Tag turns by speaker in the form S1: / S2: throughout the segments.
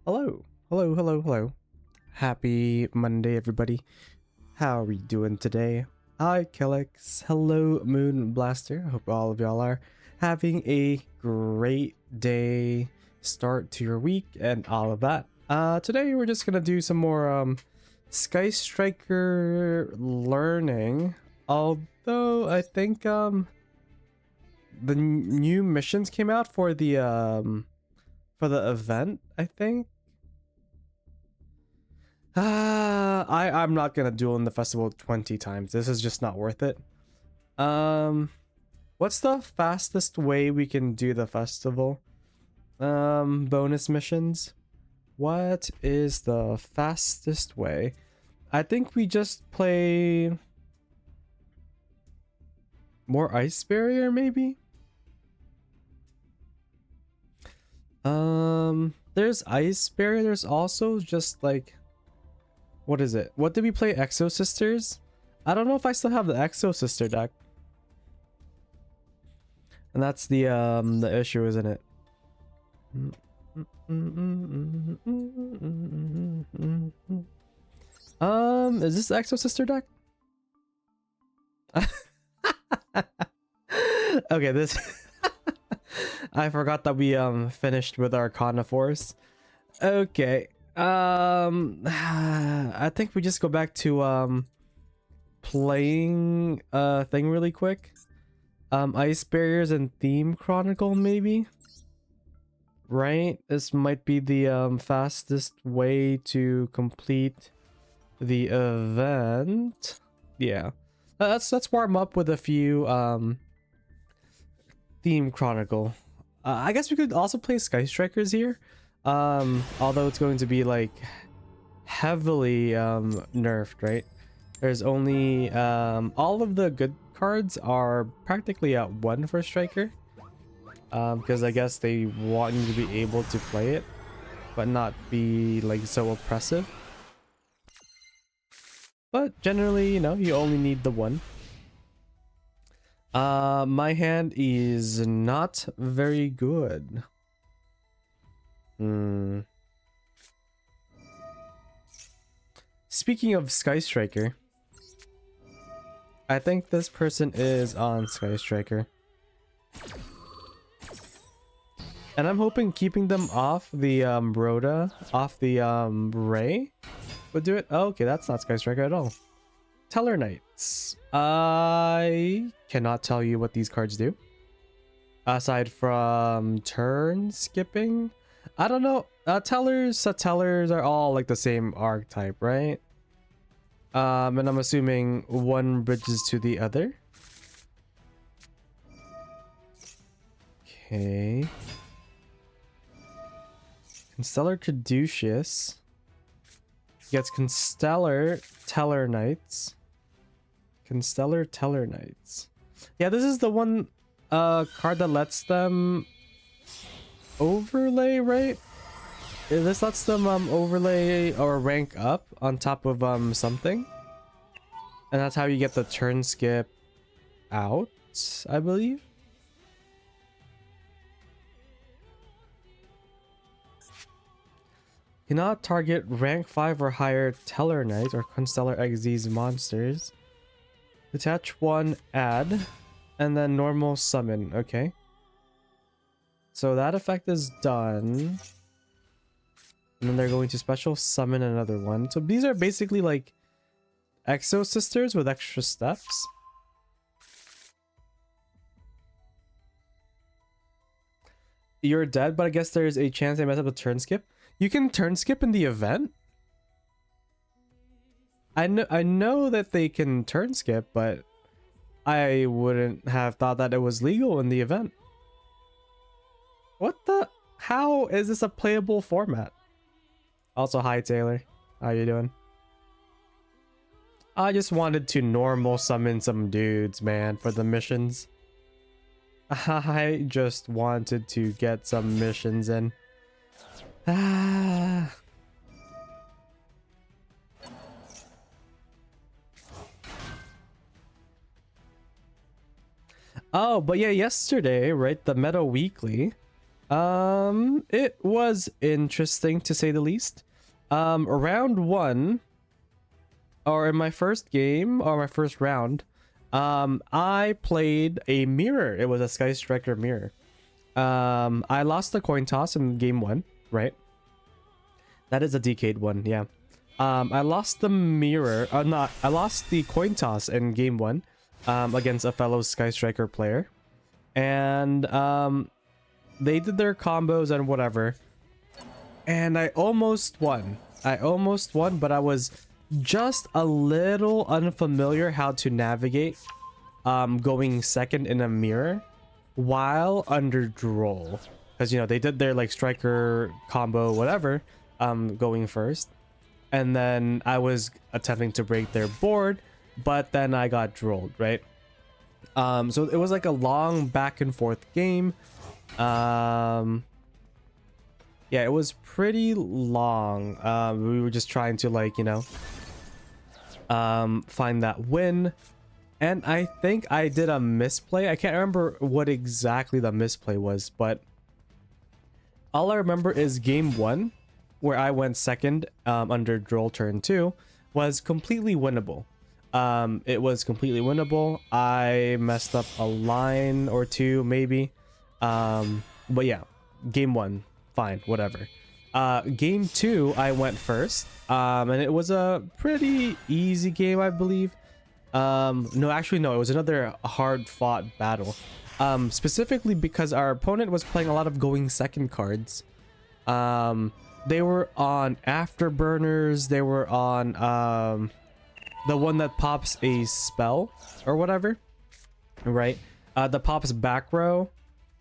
S1: Hello, hello, hello, hello. Happy Monday, everybody. How are we doing today? Hi, Kellex. Hello, Moon Blaster. Hope all of y'all are having a great day, start to your week, and all of that. Today we're just gonna do some more Sky Striker learning. Although I think the new missions came out for the event, I think. I'm not gonna duel in the festival 20 times. This is just not worth it. What's the fastest way we can do the festival? Bonus missions. What is the fastest way? I think we just play more ice barrier, maybe. There's ice barrier. There's also just like, what is it? What did we play? Exo Sisters? I don't know if I still have the Exo Sister deck. And that's the issue, isn't it? Is this the Exo Sister deck? Okay, this I forgot that we finished with our Carnivores. Okay. I think we just go back to playing thing really quick. Ice barriers and theme chronicle, maybe, right? This might be the fastest way to complete the event. Yeah, let's warm up with a few theme chronicle. I guess we could also play Sky Strikers here. Although it's going to be like heavily nerfed, right? There's only all of the good cards are practically at 1 for Striker, because I guess they want you to be able to play it but not be like so oppressive. But generally, you know, you only need the 1. My hand is not very good. Speaking of Sky Striker, I think this person is on Sky Striker. And I'm hoping keeping them off the Rhoda, off the Raye would do it. Oh, okay, that's not Sky Striker at all. Teller Knights. I cannot tell you what these cards do. Aside from turn skipping. I don't know. Tellers are all like the same archetype, right? And I'm assuming one bridges to the other. Okay. Constellar Caduceus gets Constellar Teller Knights. Constellar Teller Knights. Yeah, this is the one card that lets them overlay, right? This lets them overlay or rank up on top of something, and that's how you get the turn skip out, I believe. Cannot target rank 5 or higher Teller Knight or Constellar XZ's monsters. Detach 1, add, and then normal summon. Okay. So that effect is done. And then they're going to special summon another one. So these are basically like Exo Sisters with extra steps. You're dead, but I guess there's a chance they mess up a turn skip. You can turn skip in the event? I know that they can turn skip, but I wouldn't have thought that it was legal in the event. What the? How is this a playable format? Also, hi Taylor. How you doing? I just wanted to normal summon some dudes, man, for the missions. I just wanted to get some missions in. Oh, but yeah, yesterday, right, the Meta Weekly, It was interesting to say the least. Round one, or in my first game, or my first round, I played a mirror. It was a Sky Striker mirror. I lost the coin toss in game one, right? That is a decade one, yeah. I lost the mirror, not, I lost the coin toss in game one, against a fellow Sky Striker player. And, they did their combos and whatever. And I almost won. But I was just a little unfamiliar how to navigate, going second in a mirror while under droll. Because, you know, they did their, like, striker combo, whatever, going first. And then I was attempting to break their board, but then I got drolled, right? So it was like a long back and forth game. Yeah, it was pretty long. We were just trying to, like, you know, find that win. And I think I did a misplay. I can't remember what exactly the misplay was, but all I remember is game one, where I went second, under droll turn two, was completely winnable. It was completely winnable. I messed up a line or two, maybe. But yeah, game one, fine, whatever. Game two, I went first, and it was a pretty easy game, I believe. No, actually, no, it was another hard-fought battle. Specifically because our opponent was playing a lot of going second cards. They were on Afterburners, they were on, the one that pops a spell or whatever, right? The pops back row,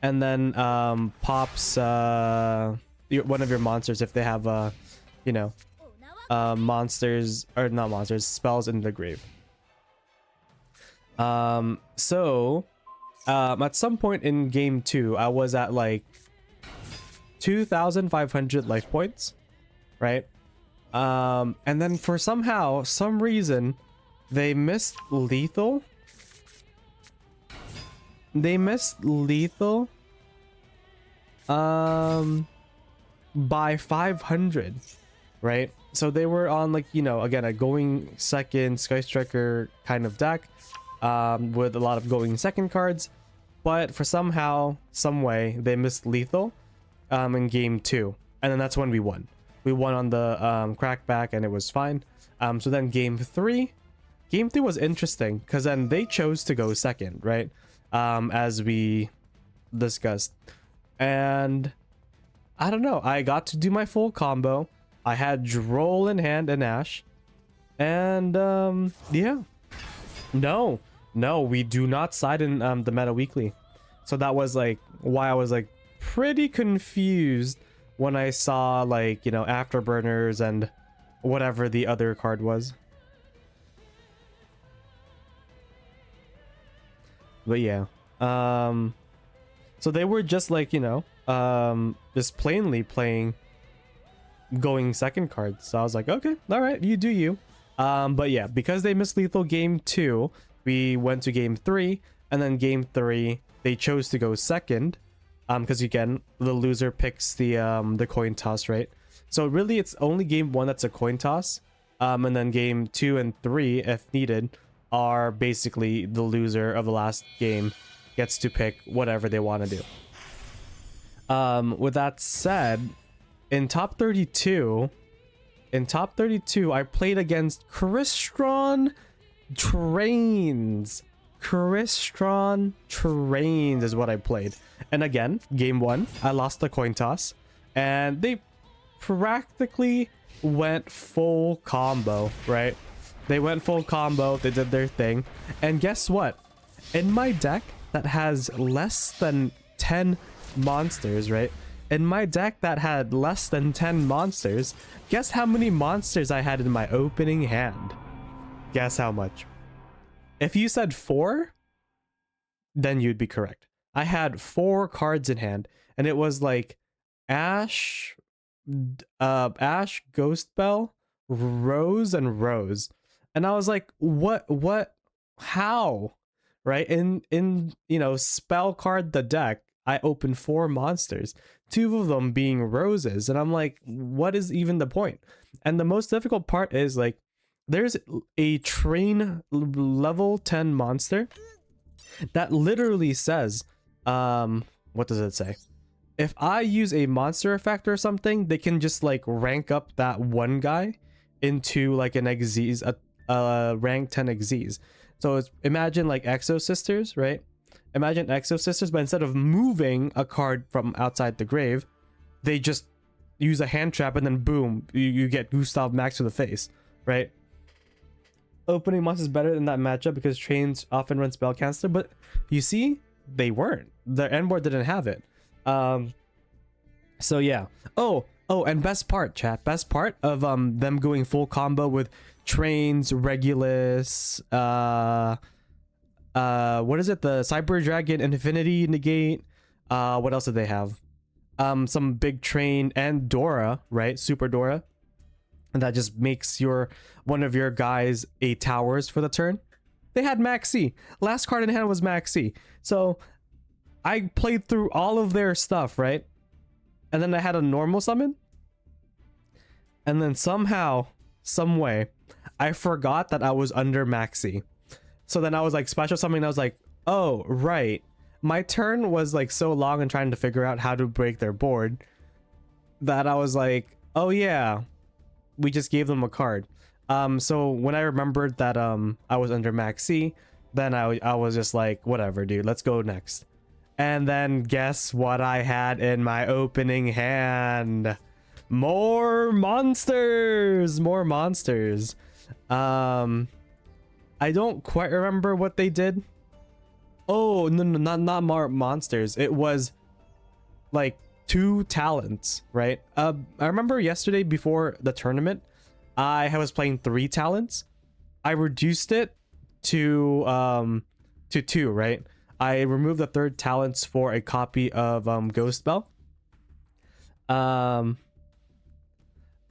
S1: and then pops one of your monsters if they have you know, monsters, or not monsters, spells in the grave. So at some point in game two, I was at like 2,500 life points, right? And then for some reason, they missed lethal. By 500, right? So they were on, like, you know, again, a going second Sky Striker kind of deck, with a lot of going second cards, but for some way, they missed lethal, in game two, and then that's when we won. We won on the crackback, and it was fine. So then game three was interesting because then they chose to go second, right? As we discussed, and I don't know, I got to do my full combo. I had droll in hand and Ash, and yeah, no, we do not side in the meta weekly. So that was like why I was like pretty confused when I saw, like, you know, Afterburners and whatever the other card was. But yeah, so they were just, like, you know, just plainly playing going second cards. So I was like, okay, all right, you do you. But yeah, because they missed lethal game two, we went to game three, and then game three they chose to go second, because again, the loser picks the coin toss, right? So really, it's only game one that's a coin toss, and then game two and three, if needed, are basically the loser of the last game gets to pick whatever they want to do. With that said, in top 32, I played against Crystron Trains. Crystron Trains is what I played. And again, game one, I lost the coin toss, and they practically went full combo, right? They went full combo, they did their thing. And guess what? In my deck that has less than 10 monsters, right? In my deck that had less than 10 monsters, guess how many monsters I had in my opening hand? Guess how much? If you said 4, then you'd be correct. I had 4 cards in hand, and it was like Ash, Ghost Bell, Rose, and Rose. And I was like, what, how? Right? In you know, spell card the deck, I opened 4 monsters. two of them being roses, and I'm like, what is even the point? And the most difficult part is like, there's a train level 10 monster that literally says, what does it say? If I use a monster effect or something, they can just like rank up that one guy into like an Xyz, a rank 10 Xyz. So it's, imagine like Exo Sisters, right? Imagine Exo Sisters, but instead of moving a card from outside the grave, they just use a hand trap and then boom, you get Gustav Max to the face, right? Opening monsters better in that matchup because trains often run spell cancel, but you see, they weren't. The end board didn't have it. So yeah. Oh, and best part, chat. Best part of them going full combo with trains, Regulus, what is it? The Cyber Dragon, Infinity Negate. What else did they have? Some big train and Dora, right? Super Dora. And that just makes one of your guys a towers for the turn. They had Maxi. Last card in hand was Maxi. So I played through all of their stuff, right? And then I had a normal summon. And then somehow, some way, I forgot that I was under Maxi. So then I was like special summoning, and I was like, oh, right. My turn was like so long and trying to figure out how to break their board that I was like, oh yeah, we just gave them a card. So when I remembered that I was under Maxi, then I was just like, whatever, dude, let's go next. And then guess what I had in my opening hand? More monsters! More monsters. I don't quite remember what they did. Oh, no, not more monsters. It was like 2 talents, right? I remember yesterday before the tournament, I was playing 3 talents. I reduced it to 2, right? I removed the 3rd talents for a copy of Ghost Bell. And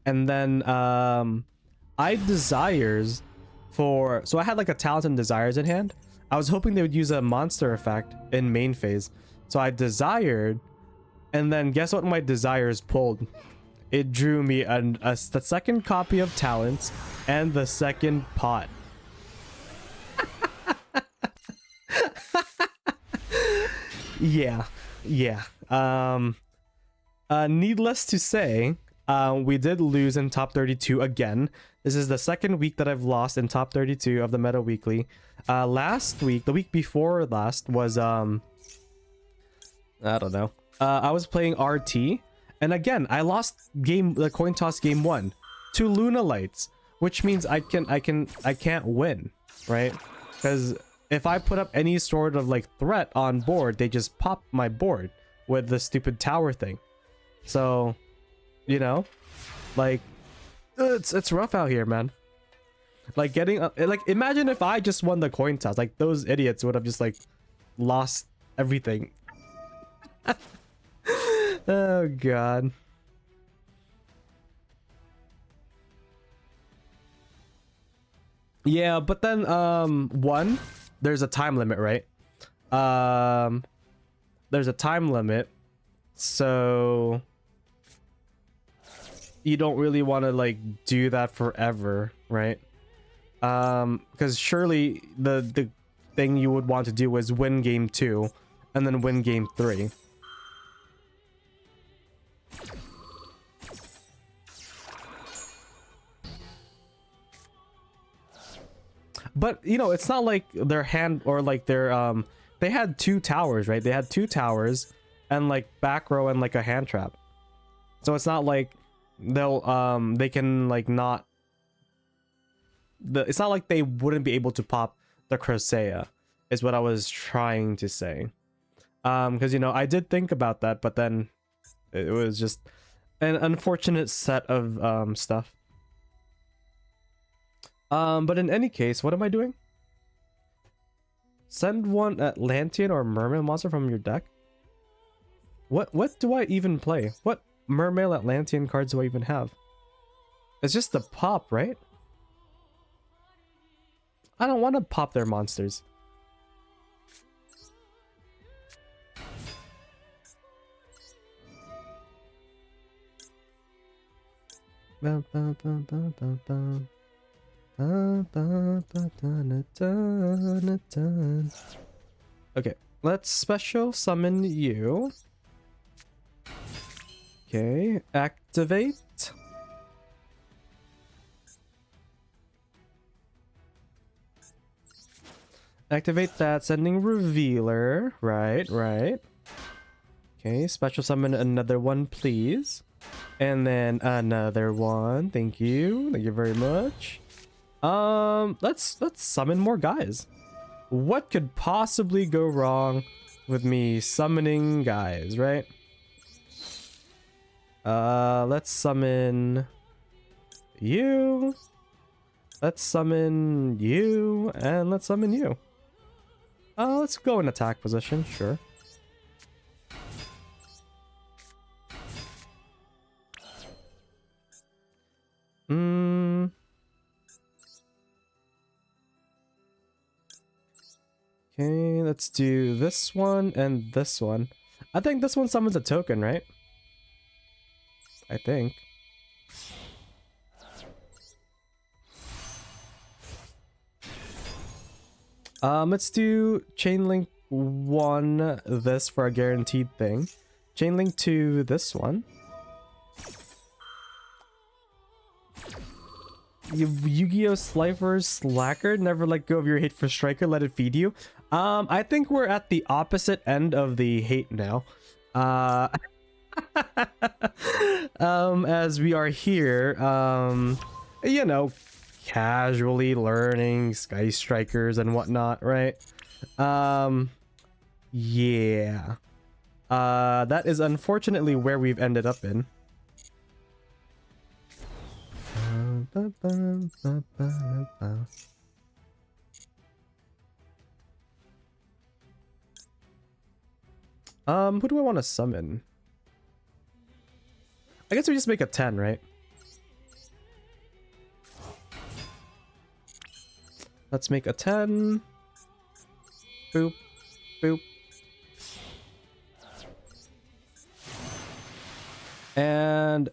S1: then I desires for, so I had like a talent and desires in hand. I was hoping they would use a monster effect in main phase. So I desired, and then guess what my desires pulled? It drew me the 2nd copy of talents and the 2nd pot. Yeah. Needless to say, we did lose in top 32 again. This is the 2nd week that I've lost in top 32 of the Meta Weekly. Last week, the week before last, was I don't know. I was playing RT, and again I lost the coin toss game 1 to Luna Lights, which means I can't win, right? Because if I put up any sort of like threat on board, they just pop my board with the stupid tower thing. So, you know, like it's rough out here, man. Like getting like, imagine if I just won the coin toss, like those idiots would have just like lost everything. Oh god. Yeah, but then one, there's a time limit, right? There's a time limit, so you don't really want to like do that forever, right? Because surely the thing you would want to do is win game 2 and then win game 3. But you know, it's not like their hand or like their they had 2 towers, right? They had 2 towers and like back row and like a hand trap. So it's not like they can like not, it's not like they wouldn't be able to pop the Crocea, is what I was trying to say. Because you know, I did think about that, but then it was just an unfortunate set of stuff. But in any case, what am I doing? Send one Atlantean or Mermaid monster from your deck? What do I even play? What Mermaid Atlantean cards do I even have? It's just the pop, right? I don't want to pop their monsters. Okay, let's special summon you. Okay, activate. Activate that sending revealer. Right, right. Okay, special summon another one, please. And then another one. Thank you. Thank you very much. Let's summon more guys. What could possibly go wrong with me summoning guys, right? Let's summon you. Let's summon you, and let's summon you. Let's go in attack position, sure. Okay, let's do this one and this one. I think this one summons a token, right? I think. Let's do chain link 1 this for a guaranteed thing. Chain link 2 this one. Yu-Gi-Oh! Slifer's Slacker, never let go of your hate for Striker, let it feed you. I think we're at the opposite end of the hate now. As we are here, you know, casually learning Sky Strikers and whatnot, right? Yeah. That is unfortunately where we've ended up in. Who do I want to summon? I guess we just make a 10, right? Let's make a 10. Boop. Boop. And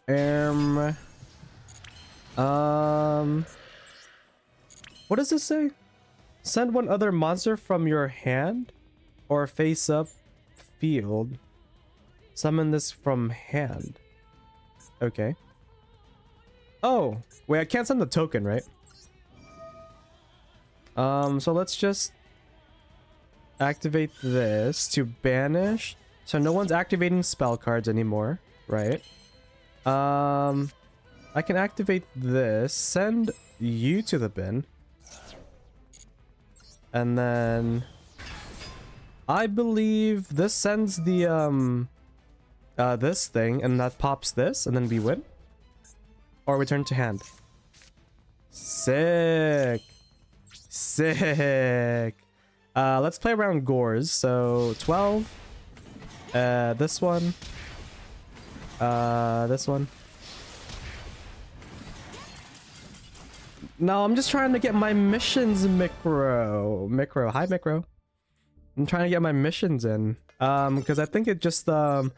S1: what does this say? Send one other monster from your hand or face up field. Summon this from hand. Okay. Oh, wait, I can't send the token, right? So let's just activate this to banish. So no one's activating spell cards anymore, right? I can activate this, send you to the bin. And then I believe this sends the this thing, and that pops this, and then we win. Or return to hand. Sick. Sick. Let's play around Gores. So 12. This one. This one. No, I'm just trying to get my missions, Micro. Hi, Micro. I'm trying to get my missions in. Because I think it just, the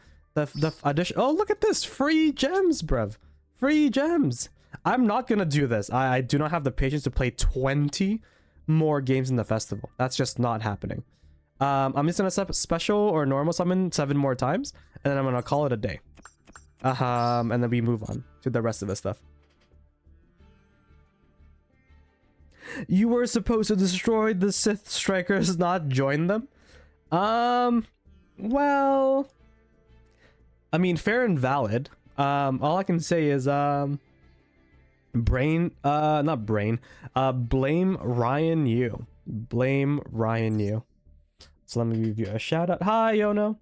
S1: addition. Oh, look at this. Free gems, bruv. Free gems. I'm not gonna do this. I do not have the patience to play 20 more games in the festival. That's just not happening. I'm just gonna special or normal summon 7 more times, and then I'm gonna call it a day. And then we move on to the rest of the stuff. You were supposed to destroy the Sith Strikers, not join them? Well, I mean, fair and valid. All I can say is, blame Ryan Yu. Blame Ryan Yu. So let me give you a shout out. Hi, Yono.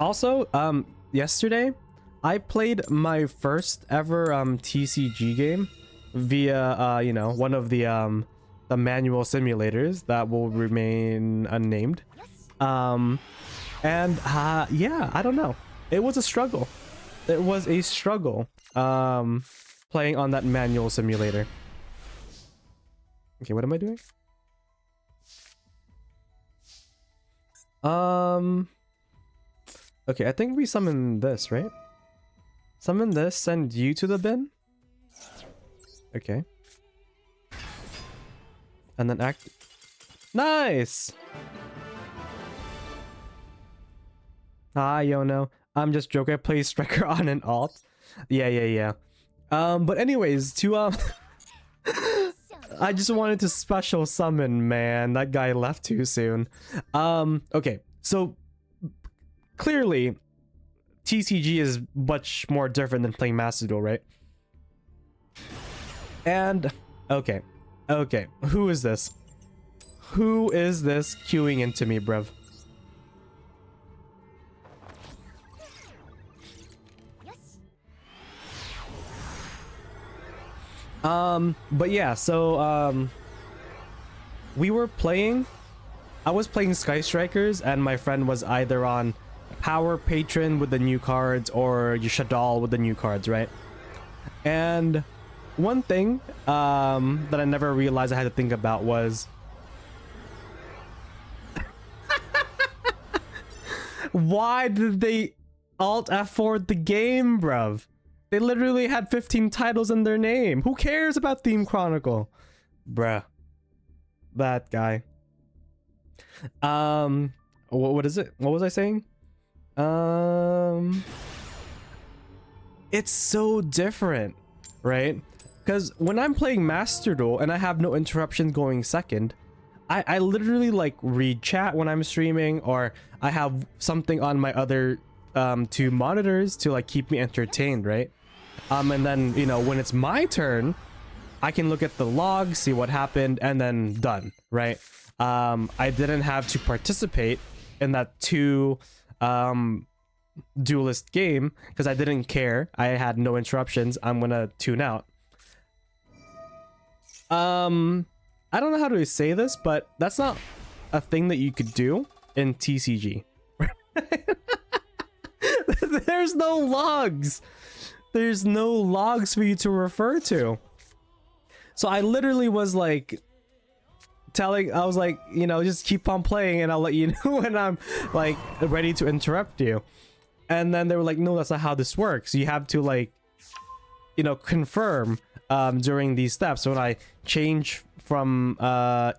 S1: Also, yesterday, I played my first ever TCG game via you know, one of the manual simulators that will remain unnamed. Yeah, I don't know. It was a struggle. It was a struggle playing on that manual simulator. Okay, what am I doing? Okay, I think we summon this, right? Summon this, send you to the bin? Okay. And then act... Nice! Ah, yo, no. I'm just joking. I play Striker on an alt. Yeah. But anyways, to, I just wanted to special summon, man. That guy left too soon. Okay. So, clearly, TCG is much more different than playing Master Duel, right? And, okay. Who is this? Who is this queuing into me, bruv? But yeah, so, we were playing, I was playing Sky Strikers, and my friend was either on Power Patron with the new cards or Shadal with the new cards, right? And one thing, that I never realized I had to think about was, why did they alt F4 the game, bruv? They literally had 15 titles in their name. Who cares about Theme Chronicle? Bruh. That guy. What is it? What was I saying? It's so different, right? Because when I'm playing Master Duel and I have no interruptions going second, I literally like read chat when I'm streaming, or I have something on my other two monitors to like keep me entertained, right? And then, you know, when it's my turn, I can look at the log, see what happened, and then done, right? I didn't have to participate in that duelist game because I didn't care. I had no interruptions. I'm gonna tune out. I don't know how to say this, but that's not a thing that you could do in TCG. There's no logs. There's no logs for you to refer to. So I literally was like I was like, you know, just keep on playing and I'll let you know when I'm like ready to interrupt you. And then they were like, no, that's not how this works. You have to like, you know, confirm during these steps. When I change from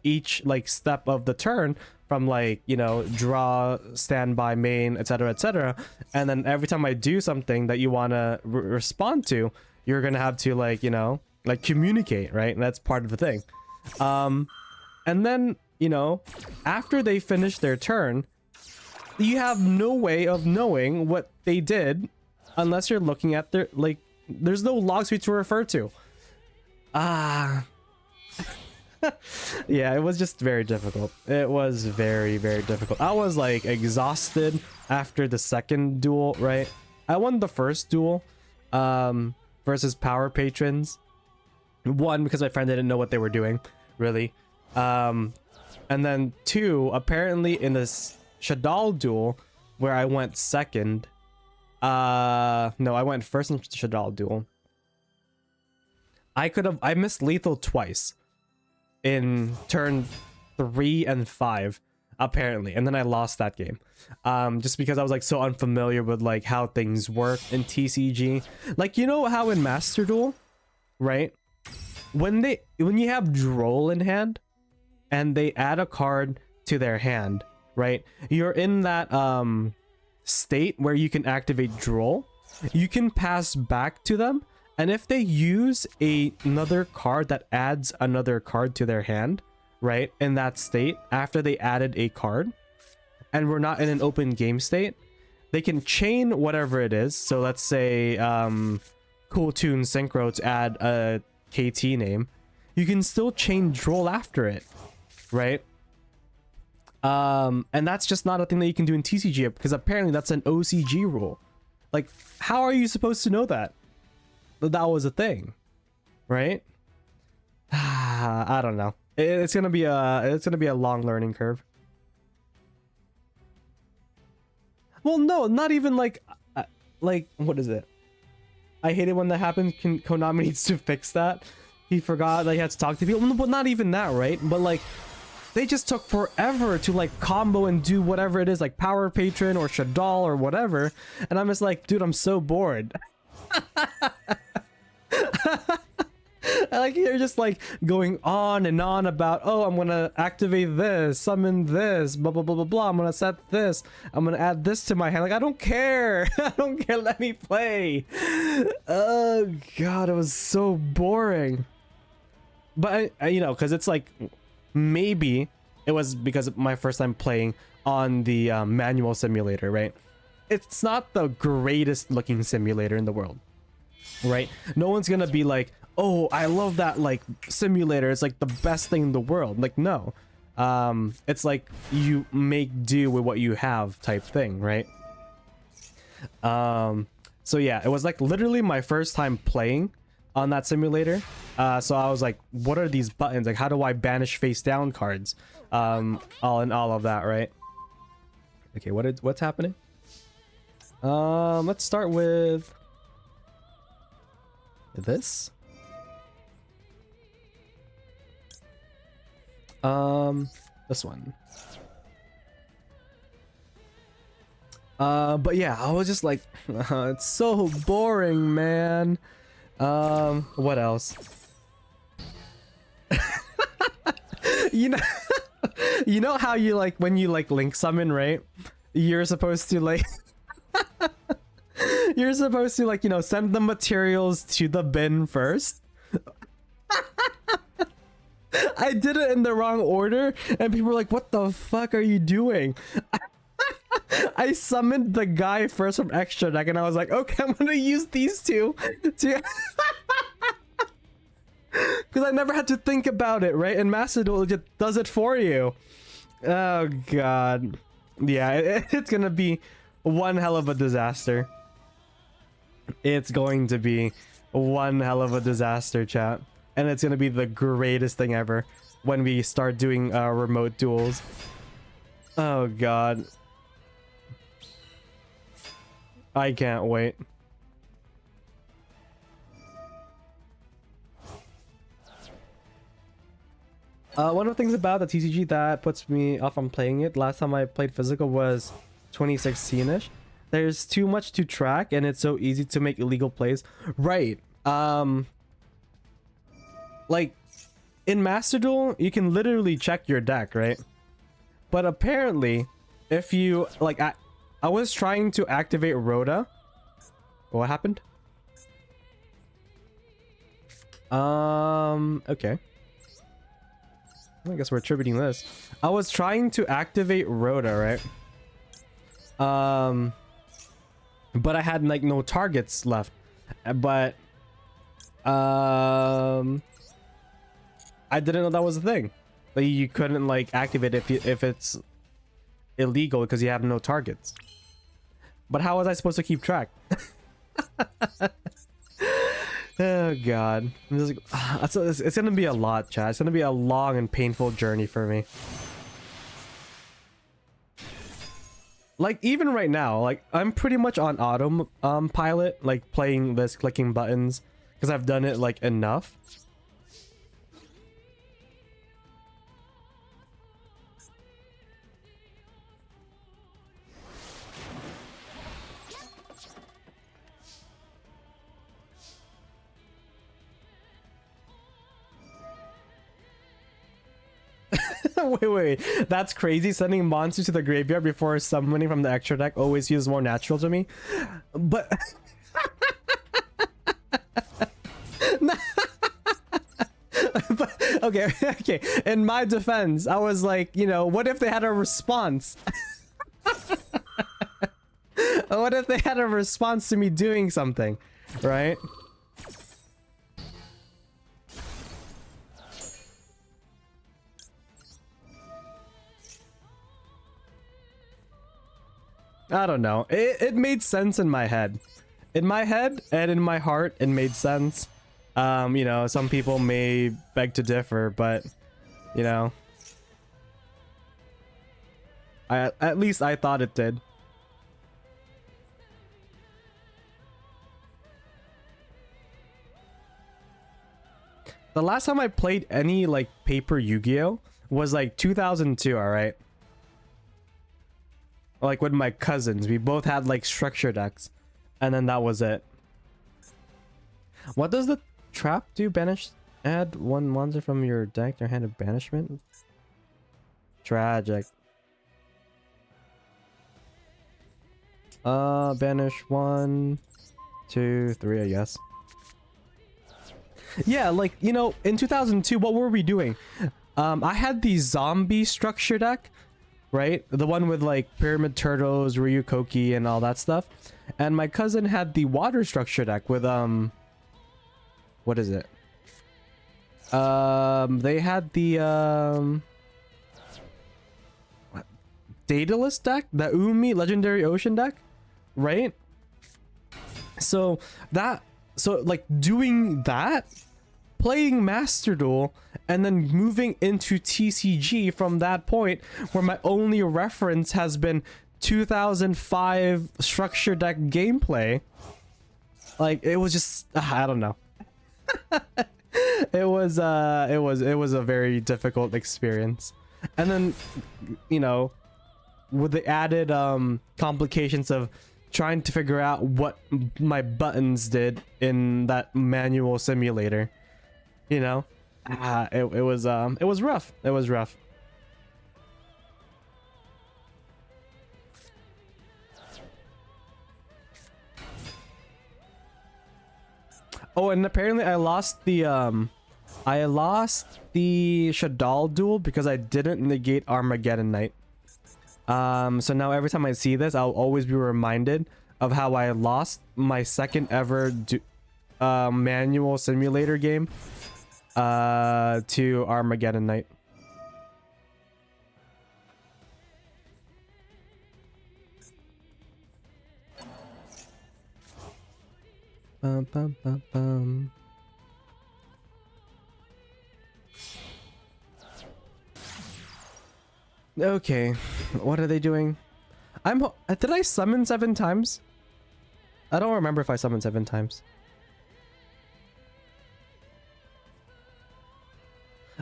S1: each like step of the turn, from like, you know, draw, standby, main, etc., and then every time I do something that you want to respond to, you're gonna have to like, you know, like communicate, right? And that's part of the thing. And then, you know, after they finish their turn, you have no way of knowing what they did unless you're looking at their, like, there's no logs for you to refer to. Yeah, it was just very difficult. It was very, very difficult. I was like exhausted after the second duel, right? I won the first duel versus Power Patrons. One, because my friend didn't know what they were doing, really. And then two, apparently in this Shadal duel where I went second. No, I went first in the Shadal duel. I missed lethal twice in turn 3 and 5 apparently, and then I lost that game just because I was like so unfamiliar with like how things work in TCG. Like, you know how in Master Duel, right, when you have Droll in hand and they add a card to their hand, right, you're in that state where you can activate Droll. You can pass back to them, and if they use another card that adds another card to their hand, right, in that state, after they added a card, and we're not in an open game state, they can chain whatever it is. So let's say Cool Tune Synchro to add a KT name. You can still chain Droll after it, right? And that's just not a thing that you can do in TCG, because apparently that's an OCG rule. Like, how are you supposed to know that that was a thing, right? I don't know. It's gonna be a long learning curve. Well, no, not even like what is it? I hate it when that happens. Konami needs to fix that. He forgot that he had to talk to people, but not even that, right? But like, they just took forever to like combo and do whatever it is, like Power Patron or Shadal or whatever. And I'm just like, dude, I'm so bored. Like you're just like going on and on about, oh, I'm gonna activate this, summon this, blah blah blah blah blah. I'm gonna set this. I'm gonna add this to my hand. Like I don't care. I don't care. Let me play. Oh god, it was so boring. But you know, because it's like maybe it was because of my first time playing on the manual simulator, right? It's not the greatest looking simulator in the world, right? No one's gonna be like, oh, I love that like simulator, it's like the best thing in the world. Like no, it's like you make do with what you have type thing, right? So yeah, it was like literally my first time playing on that simulator. So I was like, what are these buttons? Like, how do I banish face down cards? All of that, right? Okay, what's happening? Let's start with this. This one. But yeah, I was just like, it's so boring, man. What else? you know you know how you like when you like link summon, right? You're supposed to like you're supposed to like, you know, send the materials to the bin first. I did it in the wrong order and people were like, what the fuck are you doing? I summoned the guy first from extra deck and I was like, okay, I'm gonna use these two to because I never had to think about it, right? And Master Duel just does it for you. Oh god. Yeah, it's gonna be one hell of a disaster. It's going to be one hell of a disaster, chat. And it's gonna be the greatest thing ever when we start doing remote duels. Oh god. I can't wait. One of the things about the TCG that puts me off on playing it, last time I played physical was 2016-ish. There's too much to track and it's so easy to make illegal plays. Right. Like in Master Duel, you can literally check your deck, right? But apparently, if you like, I was trying to activate Rhoda. What happened? Okay. I guess we're attributing this. I was trying to activate Rhoda, right? But I had like no targets left. But I didn't know that was a thing. Like you couldn't like activate it if it's illegal because you have no targets. But how was I supposed to keep track? Oh god. I'm just like, it's gonna be a lot, chat. It's gonna be a long and painful journey for me. Like even right now, like I'm pretty much on auto pilot, like playing this, clicking buttons, because I've done it like enough. wait, that's crazy. Sending monsters to the graveyard before summoning from the extra deck always feels more natural to me. But but okay, in my defense, I was like, you know, what if they had a response? What if they had a response to me doing something, right? I don't know. It made sense in my head. In my head and in my heart, it made sense. You know, some people may beg to differ, but, you know. At least I thought it did. The last time I played any, like, paper Yu-Gi-Oh! Was, like, 2002, alright? Like with my cousins, we both had like structure decks, and then that was it. What does the trap do? Banish, add one monster from your deck to your hand of banishment. Tragic. Banish 1, 2, 3, I guess. Yeah, like, you know, in 2002, what were we doing? I had the zombie structure deck, right? The one with like pyramid turtles, Ryukoki, and all that stuff. And my cousin had the water structure deck with what is it? They had the what? Daedalus deck, the Umi Legendary Ocean deck, right? So like doing that, playing Master Duel, and then moving into TCG from that point, where my only reference has been 2005 structure deck gameplay. Like, it was just, I don't know. It was a very difficult experience. And then, you know, with the added complications of trying to figure out what my buttons did in that manual simulator, you know, it was rough. It was rough. Oh, and apparently I lost the Shadal duel because I didn't negate Armageddon Knight. So now every time I see this, I'll always be reminded of how I lost my second ever manual simulator game to Armageddon Knight. Bum, bum, bum, bum. Okay, what are they doing? Did I summon 7 times? I don't remember if I summoned 7 times.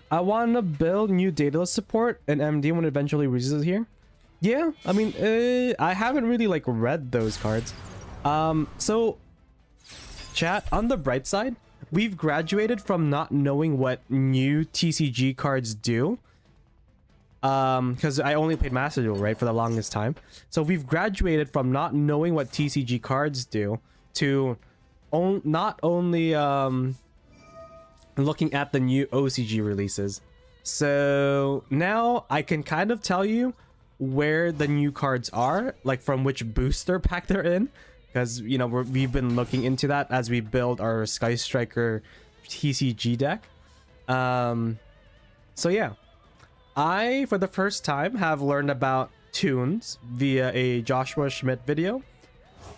S1: I want to build new Daedalus support and MD when it eventually releases here. Yeah, I mean, I haven't really like read those cards. So chat, on the bright side, we've graduated from not knowing what new TCG cards do. Because I only played Master Duel, right, for the longest time. So we've graduated from not knowing what TCG cards do to not only looking at the new OCG releases. So now I can kind of tell you where the new cards are, like from which booster pack they're in. Because, you know, we've been looking into that as we build our Sky Striker TCG deck. So yeah, I, for the first time, have learned about tunes via a Joshua Schmidt video.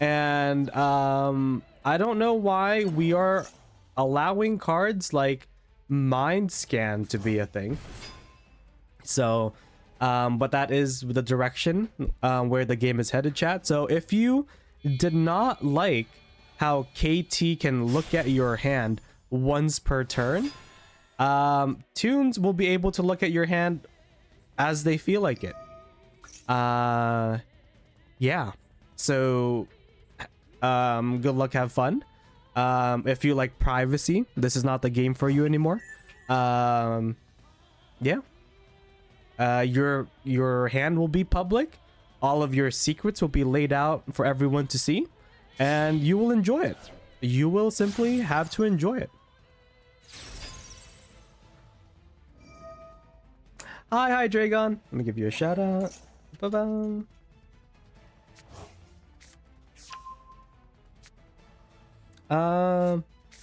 S1: And I don't know why we are allowing cards like Mind Scan to be a thing. So, but that is the direction where the game is headed, chat. So if you did not like how KT can look at your hand once per turn, tunes will be able to look at your hand as they feel like it. Yeah, so good luck, have fun. If you like privacy, this is not the game for you anymore. Yeah, your hand will be public. All of your secrets will be laid out for everyone to see, and you will enjoy it. You will simply have to enjoy it. Hi, Dragon. Let me give you a shout out. Bye-bye.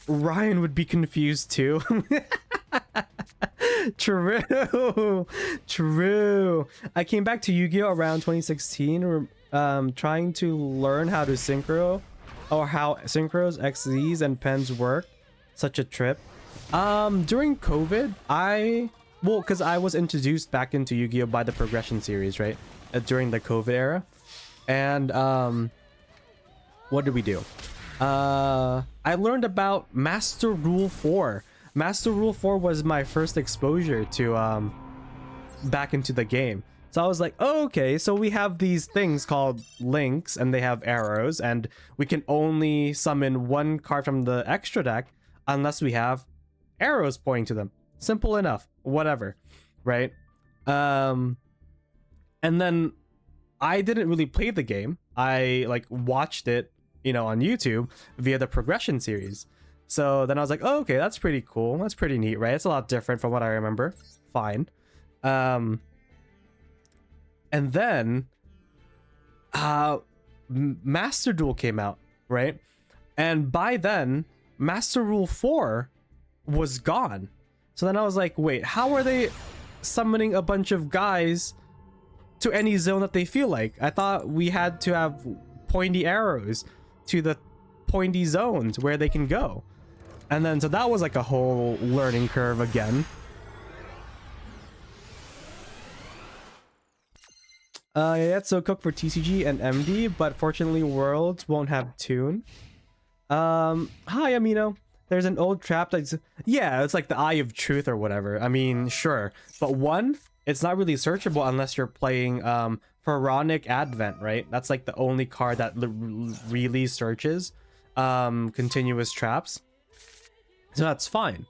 S1: Ryan would be confused too. True. I came back to Yu-Gi-Oh around 2016, trying to learn how to synchro, or how synchros, XZs, and pens work. Such a trip. During COVID, because I was introduced back into Yu-Gi-Oh by the Progression series, right? During the COVID era. And what did we do? I learned about Master Rule 4. Master Rule 4 was my first exposure to back into the game. So I was like, oh, okay, so we have these things called links, and they have arrows, and we can only summon one card from the extra deck unless we have arrows pointing to them. Simple enough. Whatever, right? And then I didn't really play the game. I like watched it, you know, on YouTube via the progression series. So then I was like, oh, okay, that's pretty cool. That's pretty neat, right? It's a lot different from what I remember. Fine. And then Master Duel came out, right? And by then, Master Rule 4 was gone. So then I was like, wait, how are they summoning a bunch of guys to any zone that they feel like? I thought we had to have pointy arrows to the pointy zones where they can go. And then, so that was like a whole learning curve again. Yeah, so cook for TCG and MD, but fortunately Worlds won't have Tune. Hi Amino. There's an old trap that's, yeah, it's like the Eye of Truth or whatever. I mean, sure. But one, it's not really searchable unless you're playing Pharaonic Advent, right? That's like the only card that really searches continuous traps. So that's fine.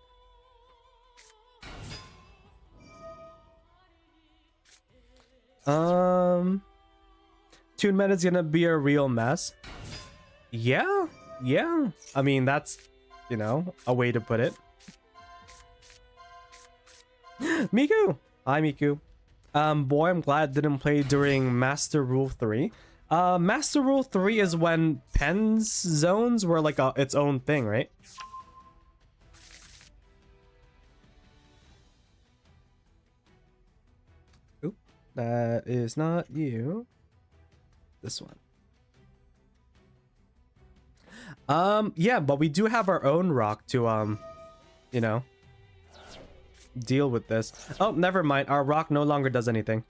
S1: Tune meta is gonna be a real mess. Yeah. I mean, that's, you know, a way to put it. Miku! Hi, Miku. Boy, I'm glad I didn't play during Master Rule 3. Master Rule 3 is when Pens zones were like its own thing, right? Oop, that is not you. This one. Yeah, but we do have our own rock to, you know, deal with this. Oh, never mind. Our rock no longer does anything.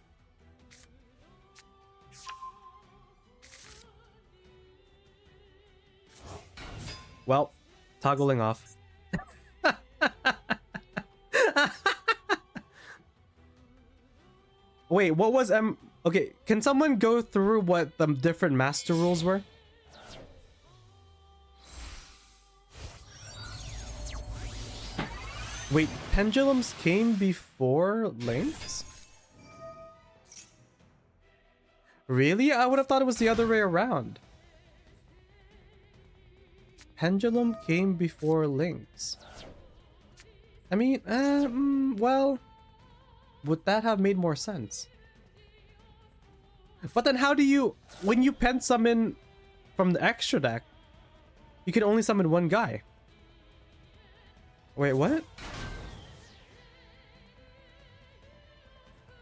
S1: Well, toggling off. Wait, what was okay, can someone go through what the different master rules were? Wait, pendulums came before links? Really? I would have thought it was the other way around. Pendulum came before links. I mean, well, would that have made more sense? But then how do you, when you pen summon from the extra deck, you can only summon one guy. Wait, what?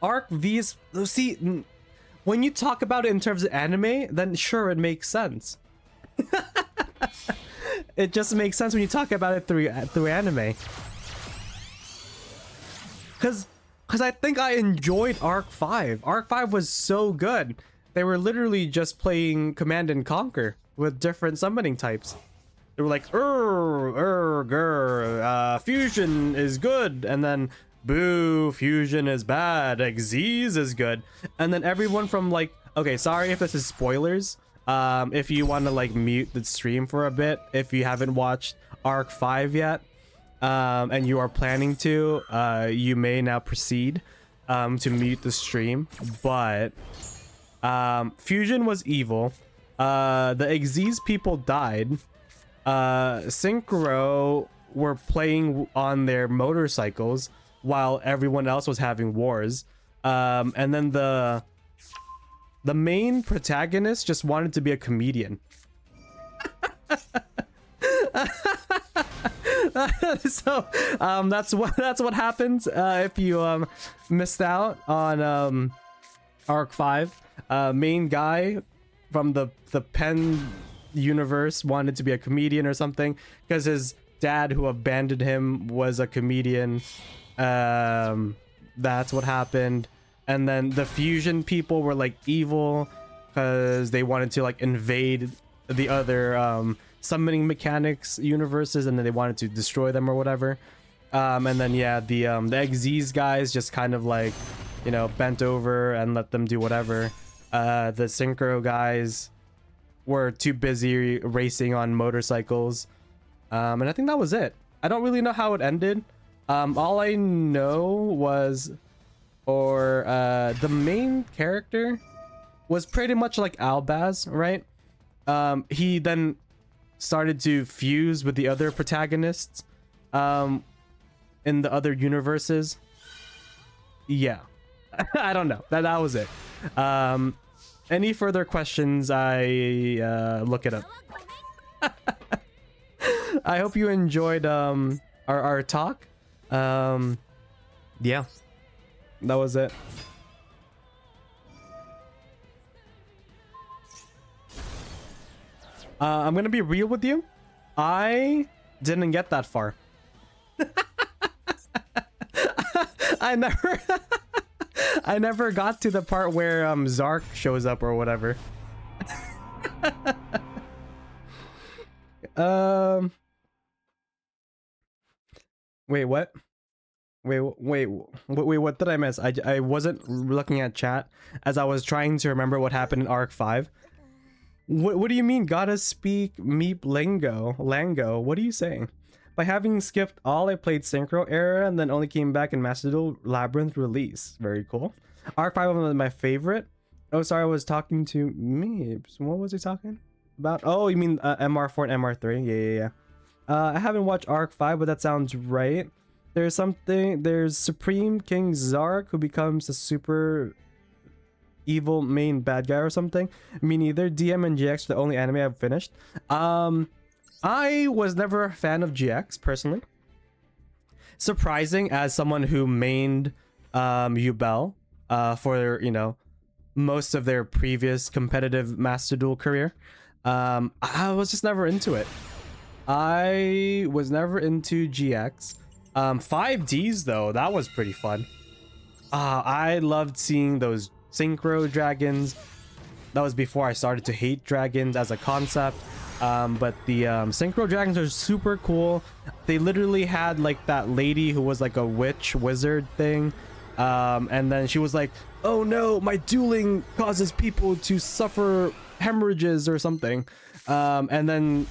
S1: Arc V's, see, when you talk about it in terms of anime, then sure, it makes sense. It just makes sense when you talk about it through anime. Cause I think I enjoyed Arc 5. Arc 5 was so good. They were literally just playing Command and Conquer with different summoning types. They were like, fusion is good, and then boo, fusion is bad, Xyz is good. And then everyone from like, okay, sorry if this is spoilers. If you want to like mute the stream for a bit, if you haven't watched Arc 5 yet, and you are planning to, you may now proceed to mute the stream. But fusion was evil. The Xyz people died. Synchro were playing on their motorcycles while everyone else was having wars. And then the main protagonist just wanted to be a comedian. So that's what happens if you missed out on Arc 5. Main guy from the Pen universe wanted to be a comedian or something because his dad who abandoned him was a comedian. That's what happened. And then the fusion people were like evil because they wanted to like invade the other summoning mechanics universes, and then they wanted to destroy them or whatever. And then yeah, the Xyz guys just kind of like, you know, bent over and let them do whatever. The Synchro guys were too busy racing on motorcycles. And I think that was it. I don't really know how it ended. All I know was, or the main character was pretty much like Albaz, right? He then started to fuse with the other protagonists in the other universes. Yeah. I don't know. That was it. Any further questions, I look it up. I hope you enjoyed our talk. Yeah. That was it. I'm gonna be real with you. I didn't get that far. I never I never got to the part where Zark shows up or whatever. Wait, what? Wait, what did I miss? I wasn't looking at chat as I was trying to remember what happened in Arc 5. What do you mean gotta speak Meep Lango? What are you saying? By having skipped all, I played Synchro era and then only came back in Master Duel Labyrinth release. Very cool. Arc 5 was my favorite. Oh, sorry, I was talking to Meeps. What was he talking about? Oh, you mean MR4 and MR3? Yeah. I haven't watched Arc 5, but that sounds right. There's Supreme King Zark who becomes the super evil main bad guy or something. Me neither. DM and GX are the only anime I've finished. I was never a fan of GX personally. Surprising as someone who mained Yubel for, you know, most of their previous competitive Master Duel career. I was just never into it. I was never into GX. 5Ds though, that was pretty fun. I loved seeing those synchro dragons. That was before I started to hate dragons as a concept. But the synchro dragons are super cool. They literally had like that lady who was like a witch wizard thing. And then she was like, oh no, my dueling causes people to suffer hemorrhages or something. And then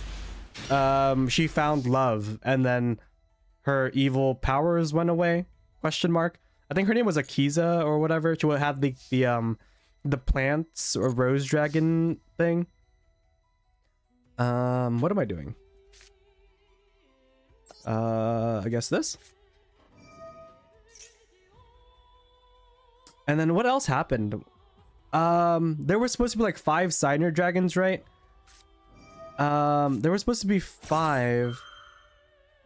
S1: she found love, and then her evil powers went away, question mark. I think her name was Akiza or whatever. She would have the plants or rose dragon thing. What am I doing? I guess this. And then what else happened? There were supposed to be like 5 Signer dragons, right? There were supposed to be 5,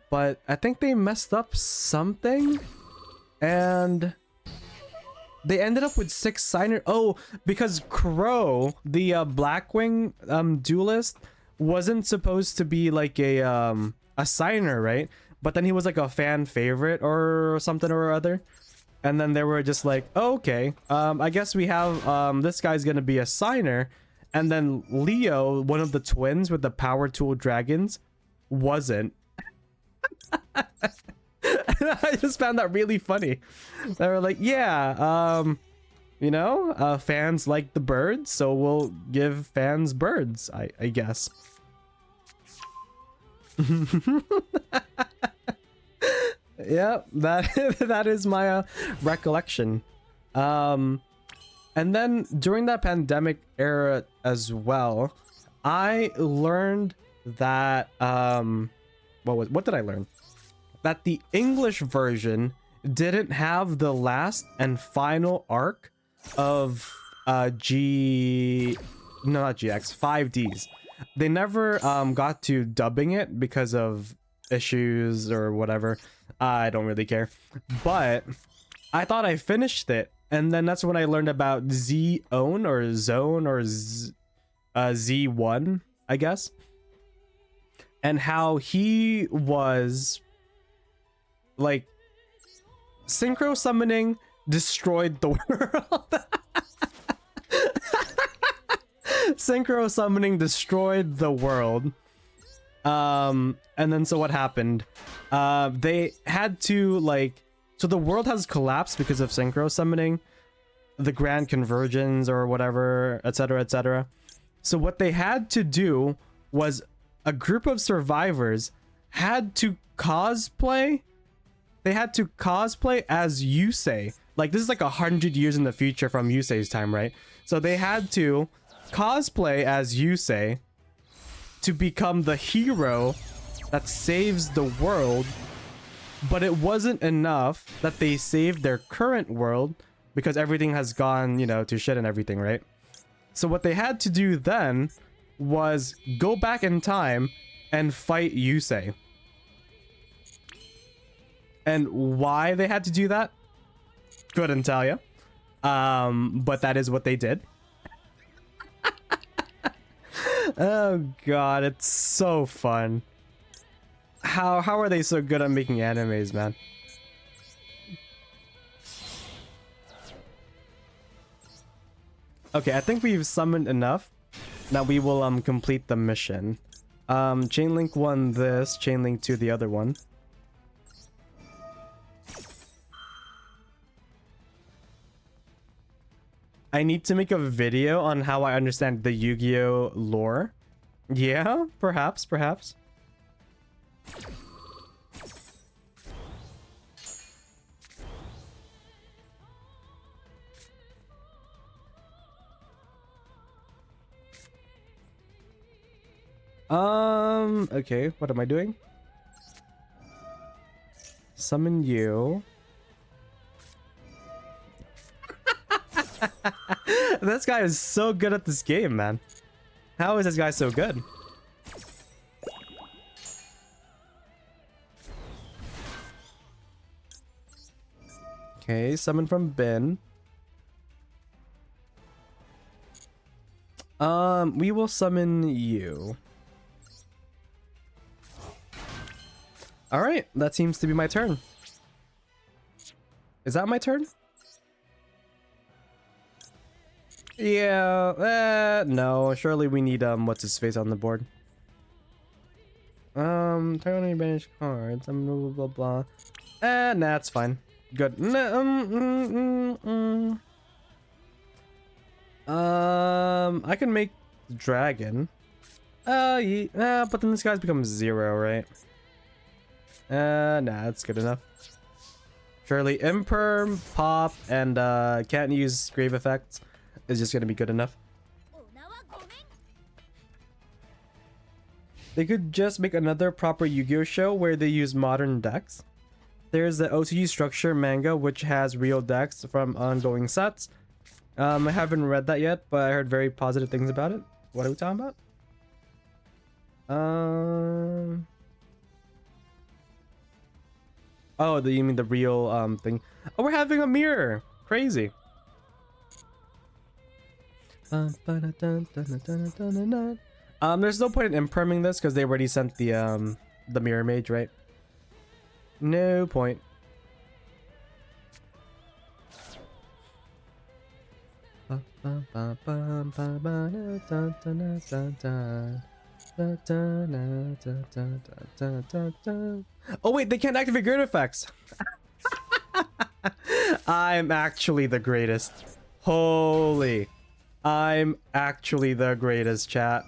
S1: but I think they messed up something, and they ended up with 6 Signer. Oh, because Crow, the Blackwing duelist, wasn't supposed to be like a Signer, right? But then he was like a fan favorite or something or other. And then they were just like, oh, okay, I guess we have this guy's gonna be a Signer. And then Leo, one of the twins with the power tool dragons, wasn't. I just found that really funny. They were like, yeah, you know, fans like the birds, so we'll give fans birds, I guess. Yeah, that is my recollection. And then during that pandemic era as well, I learned that what did I learn? That the English version didn't have the last and final arc of not GX, 5Ds. They never got to dubbing it because of issues or whatever. I don't really care. But I thought I finished it, and then that's when I learned about Zone or Z1, I guess. And how he was like synchro summoning destroyed the world. Synchro summoning destroyed the world. And then so what happened? They had to like, so the world has collapsed because of synchro summoning, the grand convergence or whatever, etc., etc. So what they had to do was a group of survivors had to cosplay. They had to cosplay as Yusei. Like, this is like 100 years in the future from Yusei's time, right? So they had to cosplay as Yusei to become the hero that saves the world. But it wasn't enough that they saved their current world because everything has gone, you know, to shit and everything, right? So what they had to do then was go back in time and fight Yusei. And why they had to do that? Couldn't tell you. But that is what they did. Oh god, it's so fun. How are they so good at making animes, man? Okay, I think we've summoned enough. Now we will complete the mission. Chainlink 1 this, Chainlink 2 the other one. I need to make a video on how I understand the Yu-Gi-Oh lore. Yeah, perhaps. Okay, what am I doing? Summon you. This guy is so good at this game, man. How is this guy so good? Okay, summon from Ben. We will summon you. All right, that seems to be my turn. Is that my turn? Yeah, no, surely we need, what's his face on the board. Turn on your banished cards, blah, blah, blah. Nah, it's fine. Good. I can make dragon. Yeah, but then this guy's becomes 0, right? Nah, that's good enough. Surely imperm, pop, and can't use grave effects is just gonna be good enough. They could just make another proper Yu-Gi-Oh show where they use modern decks. There's the OTG structure manga, which has real decks from ongoing sets. I haven't read that yet, but I heard very positive things about it. What are we talking about? Oh, you mean the real thing? Oh, we're having a mirror. Crazy. There's no point in imperming this because they already sent the mirror mage, right? No point. Oh wait, they can't activate grid effects. I'm actually the greatest. Holy. I'm actually the greatest, chat.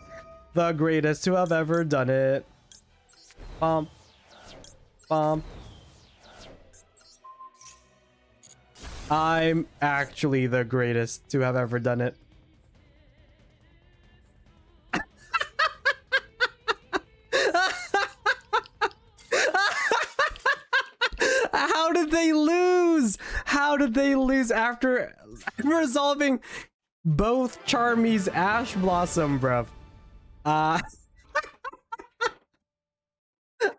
S1: The greatest to have ever done it. Bump. I'm actually the greatest to have ever done it. How did they lose? How did they lose after resolving both Charmy's Ash Blossom, bruv?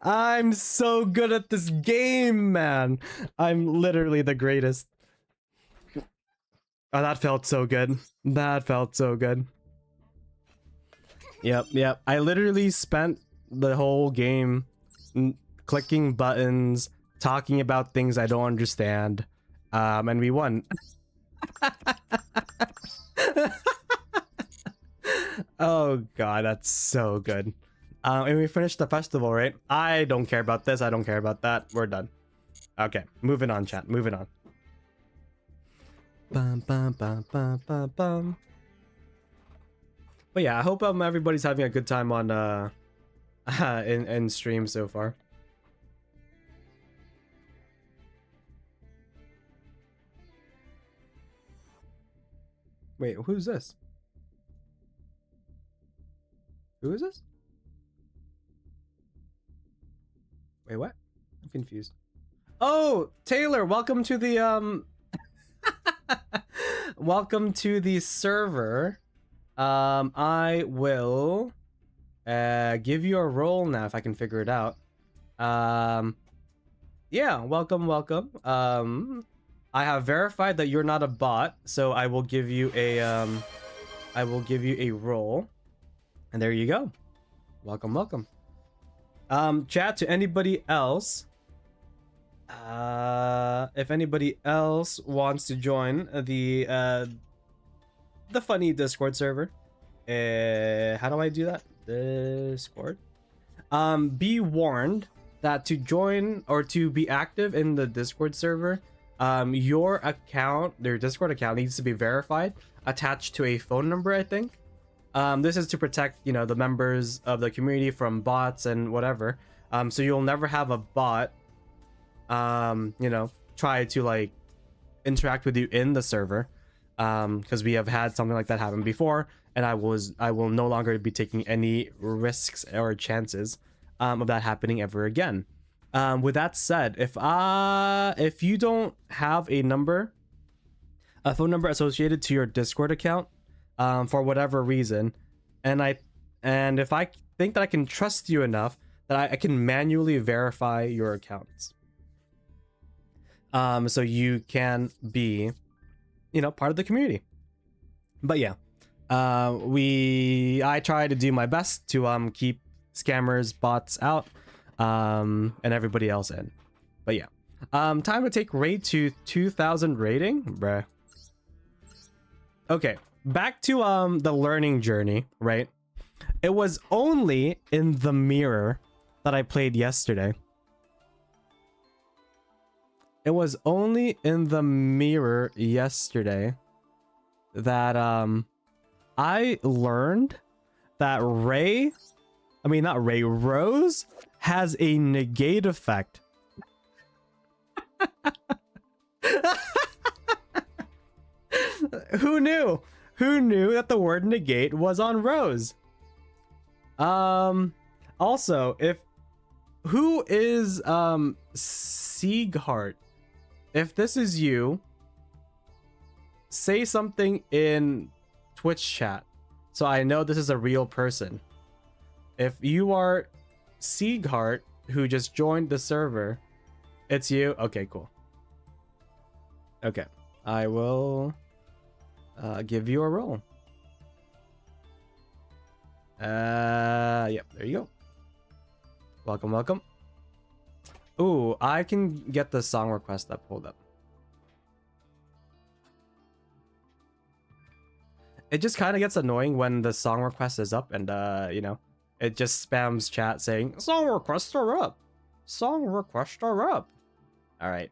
S1: I'm so good at this game, man. I'm literally the greatest. Oh, that felt so good. That felt so good. Yep. I literally spent the whole game clicking buttons, talking about things I don't understand, and we won. Oh god, that's so good. And we finished the festival, right? I don't care about this. I don't care about that. We're done. Okay, moving on, chat. Moving on. Bum, bum, bum, bum, bum, bum. But yeah, I hope everybody's having a good time on in stream so far. Wait, who's this? Who is this? Wait, what? I'm confused. Oh, Taylor, welcome to the welcome to the server. I will give you a role now if I can figure it out. Yeah, welcome. I have verified that you're not a bot, so I will give you a role. And there you go. Welcome. Chat to anybody else. If anybody else wants to join the funny Discord server. How do I do that? Discord. Be warned that to join or to be active in the Discord server, your Discord account needs to be verified, attached to a phone number, I think. This is to protect, the members of the community from bots and whatever. So you'll never have a bot, try to like interact with you in the server. Because we have had something like that happen before, and I will no longer be taking any risks or chances of that happening ever again. With that said, if you don't have a phone number associated to your Discord account, for whatever reason, and if I think that I can trust you enough that I can manually verify your accounts, so you can be, part of the community. But yeah, I try to do my best to keep scammers, bots out, and everybody else in. But yeah, time to take Raye to 2000 rating, bruh. Okay, back to the learning journey, right? It was only in the mirror that I played yesterday. It was only in the mirror yesterday that I learned that Rose has a negate effect. Who knew? Who knew that the word negate was on Rose? Also, who is Sieghart? If this is you, say something in Twitch chat so I know this is a real person. If you are Sieghart who just joined the server, it's you. Okay, cool. Okay, I will give you a roll. Yep, there you go. Welcome. Ooh, I can get the song request up. Hold up. It just kind of gets annoying when the song request is up and it just spams chat saying song requests are up. Song requests are up. All right.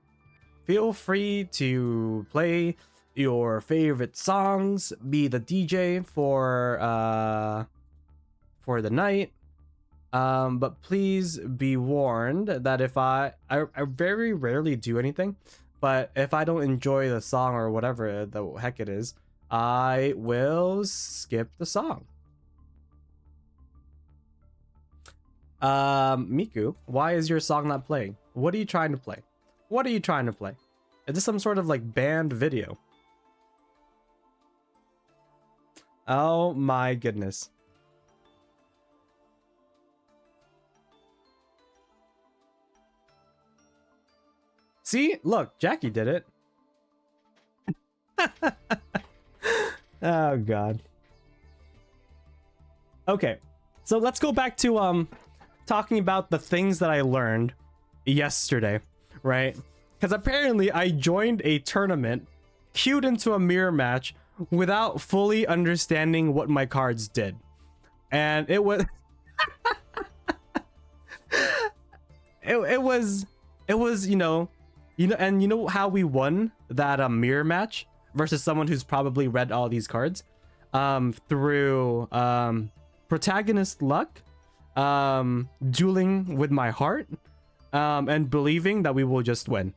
S1: Feel free to play your favorite songs, be the DJ for the night. But please be warned that if I very rarely do anything, but if I don't enjoy the song or whatever the heck it is, I will skip the song. Miku, why is your song not playing? What are you trying to play? What are you trying to play? Is this some sort of like banned video? Oh my goodness. See, look, Jackie did it. Oh god. Okay, so let's go back to talking about the things that I learned yesterday, right? Because apparently I joined a tournament, queued into a mirror match without fully understanding what my cards did, and it was it was and you know how we won that mirror match versus someone who's probably read all these cards, through protagonist luck, dueling with my heart, and believing that we will just win.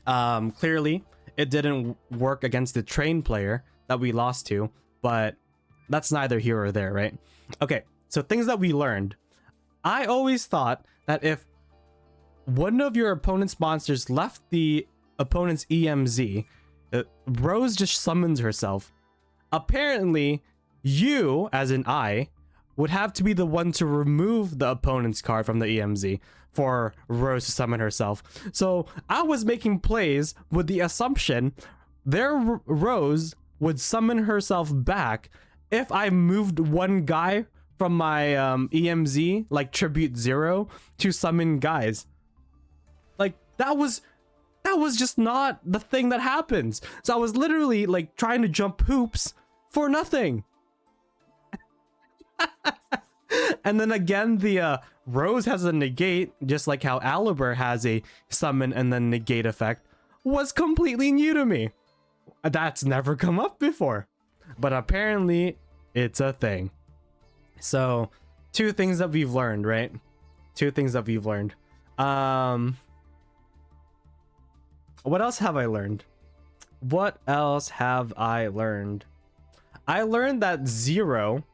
S1: Clearly it didn't work against the trained player that we lost to, but that's neither here or there, right? Okay, so things that we learned. I always thought that if one of your opponent's monsters left the opponent's EMZ, Rose just summons herself. Apparently, you, as in I, would have to be the one to remove the opponent's card from the EMZ for Rose to summon herself. So I was making plays with the assumption their Rose would summon herself back if I moved one guy from my EMZ, like Tribute 0, to summon guys. Like, that was just not the thing that happens. So I was literally like trying to jump hoops for nothing. And then again, the Rose has a negate, just like how Aliber has a summon and then negate effect, was completely new to me. That's never come up before, but apparently it's a thing. So 2 things that we've learned, right? 2 things that we've learned. What else have I learned? What else have I learned? I learned that 0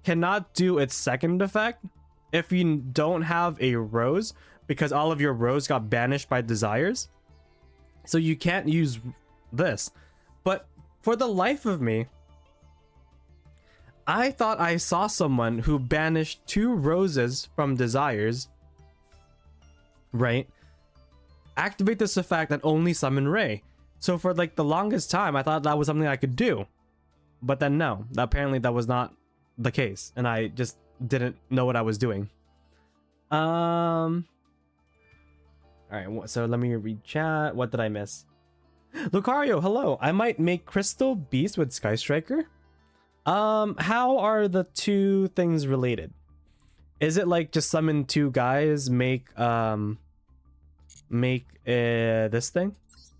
S1: cannot do its second effect if you don't have a Rose, because all of your Rose got banished by desires. So you can't use this. But for the life of me, I thought I saw someone who banished 2 Roses from desires, right? Activate this effect and only summon Raye. So for like the longest time, I thought that was something I could do. But then no, apparently that was not the case, and I just didn't know what I was doing. All right, so let me read chat. What did I miss? Lucario, hello. I might make Crystal Beast with Sky Striker. How are the 2 things related? Is it like just summon 2 guys, make this thing,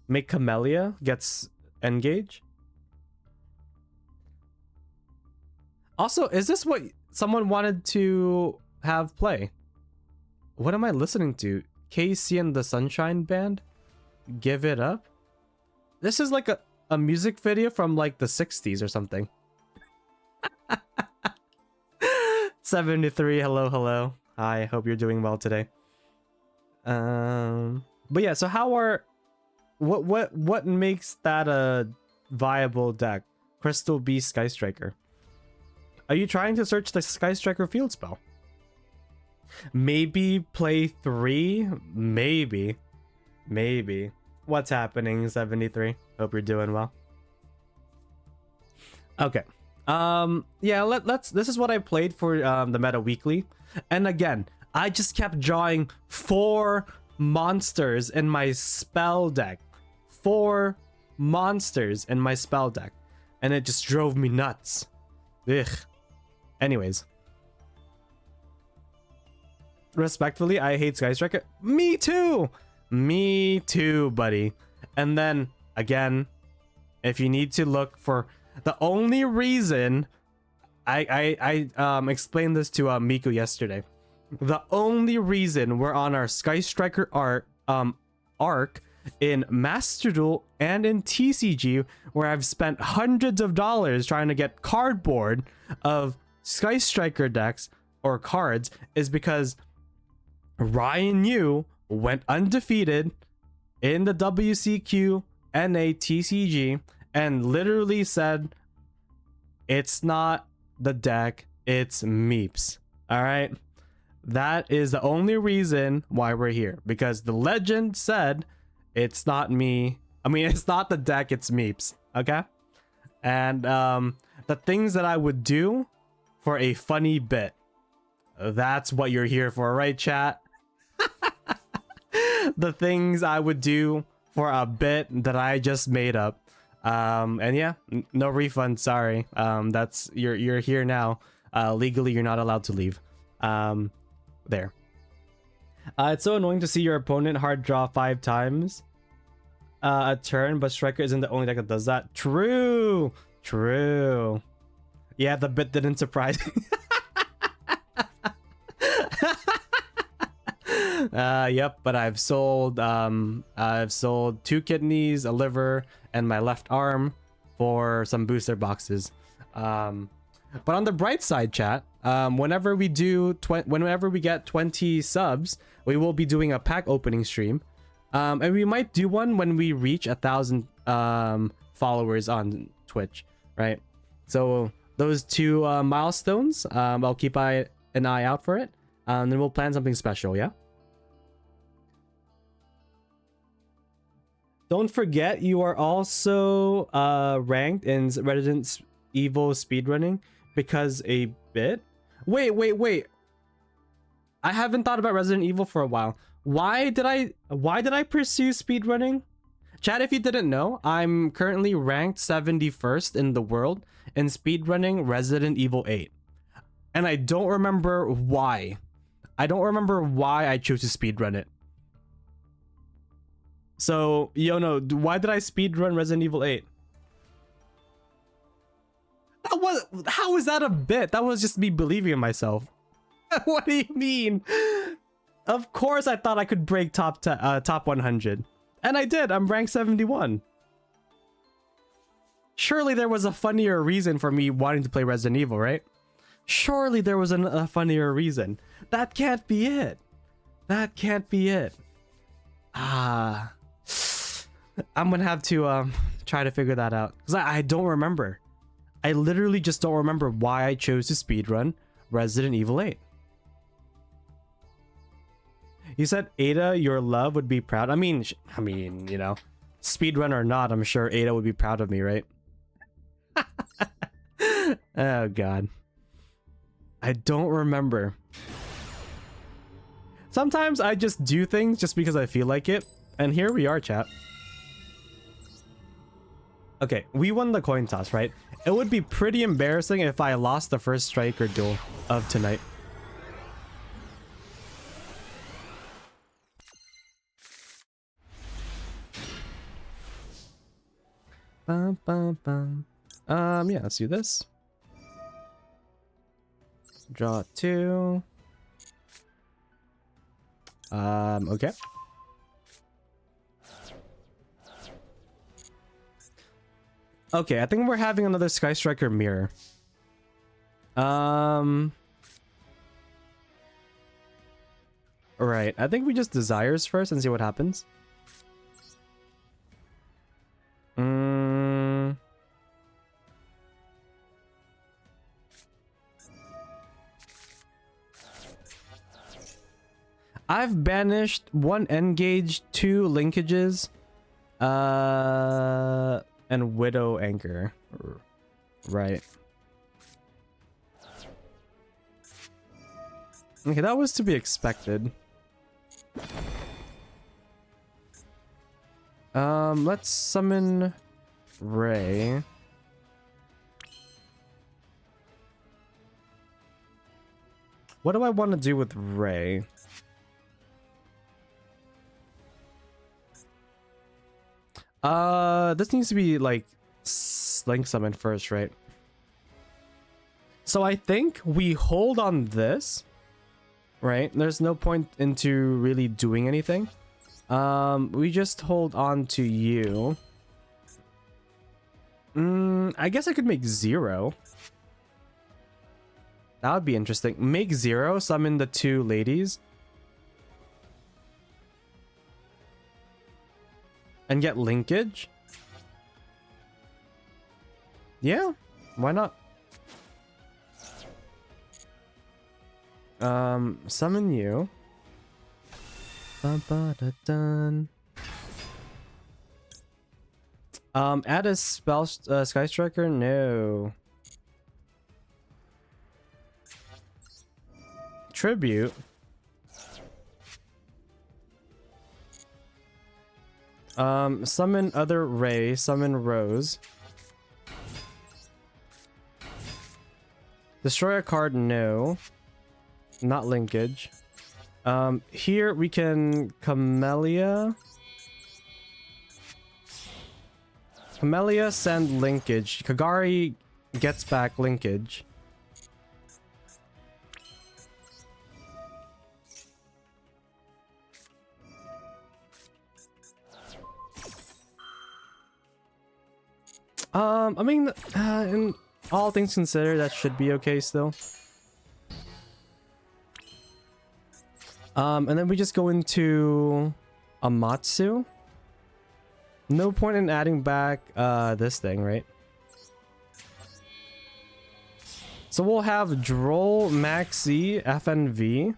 S1: make Camellia gets engage? Also, is this what someone wanted to have play? What am I listening to? KC and the Sunshine Band? Give It Up? This is like a music video from like the 60s or something. 73, hello. Hi, hope you're doing well today. But yeah, so how are... What makes that a viable deck? Crystal Beast Sky Striker. Are you trying to search the Sky Striker field spell? Maybe play 3? Maybe. What's happening, 73? Hope you're doing well. Okay. Yeah, let's this is what I played for the Meta Weekly. And again, I just kept drawing 4 monsters in my spell deck. 4 monsters in my spell deck. And it just drove me nuts. Ugh. Anyways. Respectfully, I hate Sky Striker. Me too! Me too, buddy. And then, again, if you need to look for... The only reason... I explained this to Miku yesterday. The only reason we're on our Sky Striker arc in Master Duel and in TCG, where I've spent hundreds of dollars trying to get cardboard of Sky Striker decks or cards, is because Ryan Yu went undefeated in the WCQ NA TCG and literally said, it's not the deck, it's Meeps. All right, that is the only reason why we're here, because the legend said it's not me. I mean, it's not the deck, it's Meeps. Okay. And the things that I would do for a funny bit, that's what you're here for, right, chat? The things I would do for a bit that I just made up. And yeah, no refund, sorry. That's you're here now. Legally you're not allowed to leave. There. It's so annoying to see your opponent hard draw 5 times a turn, but Striker isn't the only deck that does that. True. Yeah, the bit didn't surprise me. Yep, but I've sold 2 kidneys, a liver, and my left arm for some booster boxes. But on the bright side, chat, whenever we get 20 subs, we will be doing a pack opening stream. And we might do one when we reach 1,000 followers on Twitch, right? So those two milestones, I'll keep an eye out for it. And then we'll plan something special, yeah? Don't forget, you are also ranked in Resident Evil speedrunning because a bit. Wait. I haven't thought about Resident Evil for a while. Why did I pursue speedrunning? Chat, if you didn't know, I'm currently ranked 71st in the world in speedrunning Resident Evil 8. And I don't remember why. I don't remember why I chose to speedrun it. So, Yono, why did I speedrun Resident Evil 8? How is that a bit? That was just me believing in myself. What do you mean? Of course I thought I could break top 100. And I did. I'm ranked 71. Surely there was a funnier reason for me wanting to play Resident Evil, right? Surely there was a funnier reason. That can't be it. That can't be it. I'm gonna have to try to figure that out. Because I don't remember. I literally just don't remember why I chose to speedrun Resident Evil 8. You said Ada, your love, would be proud. I mean, you know, speedrun or not, I'm sure Ada would be proud of me, right? Oh, God. I don't remember. Sometimes I just do things just because I feel like it. And here we are, chat. Okay, we won the coin toss, right? It would be pretty embarrassing if I lost the first striker duel of tonight. Bum, bum, bum. Yeah, let's do this. Draw 2. Okay. Okay, I think we're having another Sky Striker mirror. Right, I think we just desires first and see what happens. I've banished 1 Engage, 2 Linkages, and Widow Anchor. Right. Okay, that was to be expected. Let's summon Raye. What do I want to do with Raye? This needs to be like Link summon first, right? So I think we hold on this, right? There's no point into really doing anything. We just hold on to you. I guess I could make 0. That would be interesting. Make 0, summon the 2 ladies. And get linkage? Yeah, why not? Summon you. Dun. Add a spell, Sky Striker? No. Tribute? Summon other Raye, summon Rose. Destroy a card, no. Not linkage. Here we can Camellia. Camellia, send linkage. Kagari gets back linkage. I mean, in all things considered, that should be okay still. And then we just go into Amatsu. No point in adding back this thing, right? So we'll have Droll, Maxi, FNV,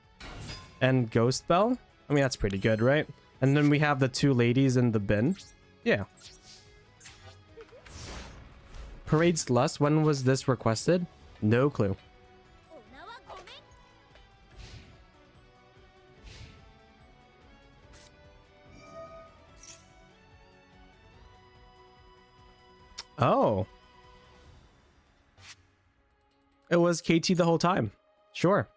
S1: and Ghost Bell. I mean, that's pretty good, right? And then we have the two ladies in the bin. Yeah. Parade's Lust, when was this requested? No clue. Oh. It was KT the whole time. Sure.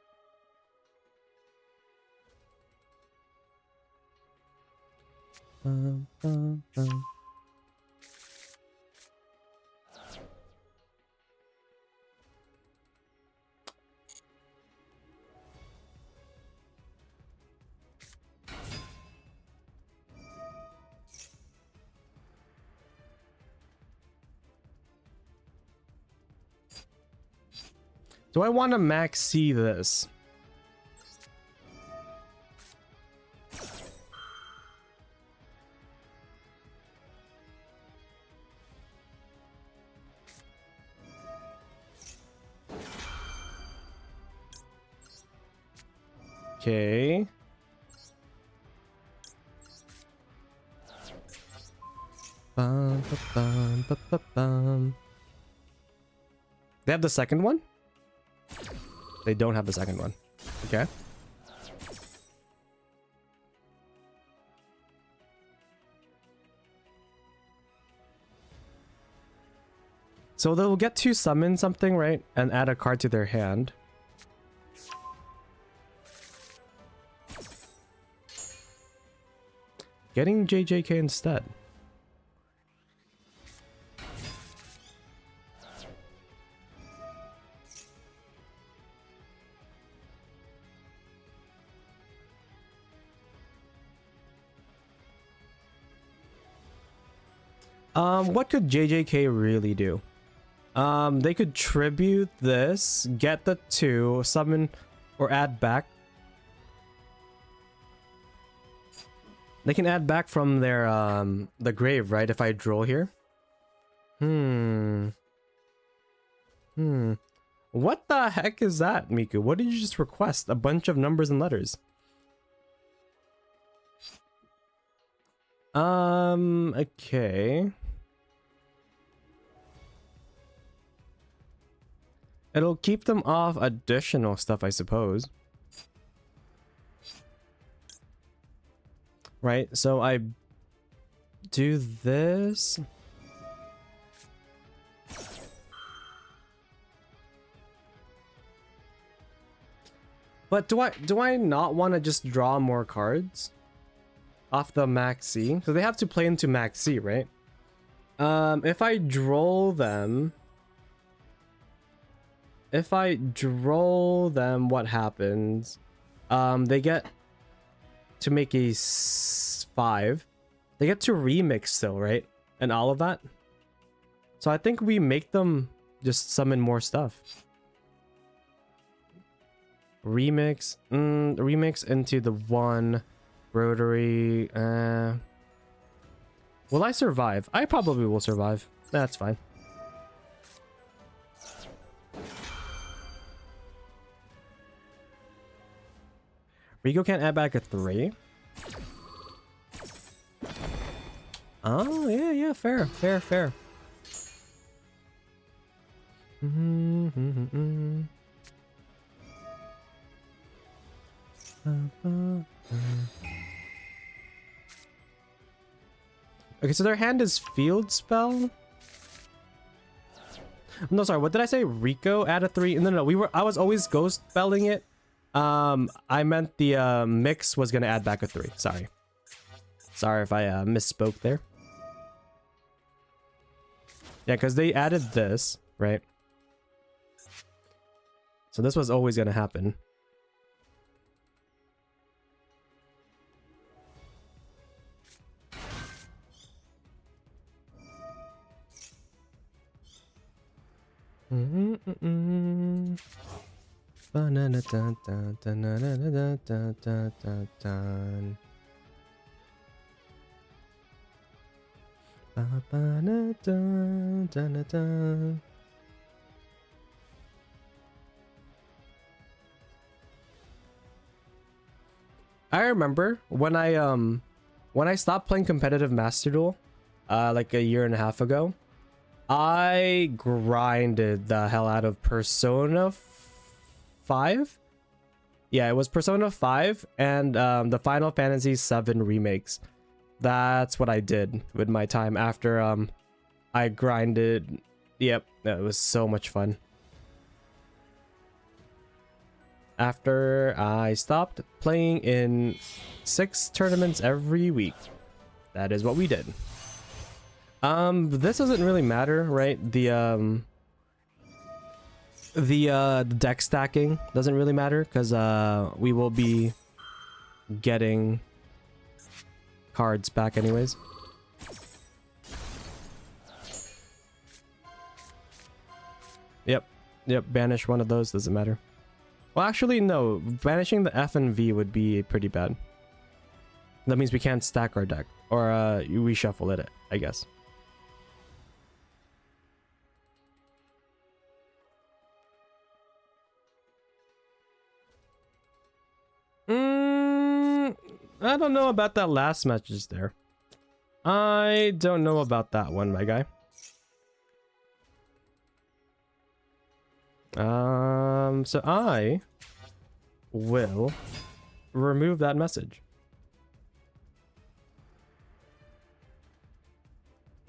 S1: Do I want to max C this? Okay. Bum, ba, bum, ba, ba, bum. They have the second one? They don't have the second one. Okay. So they'll get to summon something, right? And add a card to their hand. Getting JJK instead. What could JJK really do? They could tribute this, get the 2, summon, or add back. They can add back from their, the grave, right? If I droll here. What the heck is that, Miku? What did you just request? A bunch of numbers and letters. Okay. It'll keep them off additional stuff, I suppose. Right, so I do this. But do I not want to just draw more cards off the maxi? So they have to play into maxi, right? If I droll them, what happens? They get to make a 5. They get to remix still, right? And all of that. So I think we make them just summon more stuff. Remix. Remix into the 1 rotary. Will I survive? I probably will survive. That's fine. Rico can't add back a 3. Oh, yeah, fair. Okay, so their hand is field spell. No, sorry, what did I say? Rico add a 3? No, I was always ghost spelling it. I meant the mix was gonna add back a 3. Sorry if I misspoke there. Yeah, because they added this, right? So this was always gonna happen. Mm-mm-mm. Ba-na-na-dun-dun-dun-na-na-na-dun-dun-dun-dun. Ba-ba-na-dun-dun-dun-dun. I remember when I stopped playing competitive Master Duel, like a year and a half ago, I grinded the hell out of Persona 5. Yeah, it was Persona 5 and the Final Fantasy 7 remakes. That's what I did with my time after I grinded. Yep, that was so much fun. After I stopped playing in 6 tournaments every week. That is what we did. This doesn't really matter, right? The deck stacking doesn't really matter because we will be getting cards back anyways. Yep, banish one of those, doesn't matter. Well, actually, no. Banishing the F and V would be pretty bad. That means we can't stack our deck. Or you reshuffle it, I guess. I don't know about that last message there. I don't know about that one, my guy. So I will remove that message.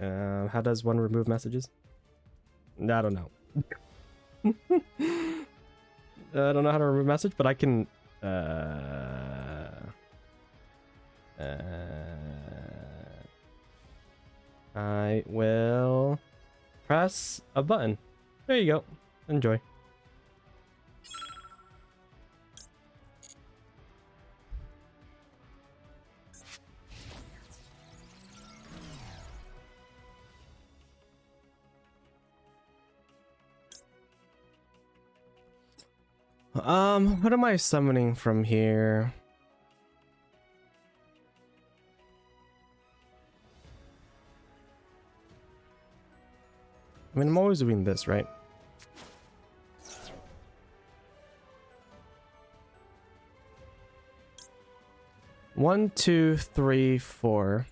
S1: How does one remove messages? I don't know. I don't know how to remove message, but I can. I will press a button. There you go. Enjoy. What am I summoning from here? I mean, I'm always doing this, right? One, two, three, four.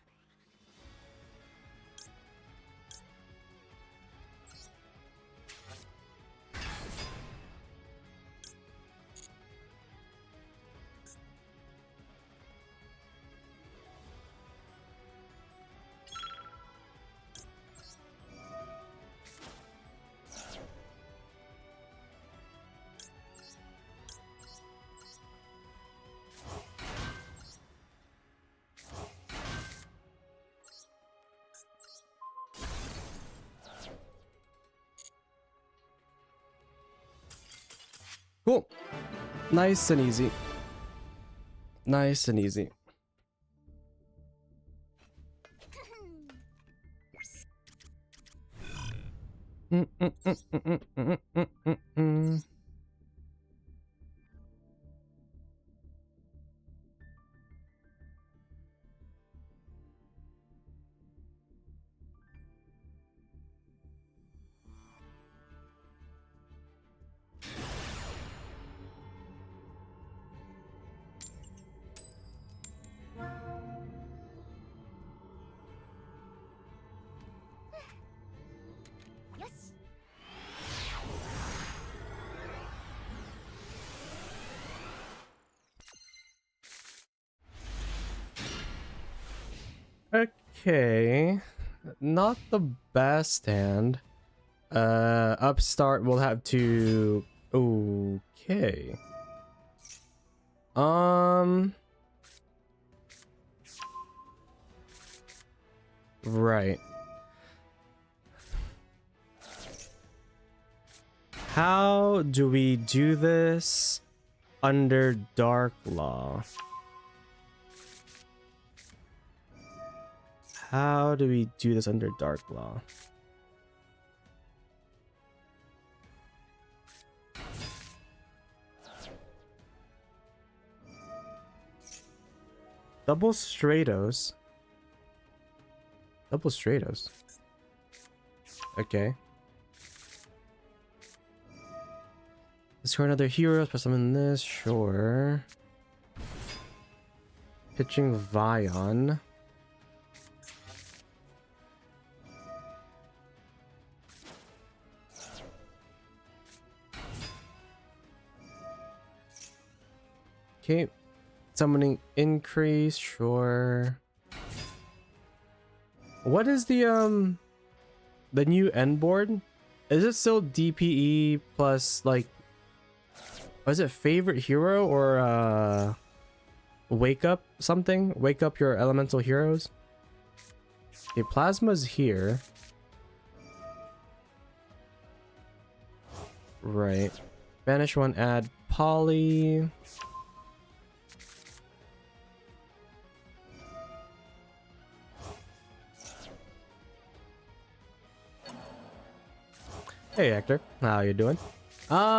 S1: Cool. Nice and easy. Nice and easy. Okay, not the best hand. Upstart will have to. Okay. Right. How do we do this under Dark Law? How do we do this under Dark Law? Double Stratos. Double Stratos. Okay. Let's score another hero. Put some in this. Sure. Pitching Vion. Okay. Summoning increase. Sure. What is the new end board? Is it still DPE plus like, was it favorite hero or wake up something? Wake up your elemental heroes. Okay, Plasma's here. Right. Banish one, add Poly. Hey Hector, how you doing?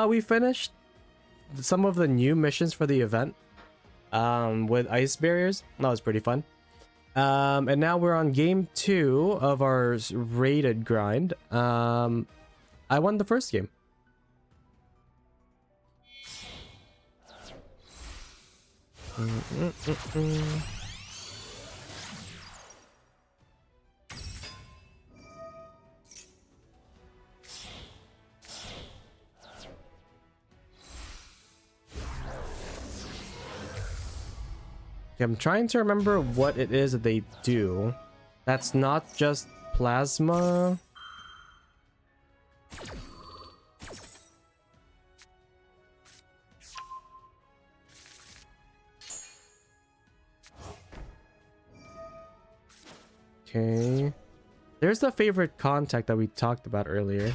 S1: We finished some of the new missions for the event with ice barriers. That was pretty fun. And now we're on game 2 of our rated grind. I won the first game. I'm trying to remember what it is that they do. That's not just plasma. Okay. There's the favorite contact that we talked about earlier.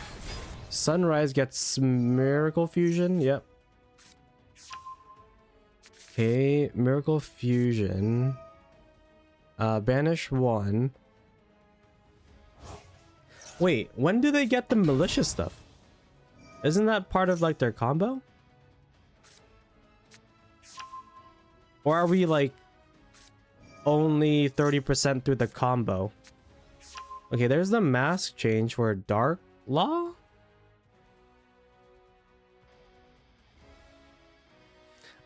S1: Sunrise gets Miracle Fusion. Yep. Okay, Miracle Fusion. Banish one. Wait, when do they get the malicious stuff? Isn't that part of like their combo? Or are we like only 30% through the combo? Okay, there's the mask change for Dark Law.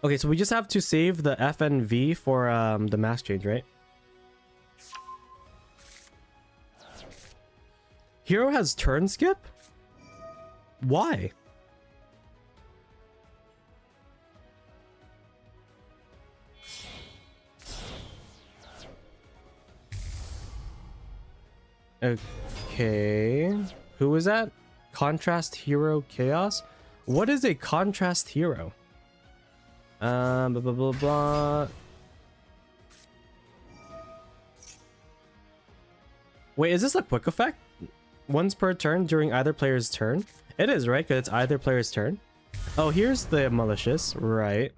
S1: Okay, so we just have to save the FNV for the mask change, right? Hero has turn skip? Why? Okay. Who is that? Contrast Hero Chaos? What is a contrast hero? Blah, blah, blah, blah. Wait, is this a quick effect? Once per turn during either player's turn? It is, right? Because it's either player's turn. Oh, here's the malicious. Right.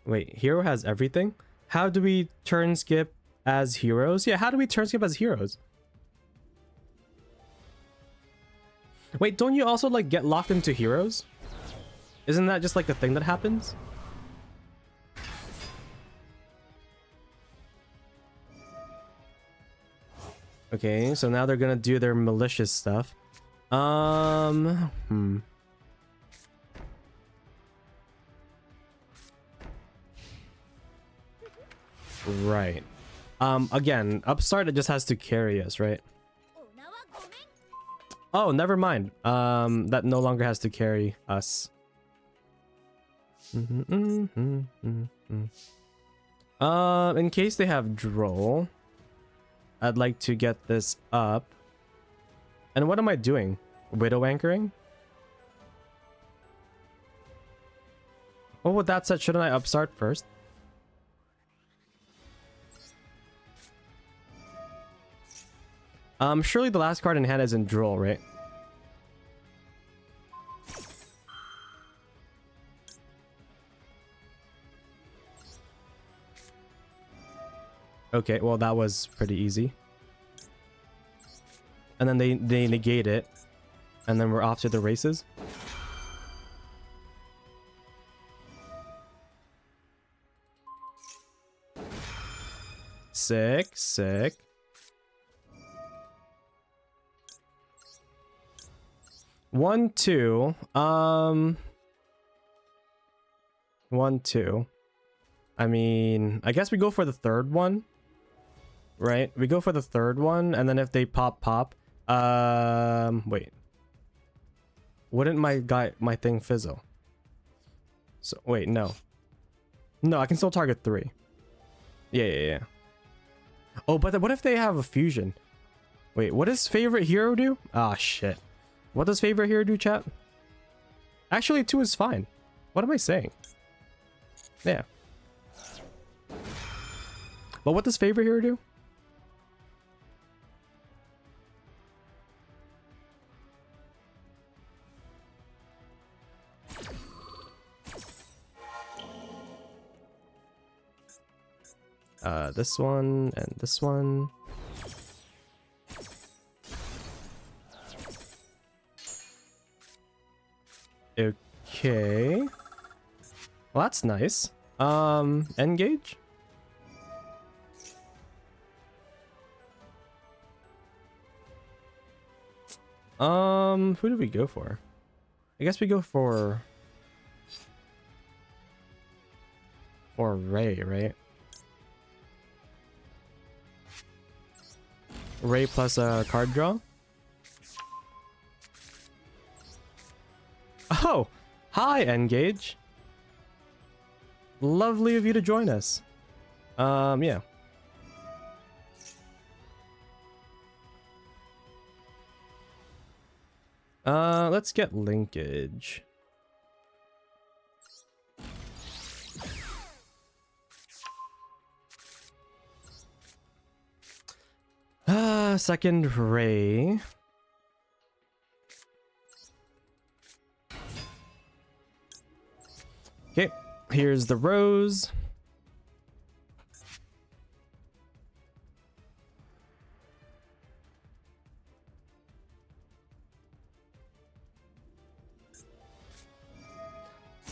S1: Wait, hero has everything? How do we turn skip as heroes? Yeah, how do we turn skip as heroes? Wait, don't you also like get locked into heroes? Isn't that just like a thing that happens? Okay, so now they're gonna do their malicious stuff. Right. Again, Upstart, it just has to carry us, right? Oh, never mind. That no longer has to carry us. In case they have Droll, I'd like to get this up. And what am I doing? Widow anchoring? Well, with that said, shouldn't I upstart first? Surely the last card in hand is in Droll, right? Okay, well that was pretty easy. And then they negate it. And then we're off to the races. Sick, sick. One, two. 1, 2. I mean, I guess we go for the third one. Right? We go for the third one, and then if they pop. Wait. Wouldn't my thing fizzle? So wait, no. No, I can still target 3. Yeah. Oh, but what if they have a fusion? Wait, what does favorite hero do? Ah, shit. What does favorite hero do, chat? Actually, 2 is fine. What am I saying? Yeah. But what does favorite hero do? This one and this one. Okay. Well, that's nice. Engage? Who do we go for? I guess we go for Raye, right? Raye plus a card draw. Oh, hi, Engage. Lovely of you to join us. Yeah. Let's get linkage. Second Raye. Okay, here's the rose.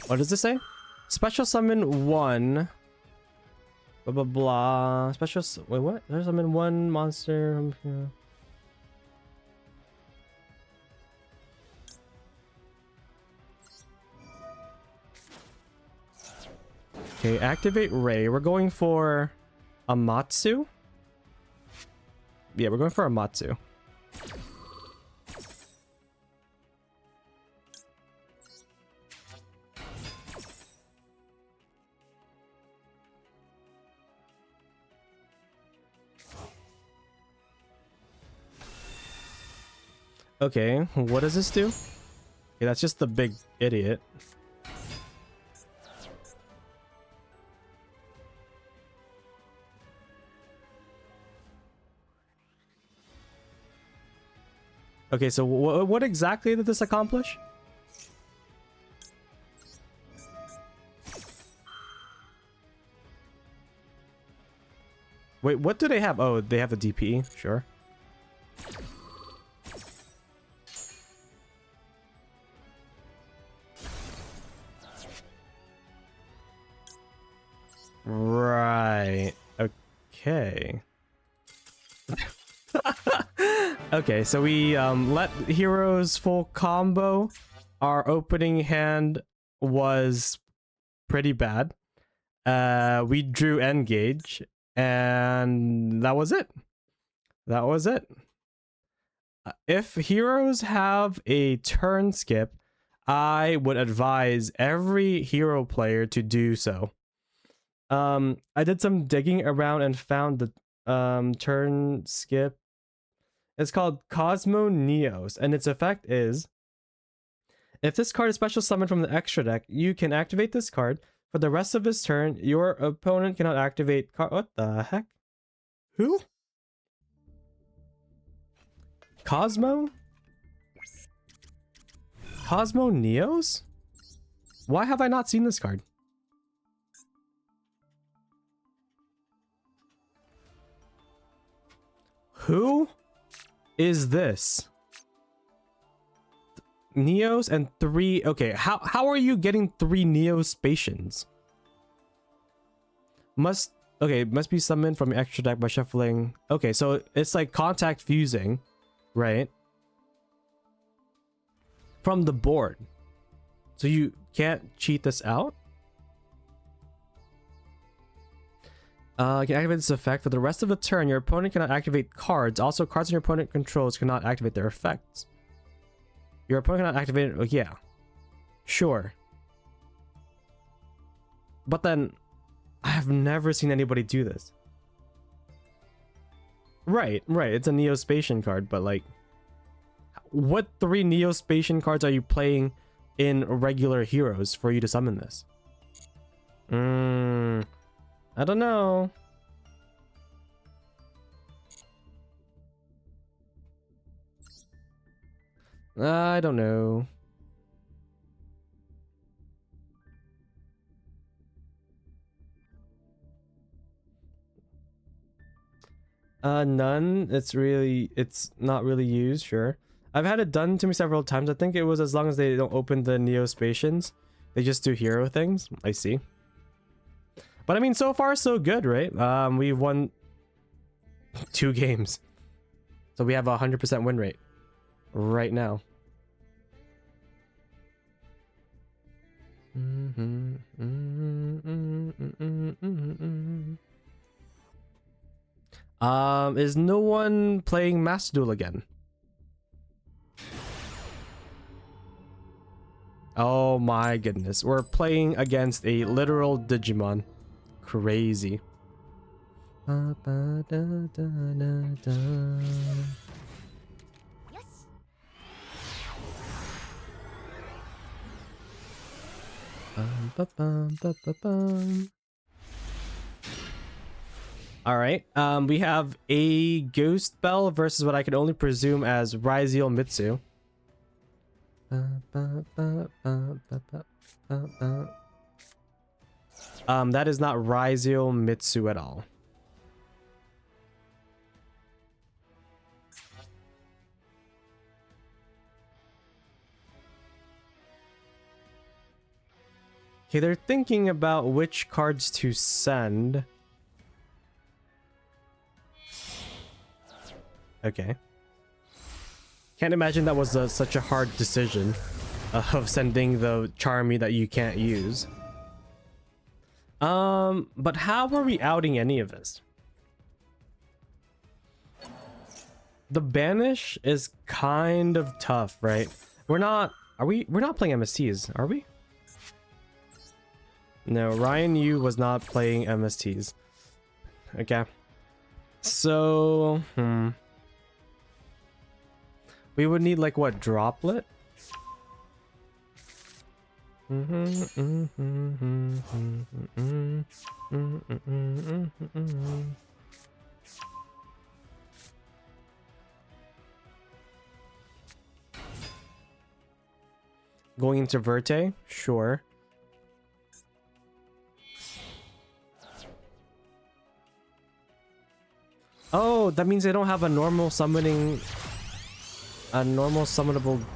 S1: What does this say? Special summon 1. Blah blah blah. Wait, what? There's summon 1 monster. Okay, activate Raye. We're going for Amatsu. Yeah, we're going for Amatsu. Okay, what does this do? Okay, that's just the big idiot. Okay, so what exactly did this accomplish? Wait, what do they have? Oh, they have the DPE, sure. Right. Okay. Okay, so we let heroes full combo. Our opening hand was pretty bad. We drew Engage, and that was it. That was it. If heroes have a turn skip, I would advise every hero player to do so. I did some digging around and found the turn skip. It's called Cosmo Neos, and its effect is if this card is special summoned from the extra deck, you can activate this card. For the rest of his turn, your opponent cannot activate what the heck? Who? Cosmo? Cosmo Neos? Why have I not seen this card? Who is this? Neos and 3. Okay, how are you getting 3 Neospatians? Must Okay, it must be summoned from your extra deck by shuffling. Okay, so it's like contact fusing, right? From the board. So you can't cheat this out? You can activate this effect. For the rest of the turn, your opponent cannot activate cards. Also, cards your opponent controls cannot activate their effects. Your opponent cannot activate it. Oh, yeah. Sure. But then, I have never seen anybody do this. Right. It's a Neospatian card, but like, what 3 Neospatian cards are you playing in regular heroes for you to summon this? I don't know. I don't know. None. It's not really used, sure. I've had it done to me several times. I think it was as long as they don't open the Neospatians. They just do hero things. I see. But I mean, so far so good, right? We've won 2 games. So we have a 100% win rate right now. Is no one playing Master Duel again? Oh my goodness. We're playing against a literal Digimon. Crazy. All right. We have a Ghost Bell versus what I can only presume as Raye Mitsu. That is not Raye Mitsu at all. Okay, they're thinking about which cards to send. Okay. Can't imagine that was such a hard decision of sending the Charmy that you can't use. But how are we outing any of this? The banish is kind of tough, right? We're not playing MSTs, are we? No, Ryan Yu was not playing MSTs. Okay. So, we would need like what, Droplet? Going into Verte? Sure. Oh, that means they don't have a normal summonable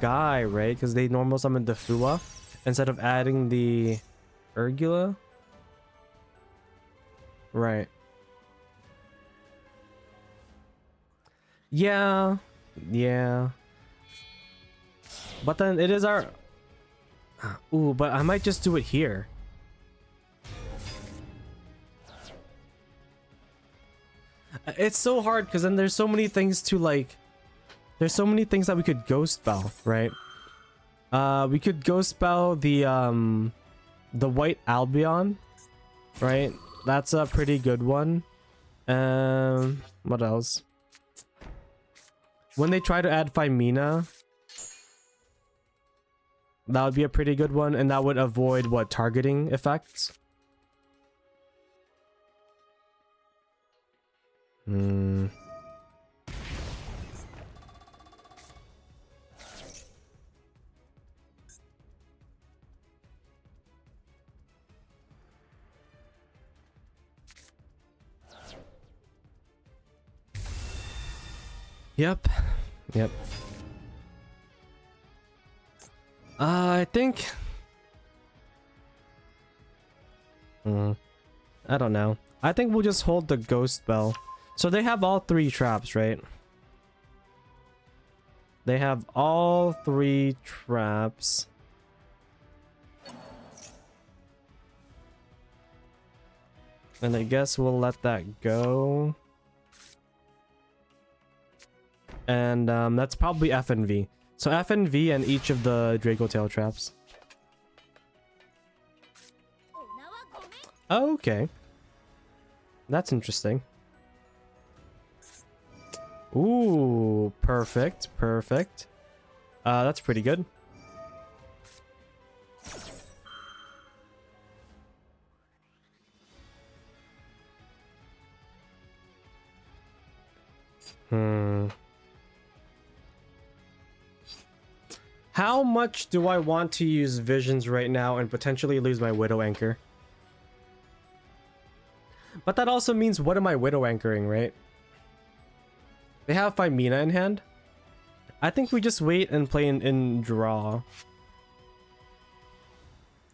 S1: guy, right? Because they normal summoned the Fua instead of adding the Urgula. Right. Yeah. But then it is our... Ooh, but I might just do it here. It's so hard because then there's so many things to like... There's so many things that we could Ghost Spell, right? We could Ghost Spell the White Albion, right? That's a pretty good one. What else? When they try to add Phimina, that would be a pretty good one, and that would avoid what, targeting effects? Yep. I think... I don't know. I think we'll just hold the ghost bell. So they have all 3 traps, right? They have all 3 traps. And I guess we'll let that go. And that's probably F and V. So F and V and each of the Draco Tail traps. Okay. That's interesting. Ooh, perfect, perfect. That's pretty good. How much do I want to use visions right now and potentially lose my Widow Anchor? But that also means, what am I Widow Anchoring, right? They have Mina in hand. I think we just wait and play in draw.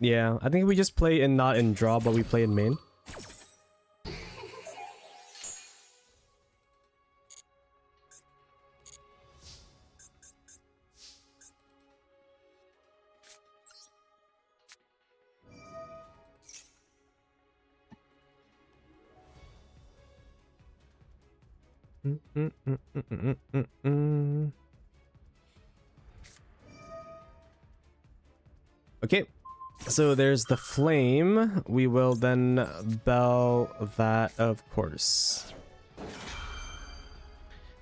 S1: Yeah, I think we just play in not in draw, but we play in main. Okay, so there's the flame. We will then bell that, of course.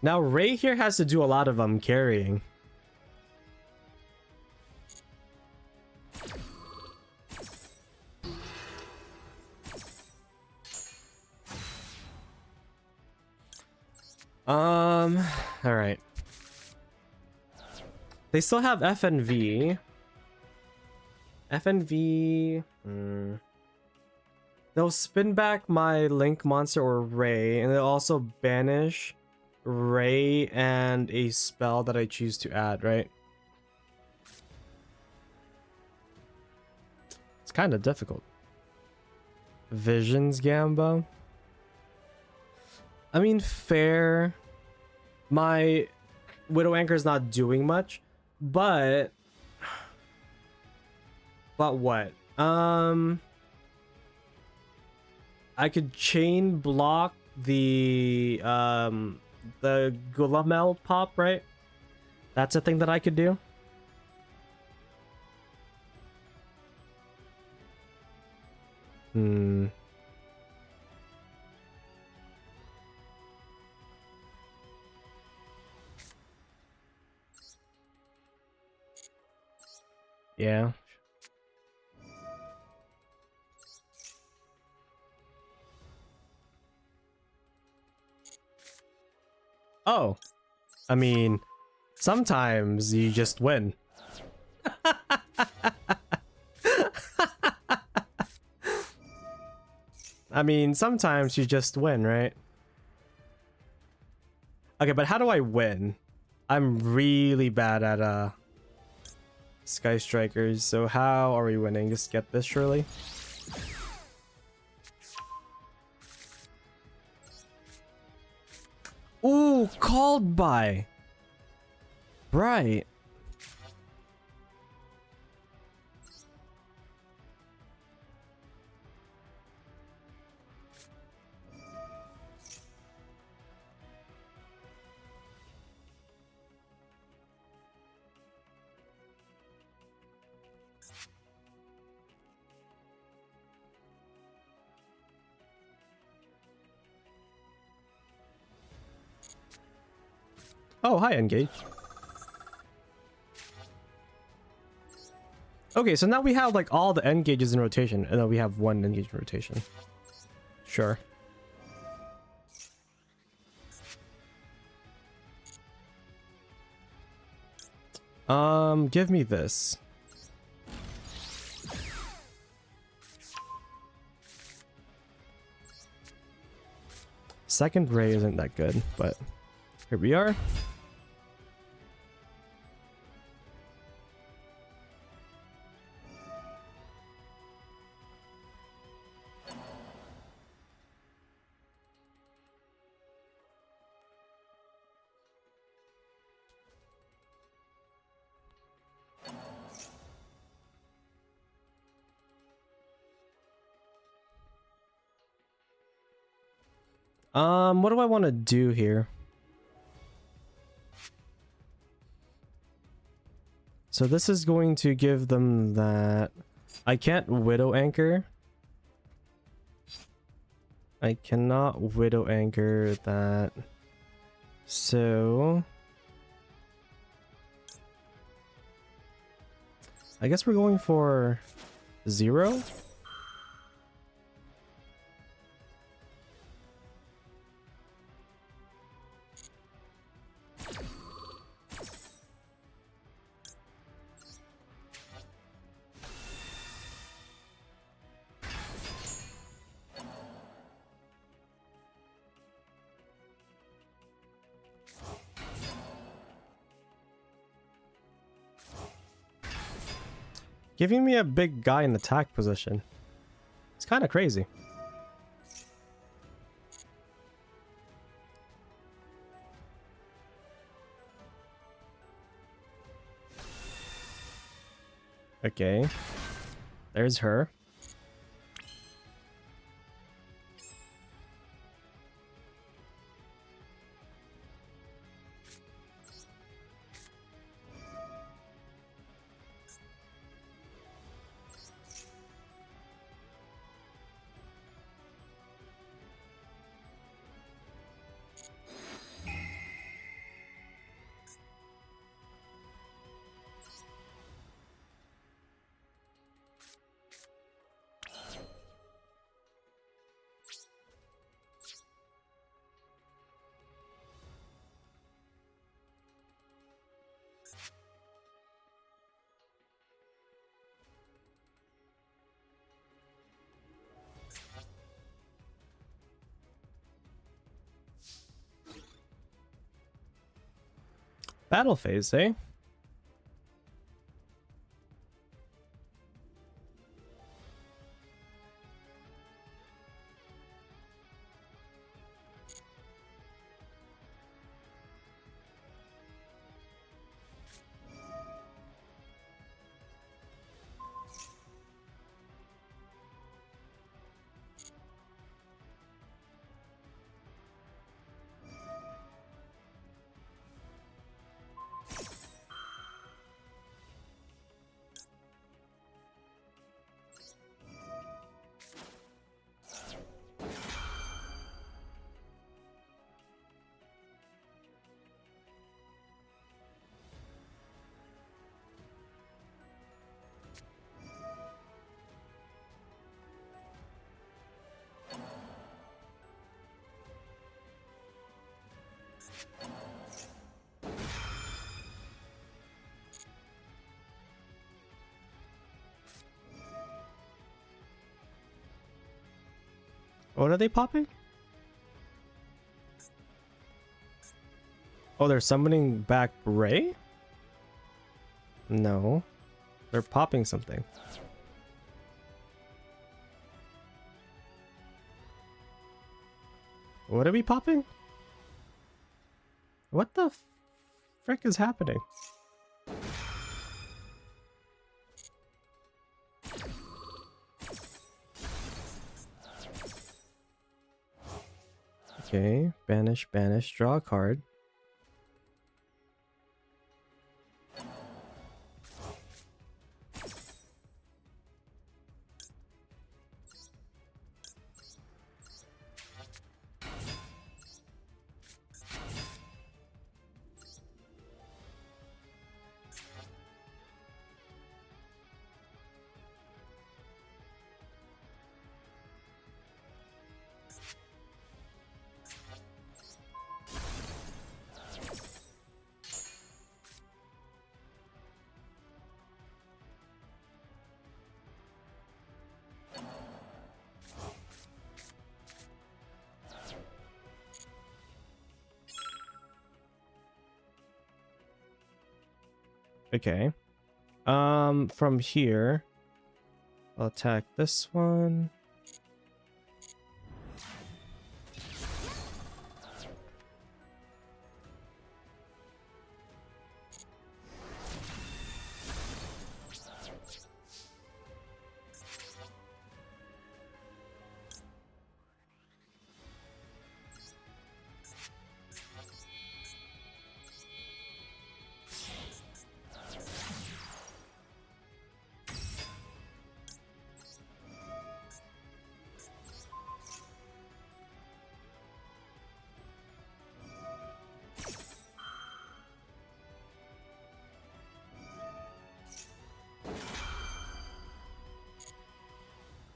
S1: Now Raye here has to do a lot of carrying. All right. They still have FNV. FNV. They'll spin back my Link monster or Raye, and they'll also banish Raye and a spell that I choose to add, right? It's kind of difficult. Visions Gambo. I mean, fair. My Widow Anchor is not doing much, but what? I could chain block the Gulamel pop, right? That's a thing that I could do. Yeah. Oh, I mean, sometimes you just win. I mean, sometimes you just win, right? Okay, but how do I win? I'm really bad at Sky Strikers, so how are we winning? Just get this, surely? Ooh, called by. Right. Oh, hi, Engage. Okay, so now we have like all the engages in rotation, and then we have one engage in rotation. Sure. Give me this. Second Raye isn't that good, but here we are. What do I want to do here? So this is going to give them that. I can't widow anchor. I cannot widow anchor that. So I guess we're going for 0. Giving me a big guy in attack position. It's kind of crazy. Okay. There's her. Battle phase, eh? What are they popping? Oh, they're summoning back Raye? No. They're popping something. What are we popping? What the frick is happening? Okay, banish, banish, draw a card. Okay. From here, I'll attack this one.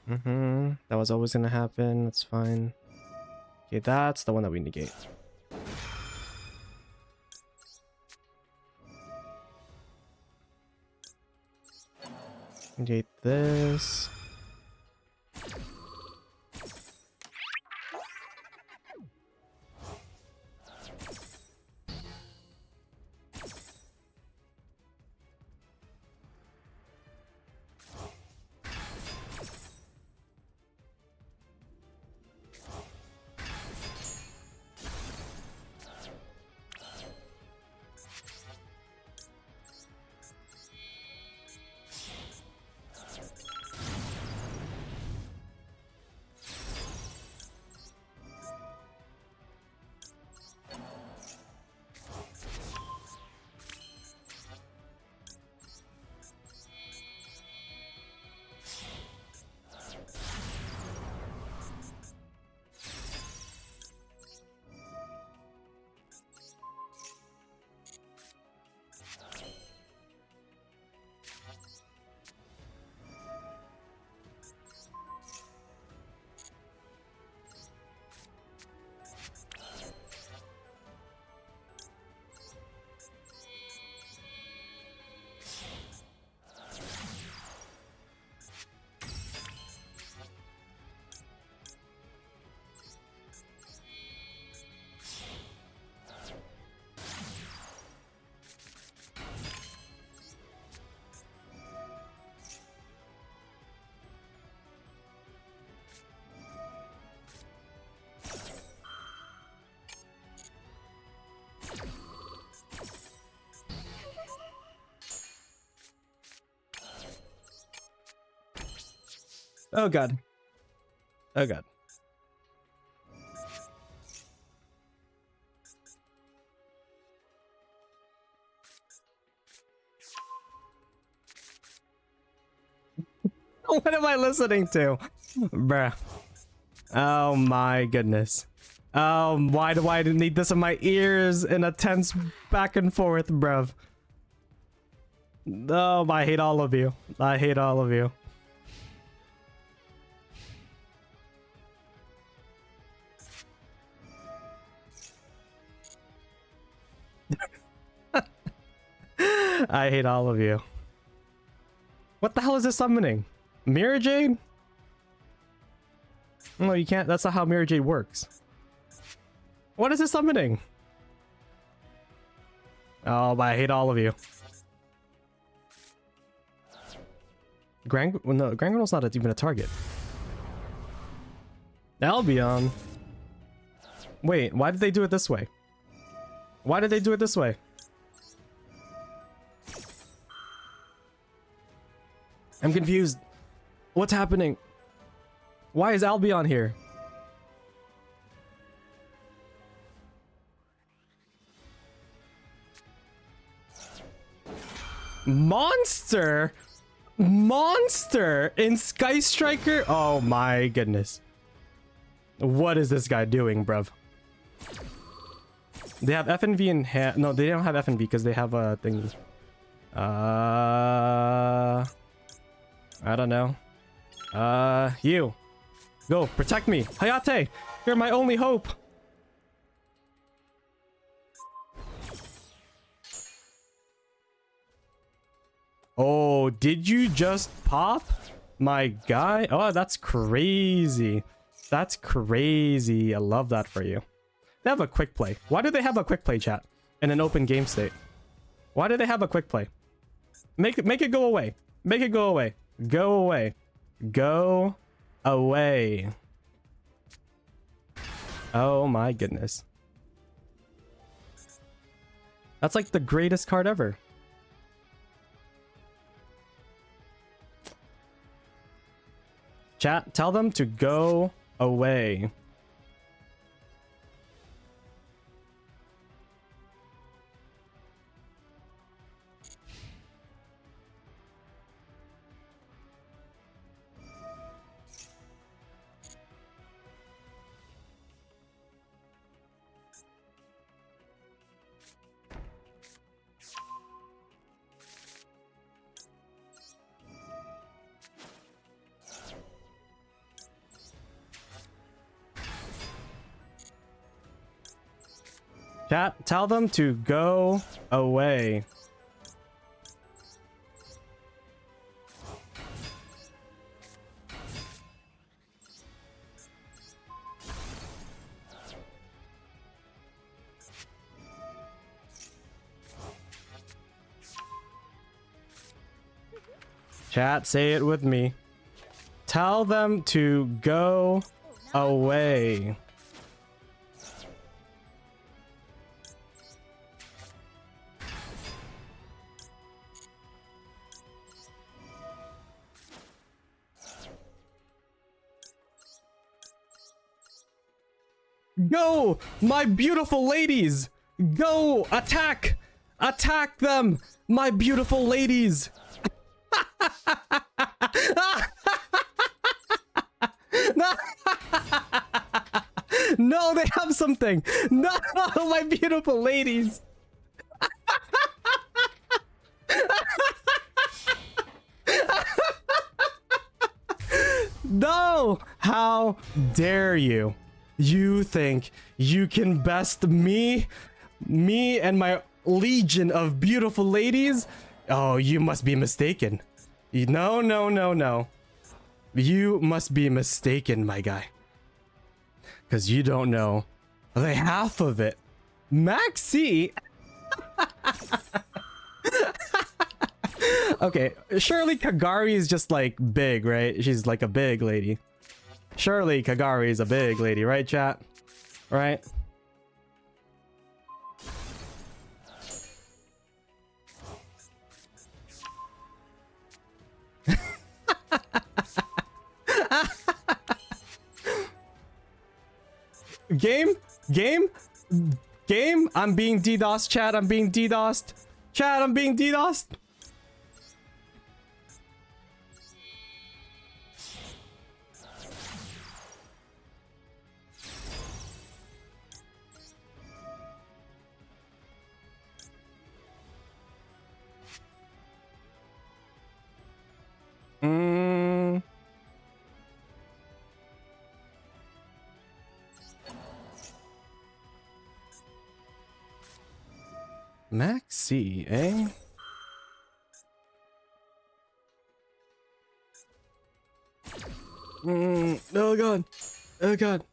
S1: That was always gonna happen. That's fine. Okay, that's the one that we negate. Negate this. Oh god. Oh god. What am I listening to? Bruh. Oh my goodness. Why do I need this in my ears in a tense back and forth, bruv? Oh, I hate all of you. I hate all of you. I hate all of you. What the hell is this summoning? Mirror Jade? No, you can't. That's not how Mirror Jade works. What is this summoning? Oh, but I hate all of you. No, Grangrinel's not even a target. Albion. Wait, why did they do it this way? Why did they do it this way? I'm confused. What's happening? Why is Albion here? Monster? Monster in Sky Striker? Oh my goodness. What is this guy doing, bruv? They have FNV in hand. No, they don't have FNV because they have a thing. I don't know. You. Go, protect me. Hayate, you're my only hope. Oh, did you just pop my guy? Oh, that's crazy. That's crazy. I love that for you. They have a quick play. Why do they have a quick play, chat? In an open game state? Why do they have a quick play? Make it go away. Make it go away. Go away. Go away. Oh my goodness. That's like the greatest card ever. Chat, tell them to go away. Chat, tell them to go away. Chat, say it with me. Tell them to go away. Go, my beautiful ladies! Go, attack! Attack them, my beautiful ladies! No, they have something. No, my beautiful ladies. No, how dare you? You think you can best me and my legion of beautiful ladies? Oh, you must be mistaken. No, no, no, no. You must be mistaken, my guy. Because you don't know the half of it. Maxi. Okay, surely Kagari is just like big, right? She's like a big lady. Surely Kagari is a big lady, right, chat? Right? Game, I'm being DDoSed, chat, I'm being DDoSed. Chat, I'm being DDoSed. Maxi, eh? Oh god. Oh god.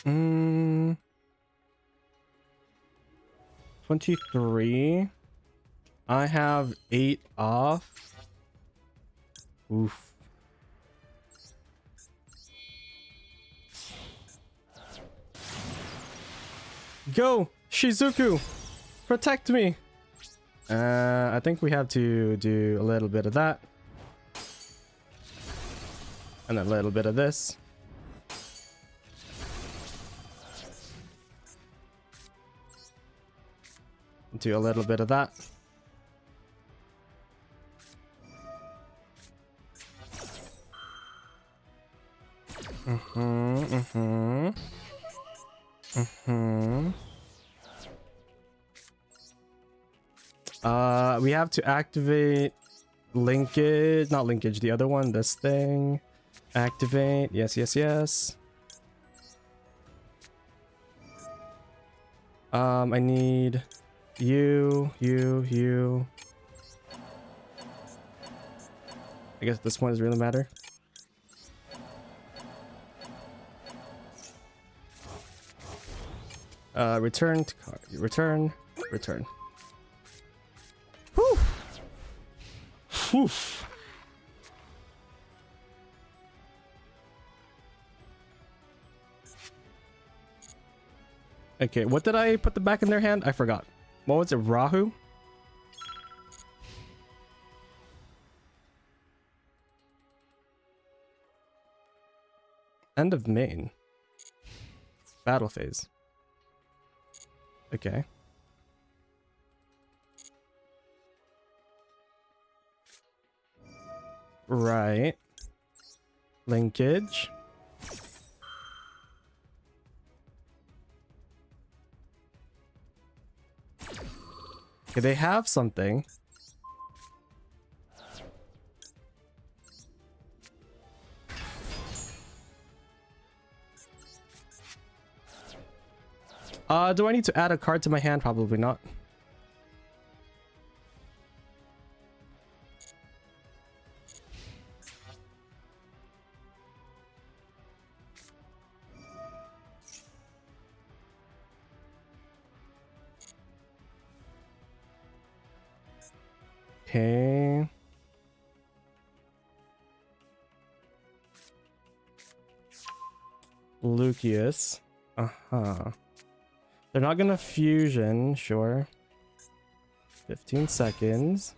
S1: Hmm. 23. I have 8 off. Oof. Go, Shizuku! Protect me! I think we have to do a little bit of that. And a little bit of this. Do a little bit of that. We have to activate linkage, not linkage, the other one, this thing. Activate, yes, yes, yes. I need you. I guess this one doesn't really matter. Return to card. Return. Whew. Whew. Okay, what did I put the back in their hand? I forgot. What was it? Rahu? End of main. Battle phase. Okay. Right. Linkage. Okay, they have something. Do I need to add a card to my hand? Probably not. Okay. Lucius. Uh-huh. They're not gonna fusion, sure. 15 seconds.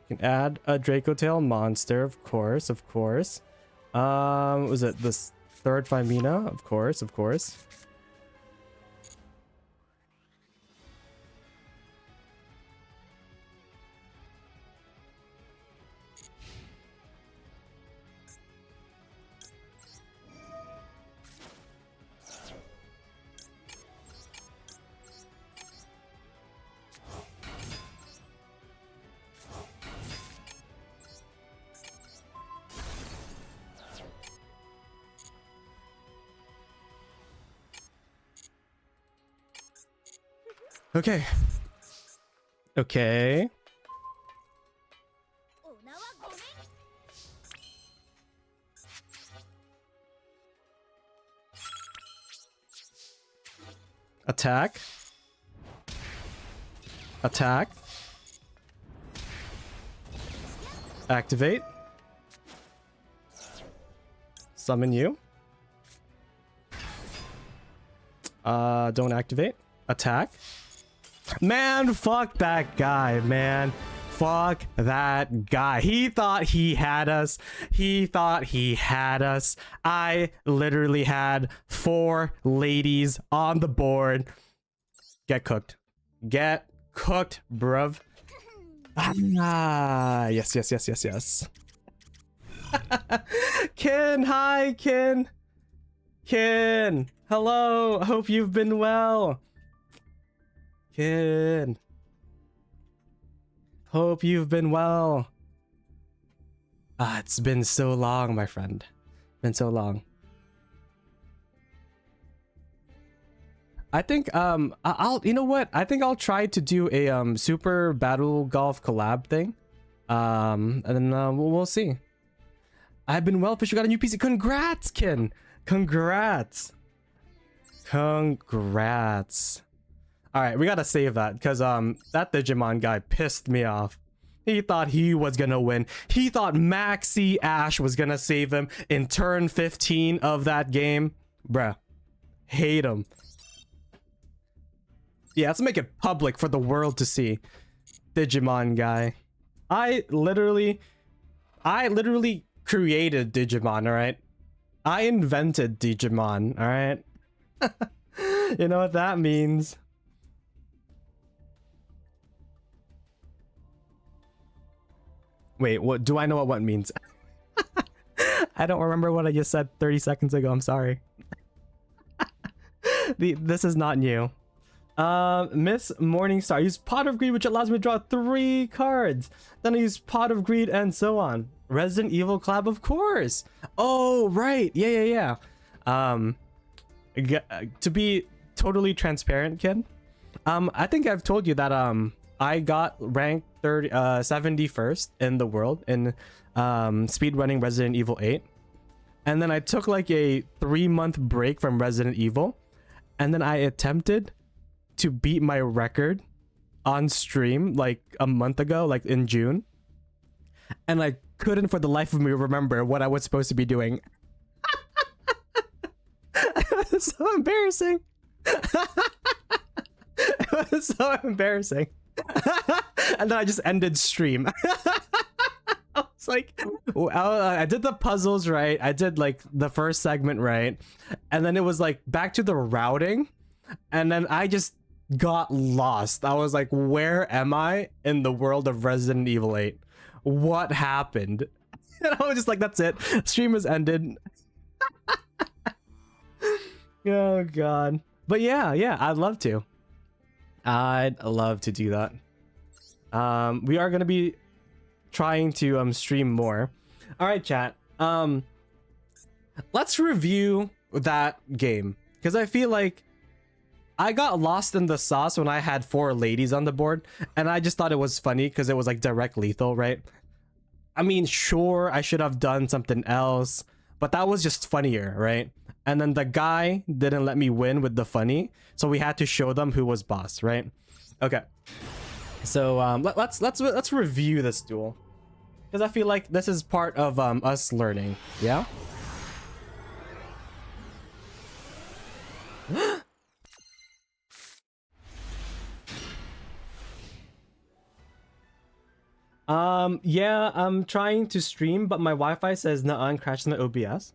S1: You can add a Draco Tail monster, of course, of course. Was it this third Phimina? Of course, of course. Okay. Okay. Attack. Attack. Activate. Summon you. Don't activate. Attack. Man, fuck that guy, man. Fuck that guy. He thought he had us. He thought he had us. I literally had 4 ladies on the board. Get cooked. Get cooked, bruv. Ah, yes, yes, yes, yes, yes. Kin, hi, Kin. Kin, hello. I hope you've been well. Kin. Hope you've been well. Ah, it's been so long, my friend. Been so long. I think I'll you know what? I think I'll try to do a super battle golf collab thing. And then we'll see. I've been well, Fisher got a new PC. Congrats, Kin. Congrats. Congrats. All right, we gotta save that because that Digimon guy pissed me off. He thought he was gonna win. He thought Maxi Ash was gonna save him in turn 15 of that game. Bruh, hate him. Yeah, let's make it public for the world to see. Digimon guy. I literally created Digimon, all right? I invented Digimon, all right? You know what that means? Wait, what do I know what means? I don't remember what I just said 30 seconds ago. I'm sorry. This is not new. Miss Morningstar. I use Pot of Greed, which allows me to draw 3 cards. Then I use Pot of Greed and so on. Resident Evil collab, of course. Oh, right. Yeah. To be totally transparent, kid. I think I've told you that I got ranked 71st in the world in speedrunning Resident Evil 8. And then I took like a 3-month break from Resident Evil. And then I attempted to beat my record on stream like a month ago, like in June. And I couldn't for the life of me remember what I was supposed to be doing. It was so embarrassing. It was so embarrassing. And then I just ended stream. I was like, I did the puzzles right. I did like the first segment right. And then it was like back to the routing. And then I just got lost. I was like, where am I in the world of Resident Evil 8? What happened? And I was just like, that's it. Stream has ended. Oh god. But yeah, I'd love to. I'd love to do that. We are gonna be trying to stream more. All right, chat. Let's review that game because I feel like I got lost in the sauce when I had 4 ladies on the board, and I just thought it was funny because it was like direct lethal, right? I mean, sure, I should have done something else, but that was just funnier, right? And then the guy didn't let me win with the funny, so we had to show them who was boss, right? Okay, so let's review this duel because I feel like this is part of us learning. Yeah. Yeah, I'm trying to stream, but my Wi-Fi says nah and crashes my OBS.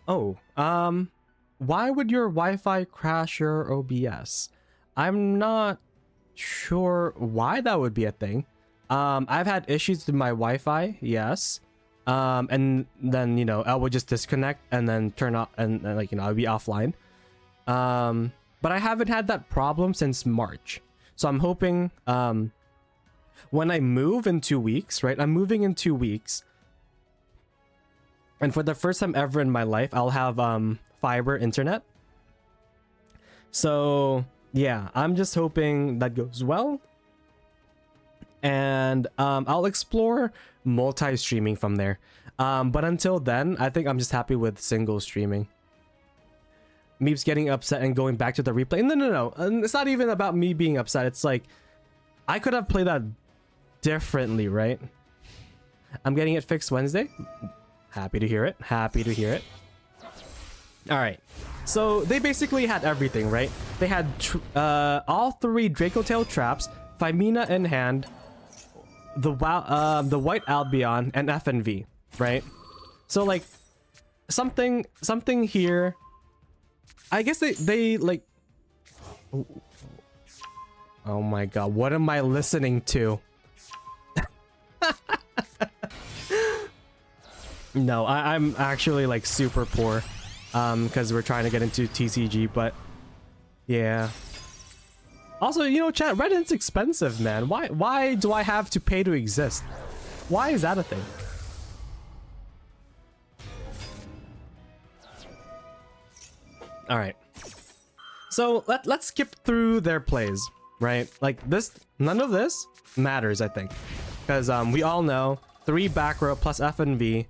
S1: Oh, why would your Wi-Fi crash your OBS? I'm not sure why that would be a thing. I've had issues with my Wi-Fi, yes. And then, you know, I would just disconnect and then turn off and like, you know, I'll be offline. But I haven't had that problem since March. So I'm hoping, when I move in 2 weeks, right? I'm moving in 2 weeks. And for the first time ever in my life, I'll have fiber internet. So yeah, I'm just hoping that goes well. And I'll explore multi-streaming from there. But until then, I think I'm just happy with single streaming. Meep's getting upset and going back to the replay. No. It's not even about me being upset. It's like, I could have played that differently, right? I'm getting it fixed Wednesday. Happy to hear it. Happy to hear it. All right. So they basically had everything, right? They had all 3 Draco Tail traps, Phimina in hand, the White Albion, and FNV, right? So like something here. I guess they like. Oh my god, what am I listening to? No, I'm actually like super poor because we're trying to get into TCG, but yeah. Also, you know, chat, Reddit's expensive, man. Why do I have to pay to exist? Why is that a thing? All right. So let's skip through their plays, right? Like this, none of this matters, I think, because we all know 3 back row plus FNV,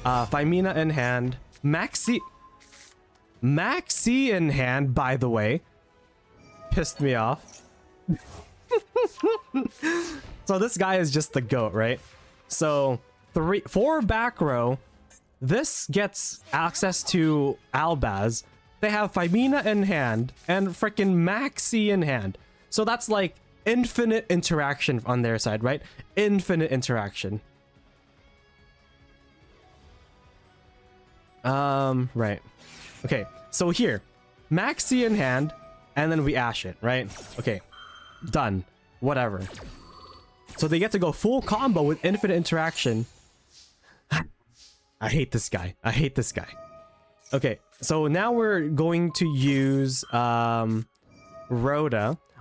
S1: Phimina in hand, Maxi in hand, by the way, pissed me off. So this guy is just the goat, right? So 4 back row, this gets access to Albaz. They have Phimina in hand and freaking Maxi in hand. So that's like infinite interaction on their side, right? Infinite interaction. Right. Okay, so here, Maxi in hand, and then we ash it, right? Okay, done. Whatever. So they get to go full combo with infinite interaction. I hate this guy. I hate this guy. Okay, so now we're going to use Rhoda.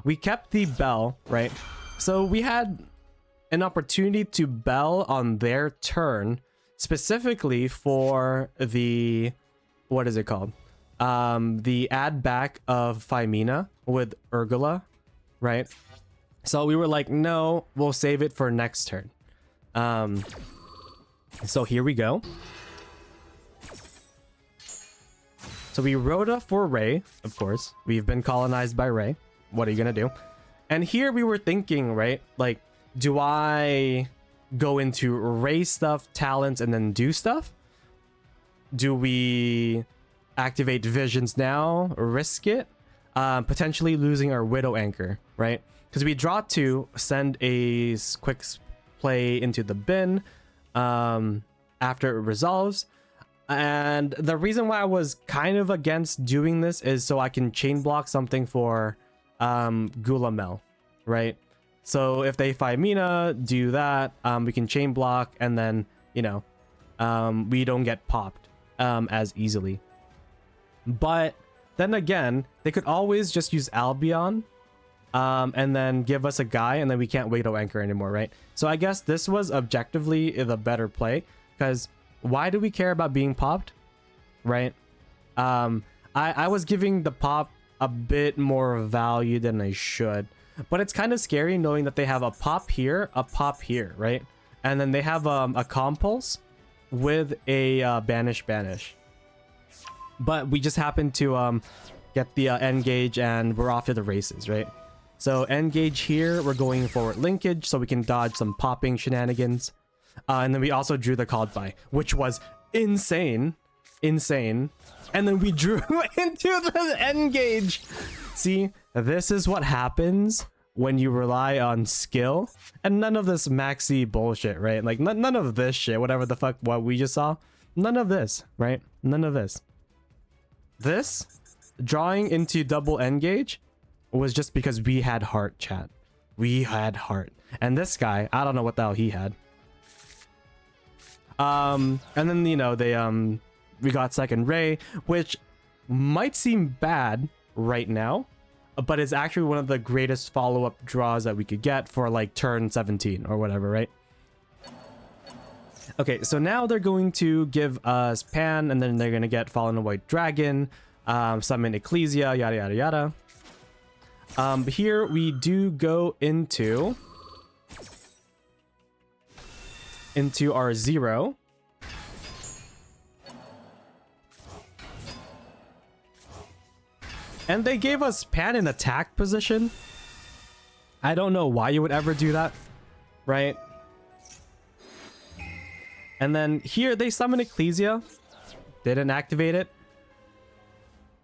S1: We kept the bell, right? So we had an opportunity to bell on their turn, specifically for the, what is it called? The add back of Phimina with Urgula, right? So we were like, no, we'll save it for next turn. So here we go. So we Rhoda for Raye, of course. We've been colonized by Raye. What are you gonna do? And here we were thinking, right? Like, do I go into Raye stuff, talents, and then do stuff? Do we activate visions now, risk it? Potentially losing our Widow Anchor, right? Because we draw 2, send a quick play into the bin after it resolves. And the reason why I was kind of against doing this is so I can chain block something for Gulamel, right? So if they Phimina, do that, we can chain block, and then, you know, we don't get popped as easily. But then again, they could always just use Albion and then give us a guy, and then we can't Widow Anchor anymore, right? So I guess this was objectively the better play, because why do we care about being popped, right? I was giving the pop a bit more value than I should, but it's kind of scary knowing that they have a pop here, right? And then they have a compulse with a banish. But we just happened to get the end gauge and we're off to the races, right? So end gauge here, we're going forward linkage so we can dodge some popping shenanigans. And then we also drew the called by, which was insane. And then we drew into the end gauge. See, this is what happens when you rely on skill and none of this maxi bullshit, right? Like none of this shit, whatever the fuck what we just saw. None of this, right? None of this. This drawing into double end gauge was just because we had heart, chat. We had heart. And this guy, I don't know what the hell he had. And then, you know, they we got second Raye, which might seem bad right now, but is actually one of the greatest follow-up draws that we could get for like turn 17 or whatever, right? Okay, so now they're going to give us Pan, and then they're going to get Fallen White Dragon, summon Ecclesia, yada yada yada. Here we do go into our 0. And they gave us Pan in attack position. I don't know why you would ever do that, right? And then here they summon Ecclesia. Didn't activate it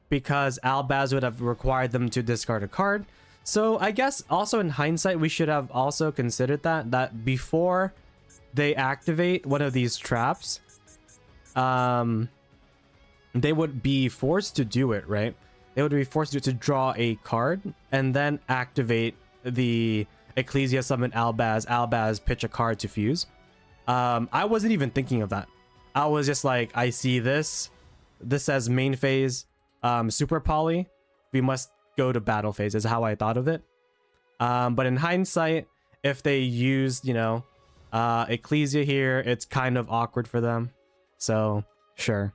S1: because Albaz would have required them to discard a card. So I guess also in hindsight, we should have also considered that before they activate one of these traps, they would be forced to do it, right? They would be forced to draw a card and then activate the Ecclesia, summon Albaz, pitch a card to fuse. I wasn't even thinking of that. I was just like, I see this says main phase, super poly, we must go to battle phase is how I thought of it. But in hindsight, if they used, you know, Ecclesia here, it's kind of awkward for them. So sure.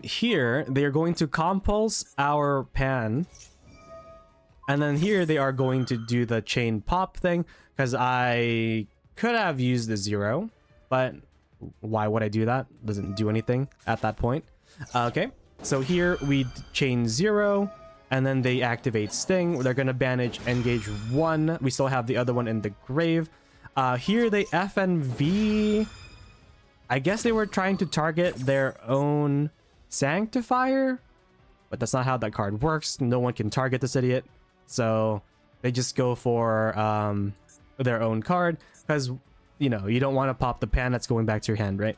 S1: Here they are going to compulse our Pan, and then here they are going to do the chain pop thing, because I could have used the 0, but why would I do that? Doesn't do anything at that point. Okay, so here we chain 0, and then they activate Sting. They're gonna banish engage 1. We still have the other one in the grave. Here they FNV. I guess they were trying to target their own Sanctifier, but that's not how that card works. No one can target this idiot, so they just go for their own card, because, you know, you don't want to pop the Pan that's going back to your hand, right?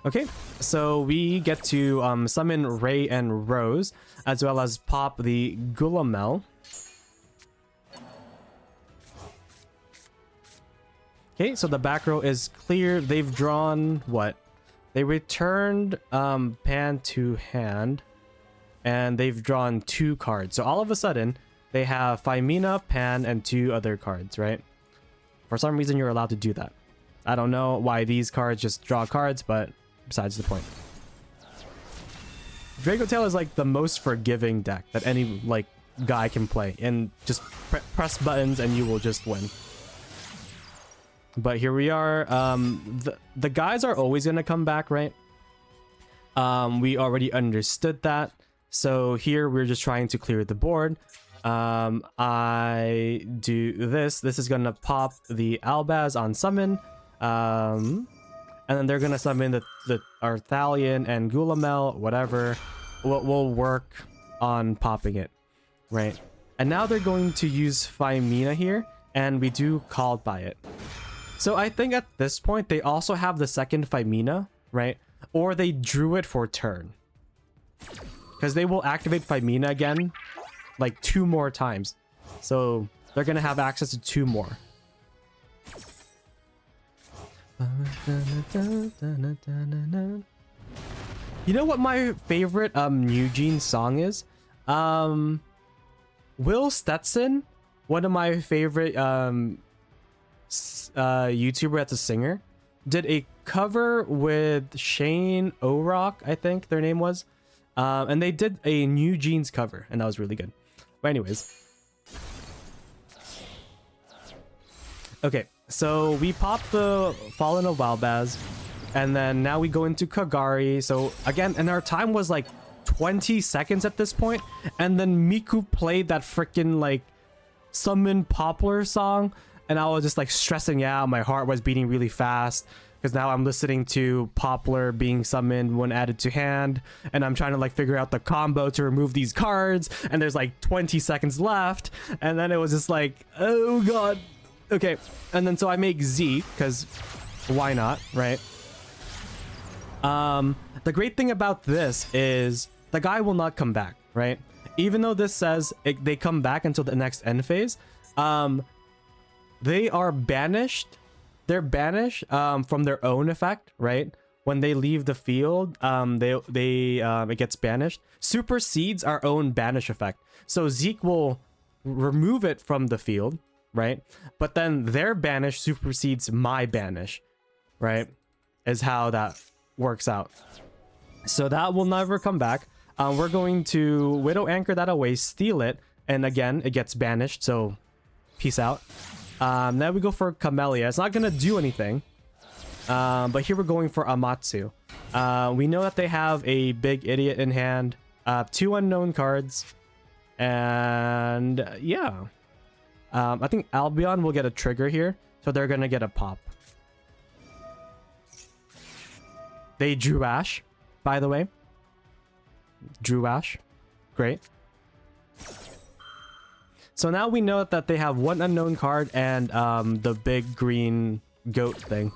S1: Okay, so we get to summon Raye and Rose, as well as pop the Gulamel. Okay, so the back row is clear. They've drawn what? They returned Pan to hand, and they've drawn 2 cards. So all of a sudden, they have Phimina, Pan, and 2 other cards, right? For some reason, you're allowed to do that. I don't know why these cards just draw cards, but besides the point. Draco Tail is like the most forgiving deck that any like guy can play, and just press buttons and you will just win. But here we are. The guys are always gonna come back, right? We already understood that. So here we're just trying to clear the board. I do this. This is gonna pop the Albaz on summon. And then they're gonna summon the Arthalion and Gulamel, whatever. We'll work on popping it, right? And now they're going to use Phimina here, and we do called by it. So I think at this point they also have the second Phimina, right? Or they drew it for turn, because they will activate Phimina again like 2 more times. So they're gonna have access to 2 more. You know what my favorite Eugene song is? Will Stetson one of my favorite YouTuber that's a singer, did a cover with Shane O'Rock, I think their name was. And they did a New Jeans cover, and that was really good. But anyways. Okay, so we popped the Fallen of Walbaz, and then now we go into Kagari. So again, and our time was like 20 seconds at this point, and then Miku played that freaking like Summon Poplar song, and I was just like stressing out. My heart was beating really fast because now I'm listening to Poplar being summoned when added to hand, and I'm trying to like figure out the combo to remove these cards, and there's like 20 seconds left, and then it was just like, oh god. Okay, and then so I make Z because why not, right? The great thing about this is the guy will not come back, right? Even though this says they come back until the next end phase, they are banished. They're banished from their own effect, right? When they leave the field, it gets banished. Supersedes our own banish effect. So Zeke will remove it from the field, right? But then their banish supersedes my banish, right? Is how that works out. So that will never come back. We're going to Widow Anchor that away, steal it, and again, it gets banished, so peace out. Now we go for Camellia. It's not gonna do anything, but here we're going for Amatsu. We know that they have a big idiot in hand, 2 unknown cards, and yeah. I think Albion will get a trigger here, so they're gonna get a pop. They drew Ash, by the way. Drew Ash. Great. So now we know that they have 1 unknown card and the big green goat thing.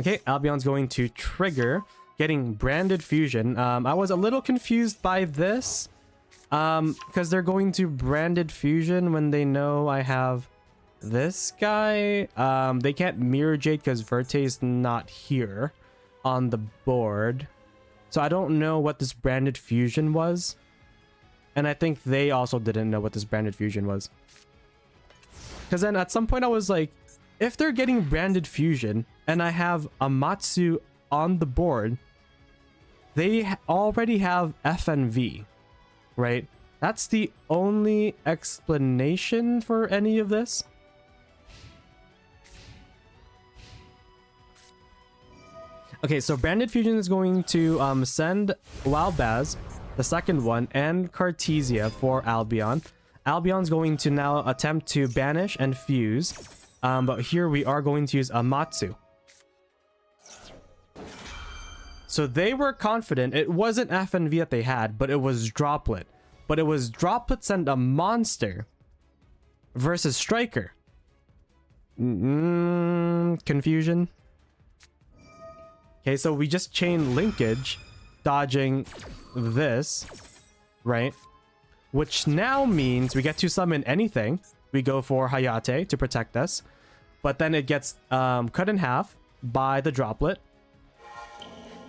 S1: Okay, Albion's going to trigger, getting Branded Fusion. I was a little confused by this, because they're going to Branded Fusion when they know I have this guy. They can't Mirror Jade because Verte's not here on the board. So I don't know what this Branded Fusion was. And I think they also didn't know what this Branded Fusion was. Because then at some point I was like, if they're getting Branded Fusion and I have Amatsu on the board, they already have FNV, right? That's the only explanation for any of this. Okay, so Branded Fusion is going to send Walbaz, the second one, and Cartesia for Albion. Albion's going to now attempt to banish and fuse, but here we are going to use Amatsu. So they were confident it wasn't FNV that they had, but it was Droplet. But it was Droplet send a monster versus Striker. Confusion. Okay, so we just chain linkage, dodging this, right? Which now means we get to summon anything. We go for Hayate to protect us, but then it gets cut in half by the Droplet.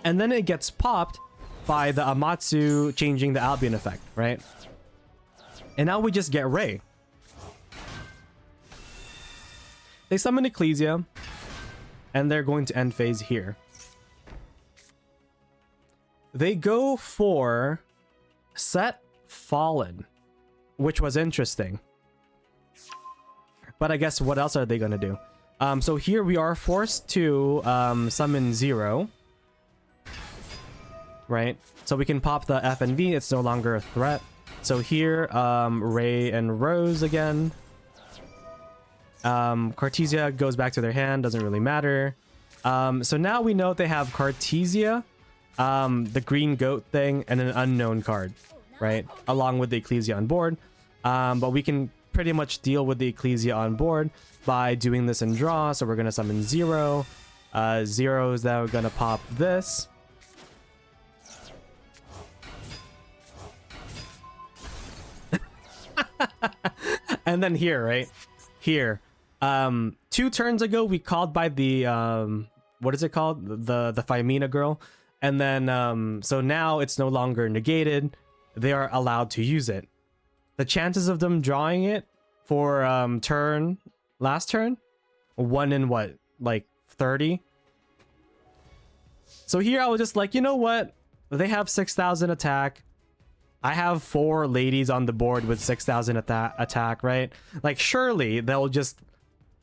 S1: And then it gets popped by the Amatsu changing the Albion effect, right? And now we just get Raye. They summon Ecclesia, and they're going to end phase here. They go for Set Fallen, which was interesting. But I guess what else are they going to do? So here we are forced to summon 0. Right? So we can pop the FNV. It's no longer a threat. So here, Raye and Rose again. Cartesia goes back to their hand. Doesn't really matter. So now we know they have Cartesia, the green goat thing, and an unknown card, right? Along with the Ecclesia on board. But we can pretty much deal with the Ecclesia on board by doing this in draw. So we're going to summon 0. 0 is now going to pop this. And then here, right? Here. 2 turns ago, we called by the, what is it called? The Phimena girl. And then so now it's no longer negated. They are allowed to use it. The chances of them drawing it for last turn, 1 in what, like 30? So here I was just like, you know what? They have 6,000 attack. I have 4 ladies on the board with 6,000 attack, right? Like, surely they'll just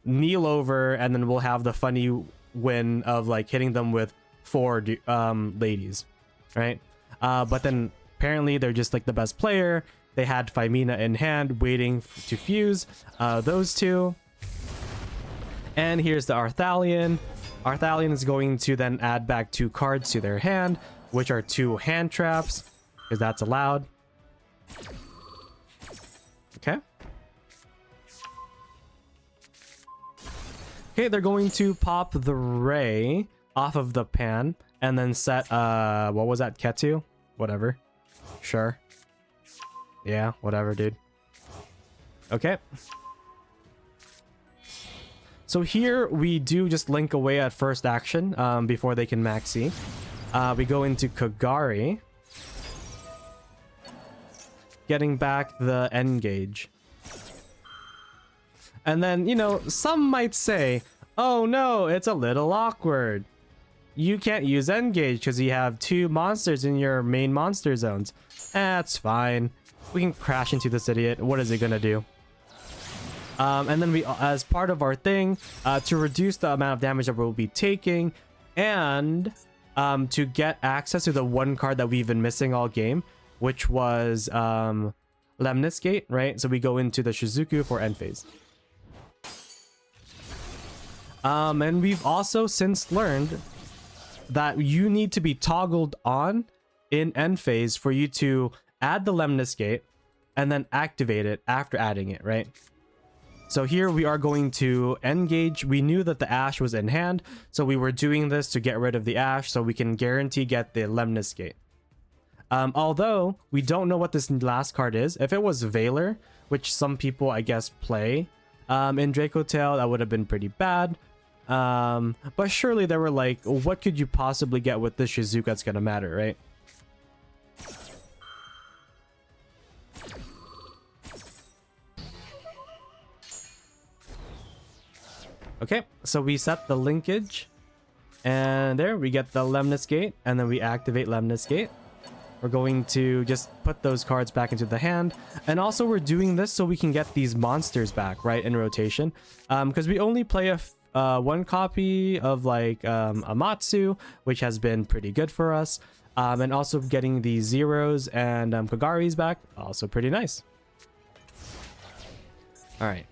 S1: kneel over and then we'll have the funny win of like hitting them with 4 ladies, right? But then apparently they're just like the best player. They had Femina in hand waiting to fuse those two. And here's the Arthalion. Arthalion is going to then add back 2 cards to their hand, which are 2 hand traps, because that's allowed. Okay. Okay, they're going to pop the Raye off of the pan and then set what was that, Ketu? Whatever. Sure. Yeah, whatever, dude. Okay. So here we do just link away at first action before they can maxi. We go into Kagari, getting back the N-Gage. And then, you know, some might say, oh no, it's a little awkward. You can't use N-Gage because you have 2 monsters in your main monster zones. That's fine. We can crash into this idiot. What is it gonna do? And then we, as part of our thing, to reduce the amount of damage that we'll be taking, and to get access to the 1 card that we've been missing all game, which was Lemnis Gate, right? So we go into the Shizuku for end phase. And we've also since learned that you need to be toggled on in end phase for you to add the Lemnis Gate and then activate it after adding it, right? So here we are going to N-Gage. We knew that the Ash was in hand, so we were doing this to get rid of the Ash so we can guarantee get the Lemnis Gate. Although we don't know what this last card is. If it was Valor, which some people I guess play in Draco Tail, that would have been pretty bad. But surely they were like, what could you possibly get with this Shizuka that's gonna matter, right? Okay, so we set the linkage, and there we get the Lemnis Gate, and then we activate Lemnis Gate. We're going to just put those cards back into the hand, and also we're doing this so we can get these monsters back, right, in rotation, because we only play a 1 copy of like Amatsu, which has been pretty good for us, and also getting the Zeros and Kagari's back, also pretty nice. All right.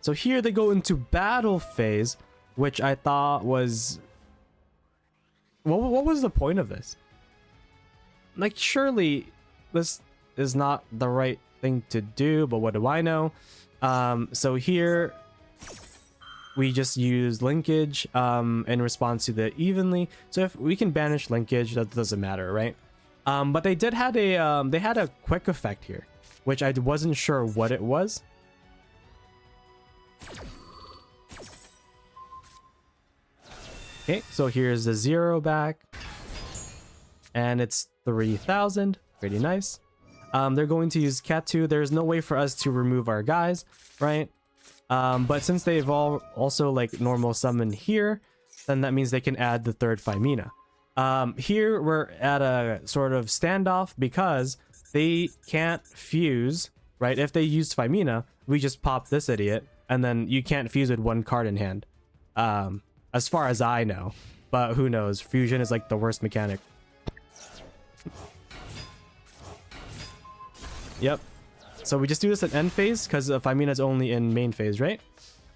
S1: So here they go into battle phase, which I thought was... What was the point of this? Like, surely this is not the right thing to do, but what do I know? So here we just use linkage in response to the evenly. So if we can banish linkage, that doesn't matter, right? But they did had a quick effect here, which I wasn't sure what it was. Okay, so here's the 0 back, and it's 3,000. Pretty nice. They're going to use Ketu. There's no way for us to remove our guys, right? But since they've all also like normal summon here, then that means they can add the 3rd Femina. Here we're at a sort of standoff because they can't fuse, right? If they use Femina, we just pop this idiot, and then you can't fuse with 1 card in hand. As far as I know, but who knows? Fusion is like the worst mechanic. Yep. So we just do this at end phase because Femina's only in main phase, right?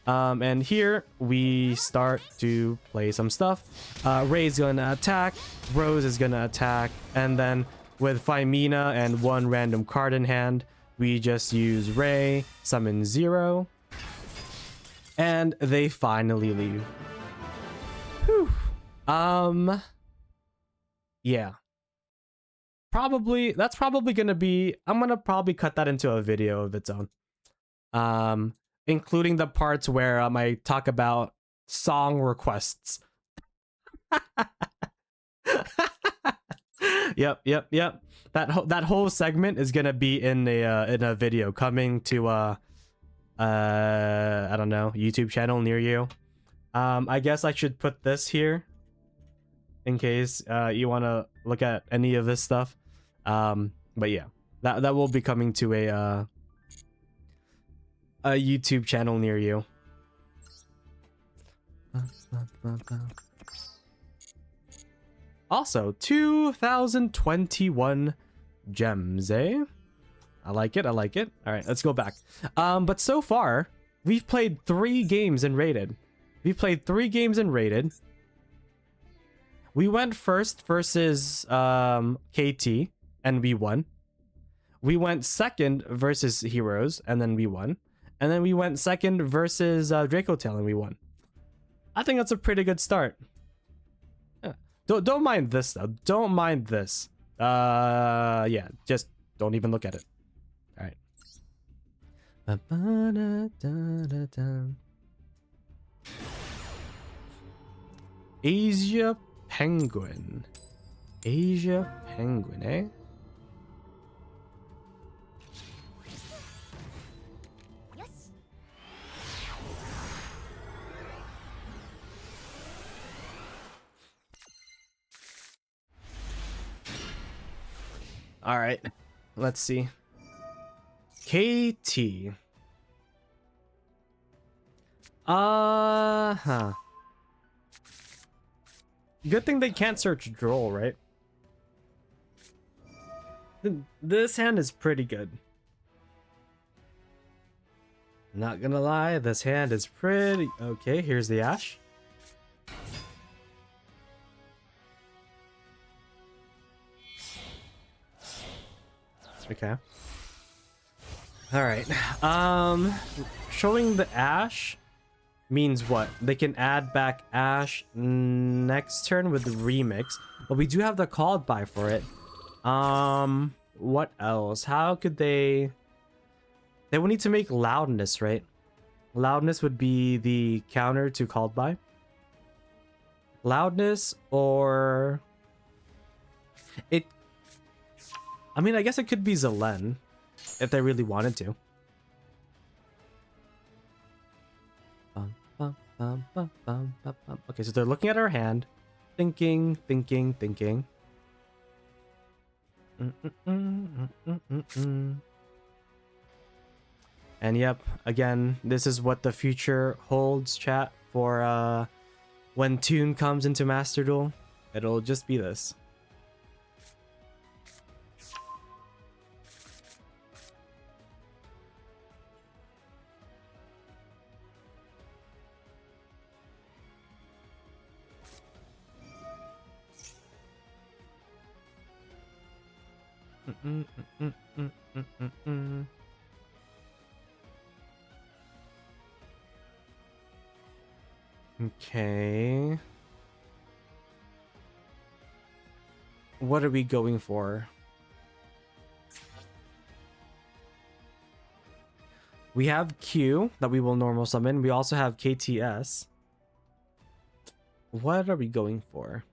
S1: And here we start to play some stuff. Raye's gonna attack, Rose is gonna attack, and then with Femina and 1 random card in hand, we just use Raye, summon 0, and they finally leave. Whew. Yeah. That's probably gonna be, I'm gonna probably cut that into a video of its own. Including the parts where I talk about song requests. Yep. That whole segment is gonna be in a video coming to I don't know, YouTube channel near you. I guess I should put this here in case you want to look at any of this stuff. But yeah, that will be coming to a YouTube channel near you. Also, 2021 gems, eh? I like it. All right, let's go back. But so far, we've played 3 games and rated. We went first versus KT, and we won. We went second versus Heroes, and then we won. And then we went second versus Dracotail, and we won. I think that's a pretty good start. Yeah. Don't mind this though. Don't mind this. Yeah, just don't even look at it. All right. Asia Penguin, eh? All right, let's see. KT. Good thing they can't search Droll, right? This hand is pretty good. Not gonna lie, this hand is pretty... Okay, here's the Ash. Okay. Alright. Showing the Ash means what? They can add back Ash next turn with the remix. But we do have the called by for it. What else? How could they... They would need to make loudness, right? Loudness would be the counter to called by. Loudness or... It... I mean, I guess it could be Zelen. If they really wanted to. Okay, so they're looking at our hand. Thinking. And yep, again, this is what the future holds, chat, for when Toon comes into Master Duel. It'll just be this. Okay. What are we going for? We have Q that we will normal summon. We also have KTS. What are we going for?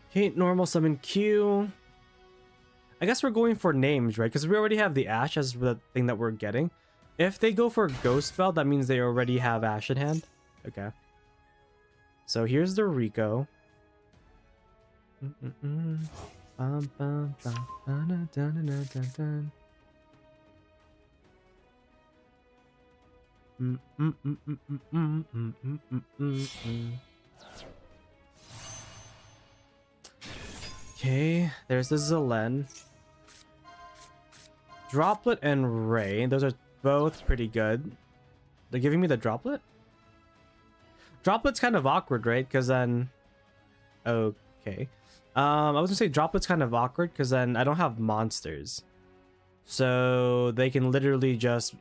S1: Okay, normal summon Q. I guess we're going for names, right? Because we already have the Ash as the thing that we're getting. If they go for Ghost Spell, that means they already have Ash in hand. Okay. So here's the Rico. Okay, there's the Zelen. Droplet and Raye. Those are both pretty good. They're giving me the Droplet? Droplet's kind of awkward, right? Because then... Okay. I was gonna say Droplet's kind of awkward because then I don't have monsters. So they can literally just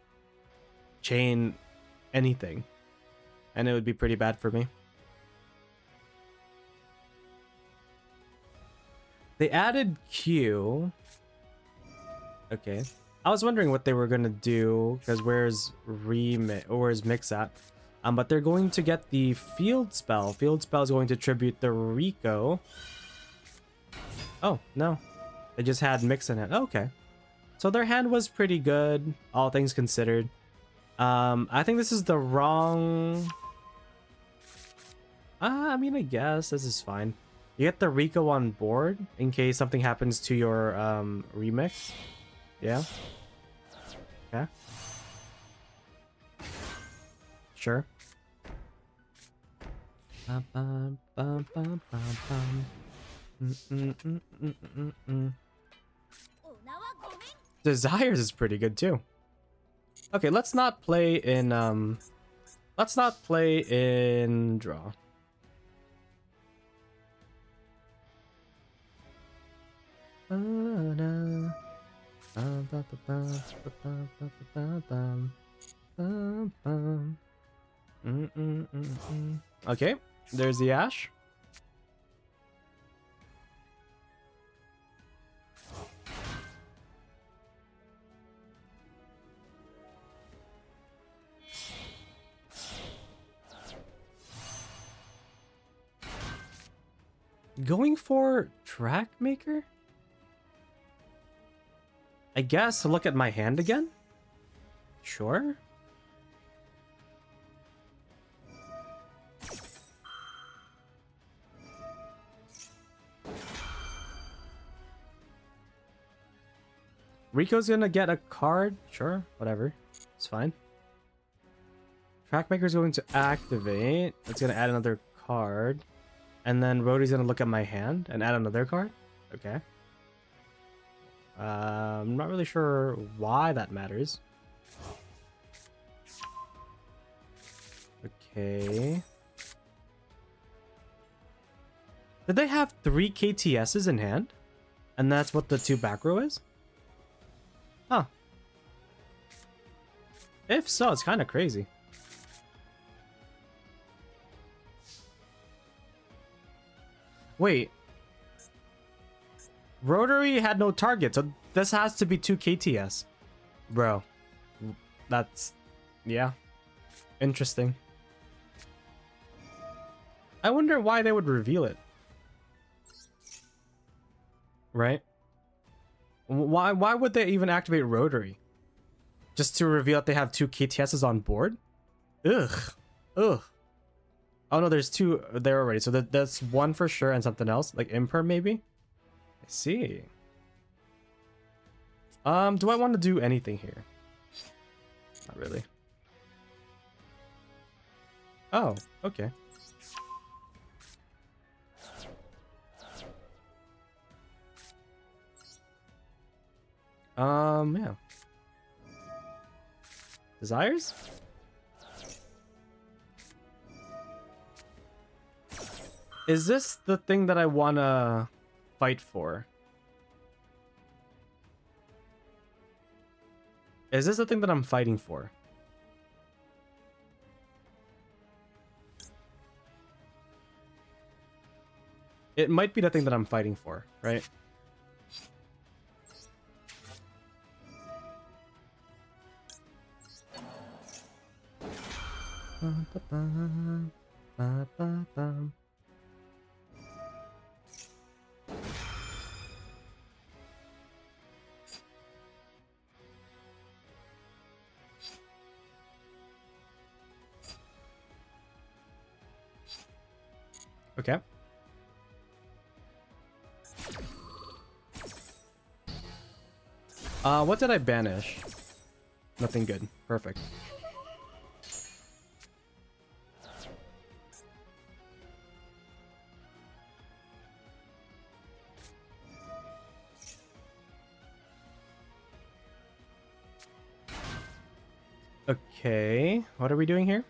S1: chain anything. And it would be pretty bad for me. They added Q. Okay. I was wondering what they were gonna do, because where's Mix at? But they're going to get the field spell. Field spell is going to tribute the Rico. Oh, no. They just had Mix in it. Okay. So their hand was pretty good, all things considered. I think this is the wrong... I mean, I guess this is fine. You get the Rico on board in case something happens to your remix. Yeah. Okay. Sure. Desires is pretty good too. Okay, let's not play in draw. Okay, there's the Ash. Going for Track Maker? I guess to look at my hand again? Sure. Rico's gonna get a card. Sure, whatever. It's fine. Trackmaker's going to activate. It's gonna add another card. And then Rhodey's gonna look at my hand and add another card. Okay. I'm not really sure why that matters. Okay. Did they have 3 KTSs in hand? And that's what the 2 back row is? Huh. If so, it's kind of crazy. Wait. Rotary had no target, so this has to be 2 KTS. Bro. That's... yeah. Interesting. I wonder why they would reveal it. Right? Why would they even activate Rotary? Just to reveal that they have 2 KTSs on board? Ugh. Ugh. Oh no, there's 2 there already. So that's 1 for sure and something else. Like Imperm maybe? I see. Do I want to do anything here? Not really. Oh, okay. Yeah. Desires? Is this the thing that I wanna fight for? Is this the thing that I'm fighting for? It might be the thing that I'm fighting for, right? Okay. What did I banish? Nothing good. Perfect. Okay, what are we doing here?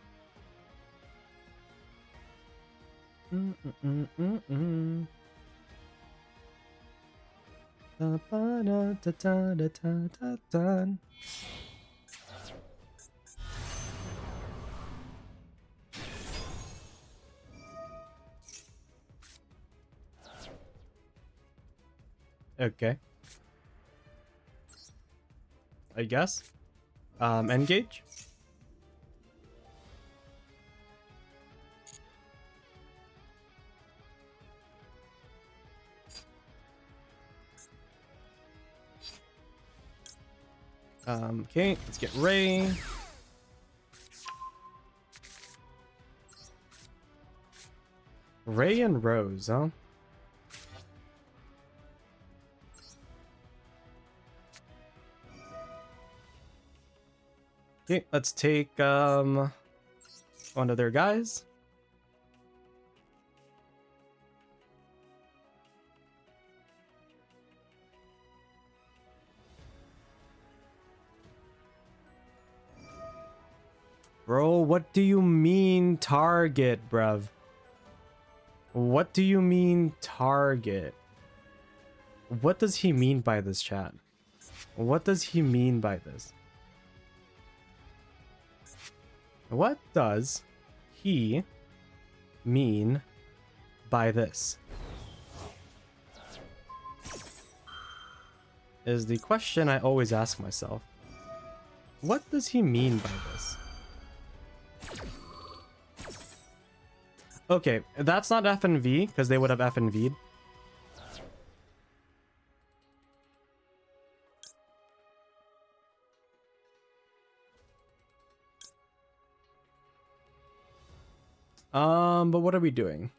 S1: Okay. I guess. Engage. Okay, let's get Raye. Raye and Rose, huh? Okay, let's take one of their guys. Bro, what do you mean target, bruv? What do you mean target? What does he mean by this, chat? What does he mean by this? What does he mean by this? Is the question I always ask myself. What does he mean by this? Okay, that's not F and V, because they would have F and V'd. But what are we doing?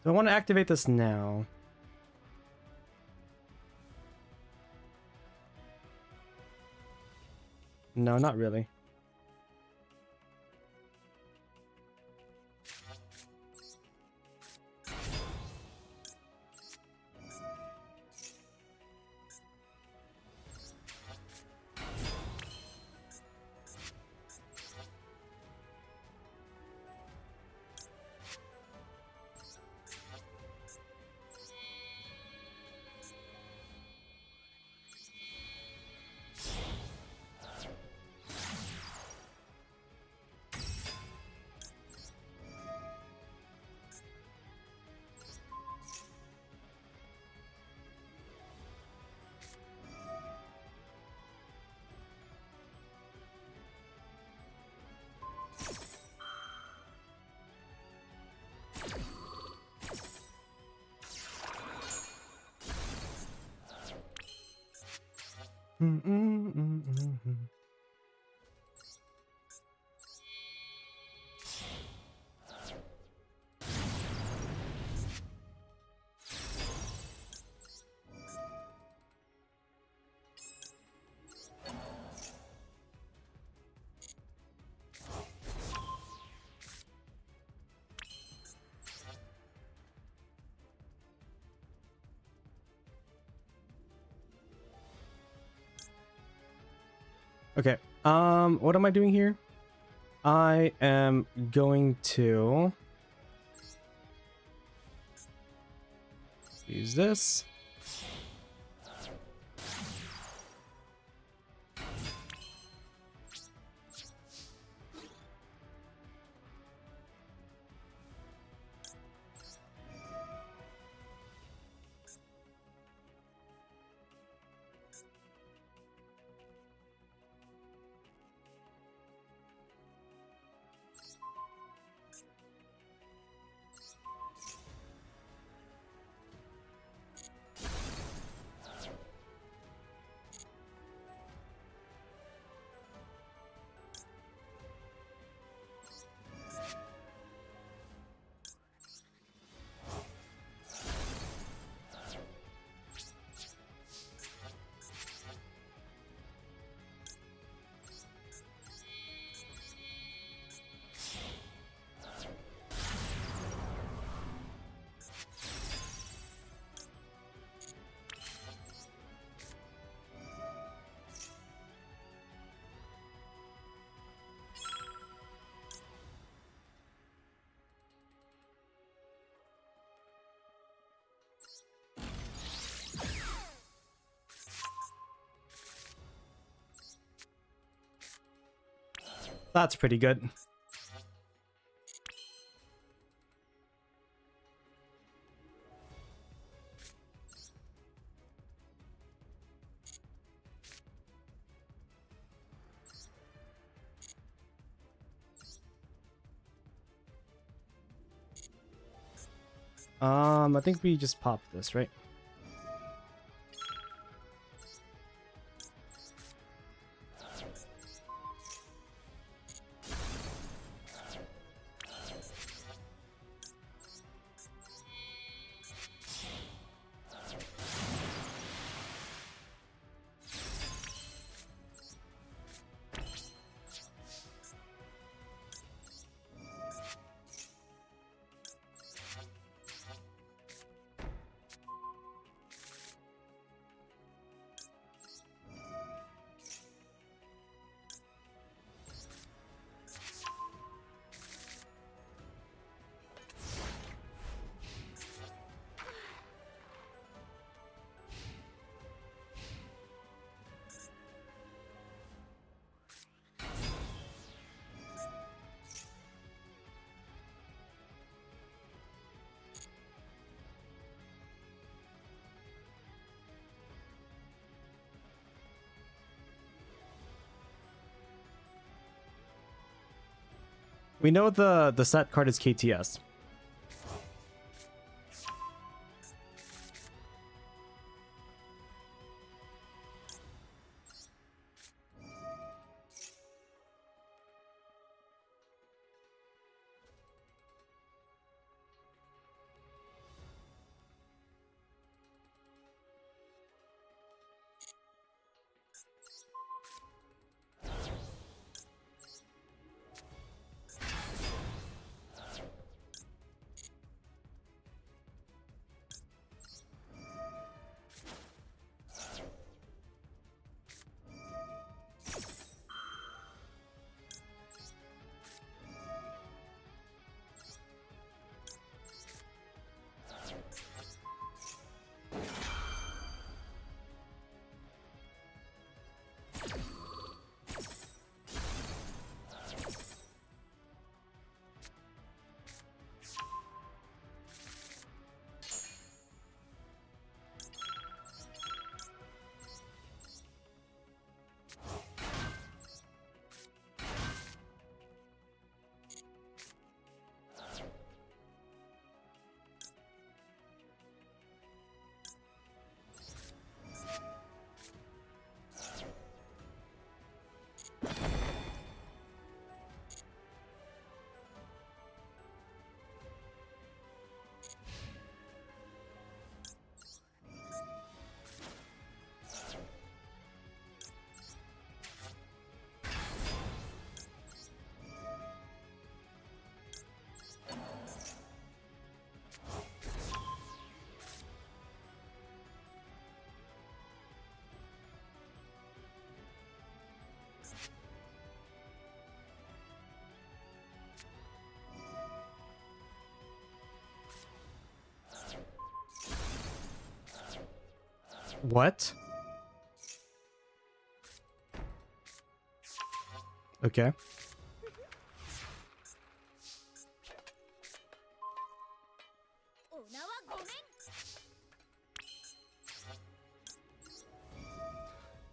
S1: Do I want to activate this now? No, not really. Okay. What am I doing here? I am going to use this. That's pretty good. I think we just popped this, right? We know the set card is KTS. What? Okay.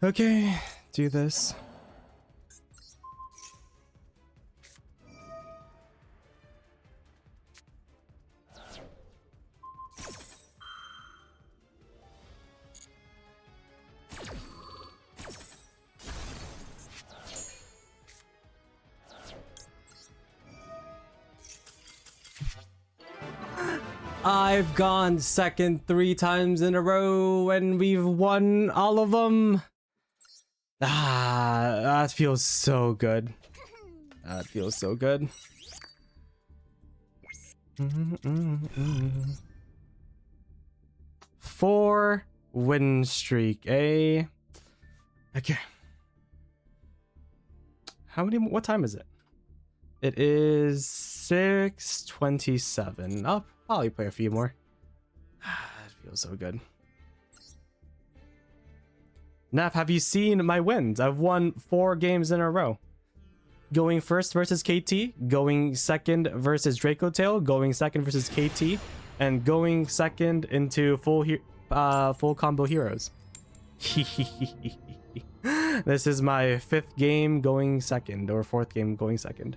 S1: Okay, do this. I've gone second 3 times in a row and we've won all of them. Ah, that feels so good. That feels so good. Four win streak, eh? Okay. How many? What time is it? It is 6:27. I'll probably play a few more. It feels so good. Naf, have you seen my wins? I've won 4 games in a row. going first versus KT, going second versus Draco Tail, going second versus KT, and going second into full combo heroes. This is my 5th game going second, or 4th game going second.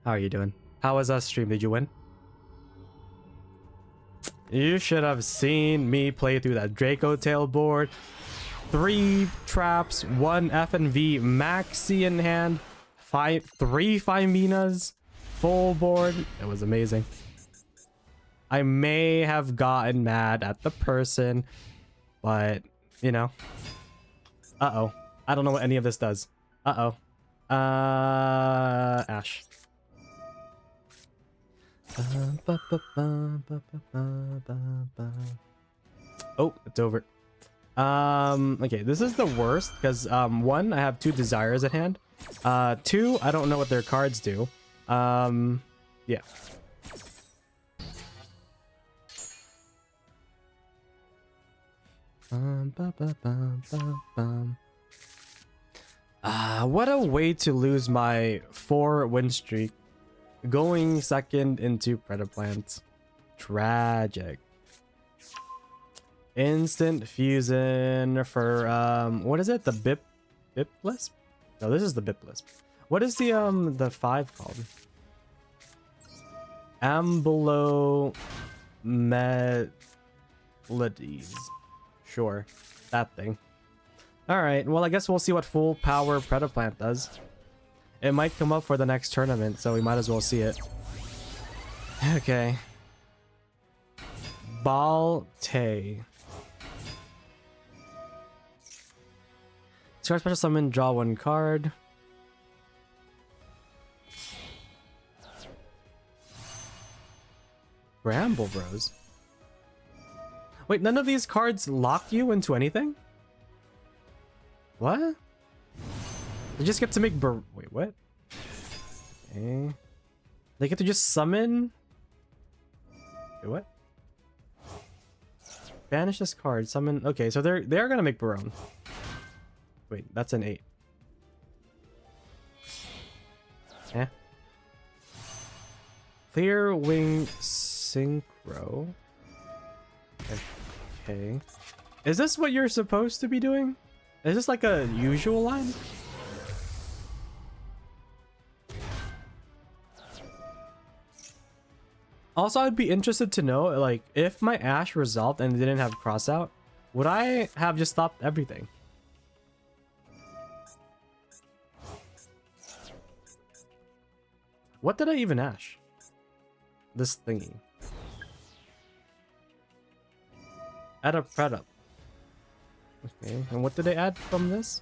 S1: How are you doing? How was us stream? Did you win? You should have seen me play through that Draco Tail board. 3 traps, 1 F&V maxi in hand, 3 Fiminas, full board. It was amazing. I may have gotten mad at the person, but you know. Uh-oh. I don't know what any of this does. Uh-oh. Ash. Oh, it's over. Okay, this is the worst because 1, I have 2 desires at hand. 2, I don't know what their cards do. Yeah. What a way to lose my 4 win streak. Going second into Predaplant. Tragic. Instant fusion for what is it? The Biplisp? No, this is the Biplisp. What is the 5 called? Ambulo Melodies. Sure, that thing. All right, well, I guess we'll see what full power Predaplant does. It might come up for the next tournament, so we might as well see it. Okay. Balte. Discard special summon, draw 1 card. Bramble Bros. Wait, none of these cards lock you into anything? What? They just get to make wait, what? Okay. They get to just summon? Wait, what? Banish this card, summon. Okay, so they are gonna make Barone. Wait, that's an 8. Yeah. Clear Wing Synchro. Okay. Is this what you're supposed to be doing? Is this like a usual line? Also, I'd be interested to know, like, if my Ash resolved and didn't have cross out, would I have just stopped everything? What did I even Ash? This thingy. Add a Predup. Okay, and what did they add from this?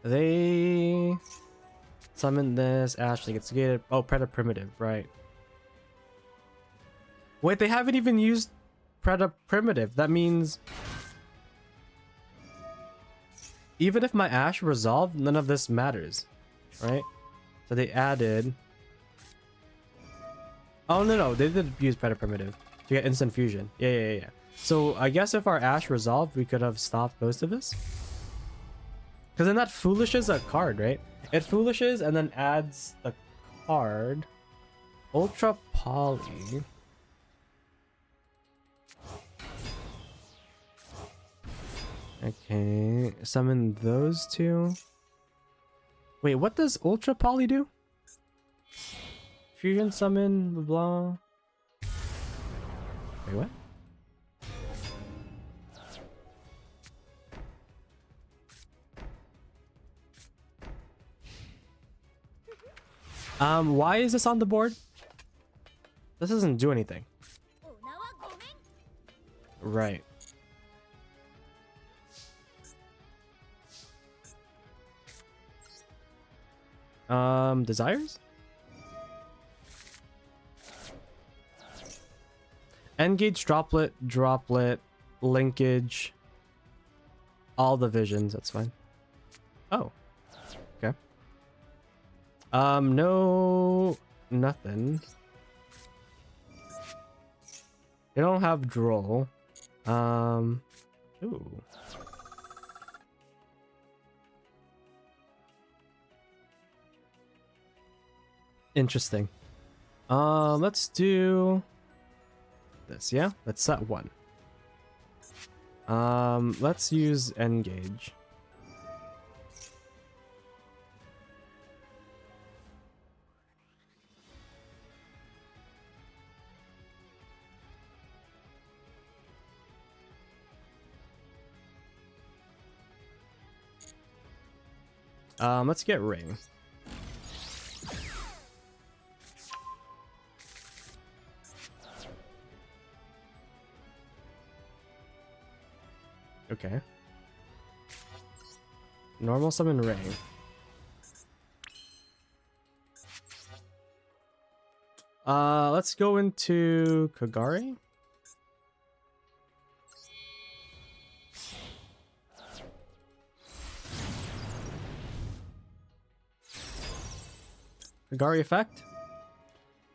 S1: They summon this, Ashley gets gated. Oh, Predator Primitive, right. Wait, they haven't even used Predator Primitive. That means even if my Ash resolved, none of this matters, right? So they added... Oh, no, they did use Predator Primitive to get instant fusion. Yeah. So I guess if our Ash resolved, we could have stopped most of this. Because then that foolishes a card, right? It foolishes and then adds the card. Ultra Poly. Okay, summon those 2. Wait, what does Ultra Poly do? Fusion summon, blah blah. Wait, what? Why is this on the board? This doesn't do anything. Right. Desires? Engage, droplet, linkage, all the visions, that's fine. Oh. Okay. No, nothing. They don't have droll. Ooh. Interesting. Let's do this, yeah? Let's set one. Let's use engage. Let's get Raye. Okay. Normal summon Raye. Let's go into Kagari. Kagari effect.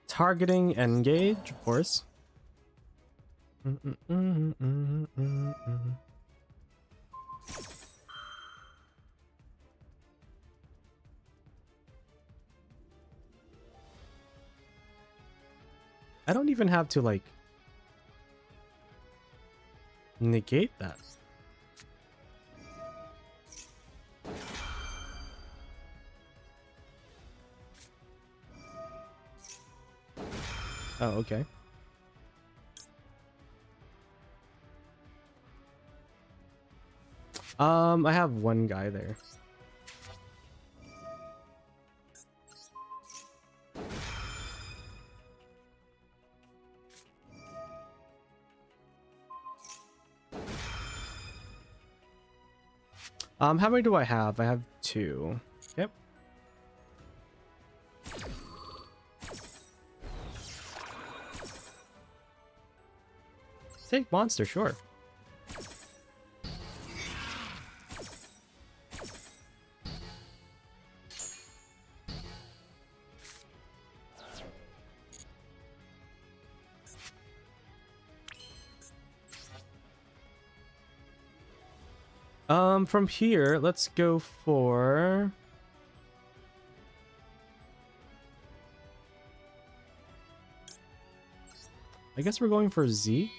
S1: Targeting engage, of course. I don't even have to like negate that. Oh, okay. I have one guy there. How many do I have? I have 2. Yep. Take monster, sure. From here, let's go for... I guess we're going for Z.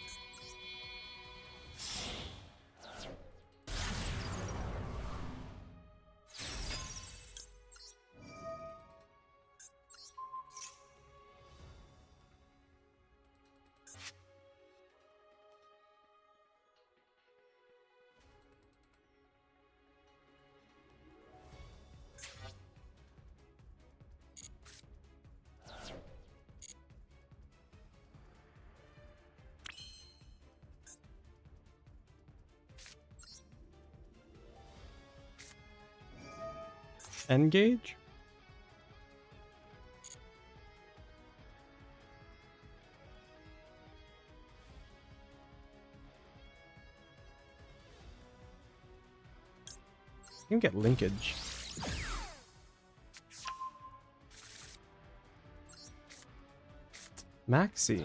S1: Engage? You can get linkage. Maxi.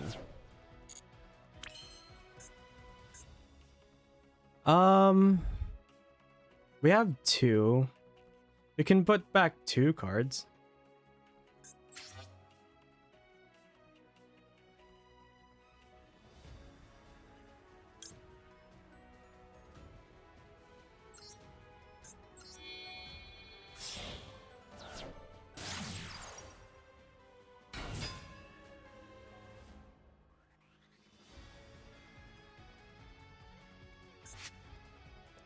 S1: We have 2. We can put back 2 cards.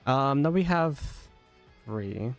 S1: Now we have 3.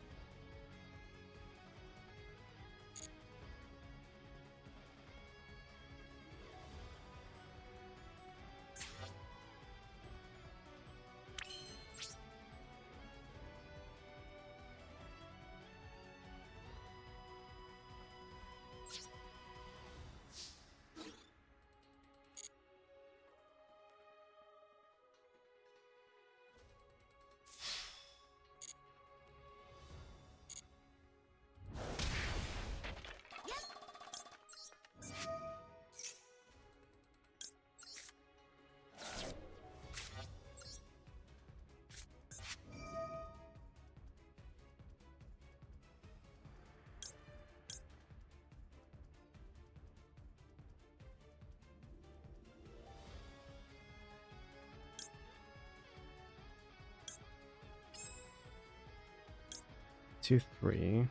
S1: 2, 3.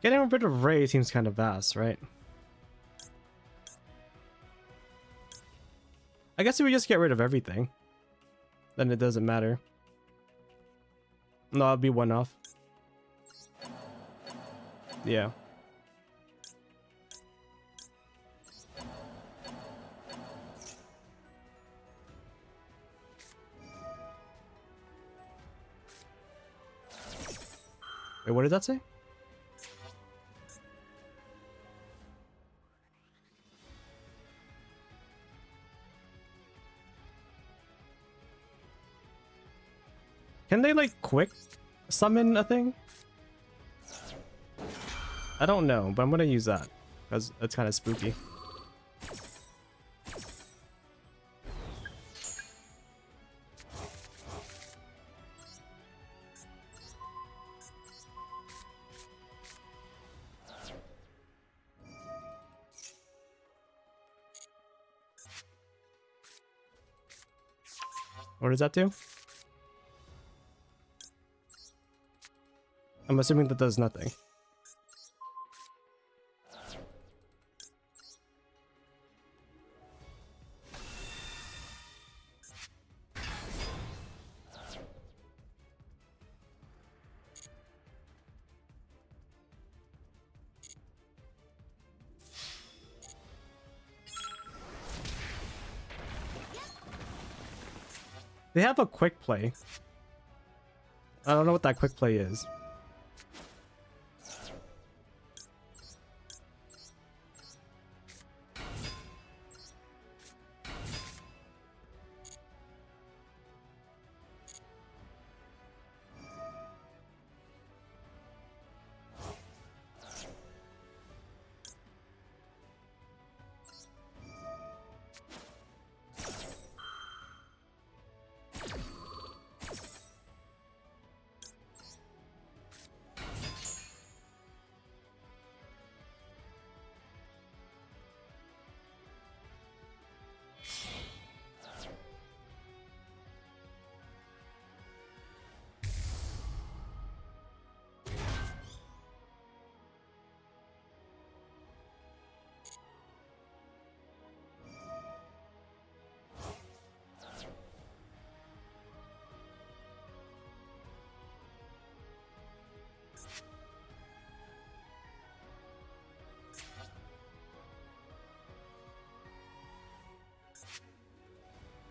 S1: Getting rid of Raye seems kind of vast, right? I guess if we just get rid of everything, then it doesn't matter. No, it'll be one off. Yeah. Wait, what did that say? Can they like quick summon a thing? I don't know, but I'm gonna use that because it's kind of spooky. What does that do? I'm assuming that does nothing. They have a quick play. I don't know what that quick play is.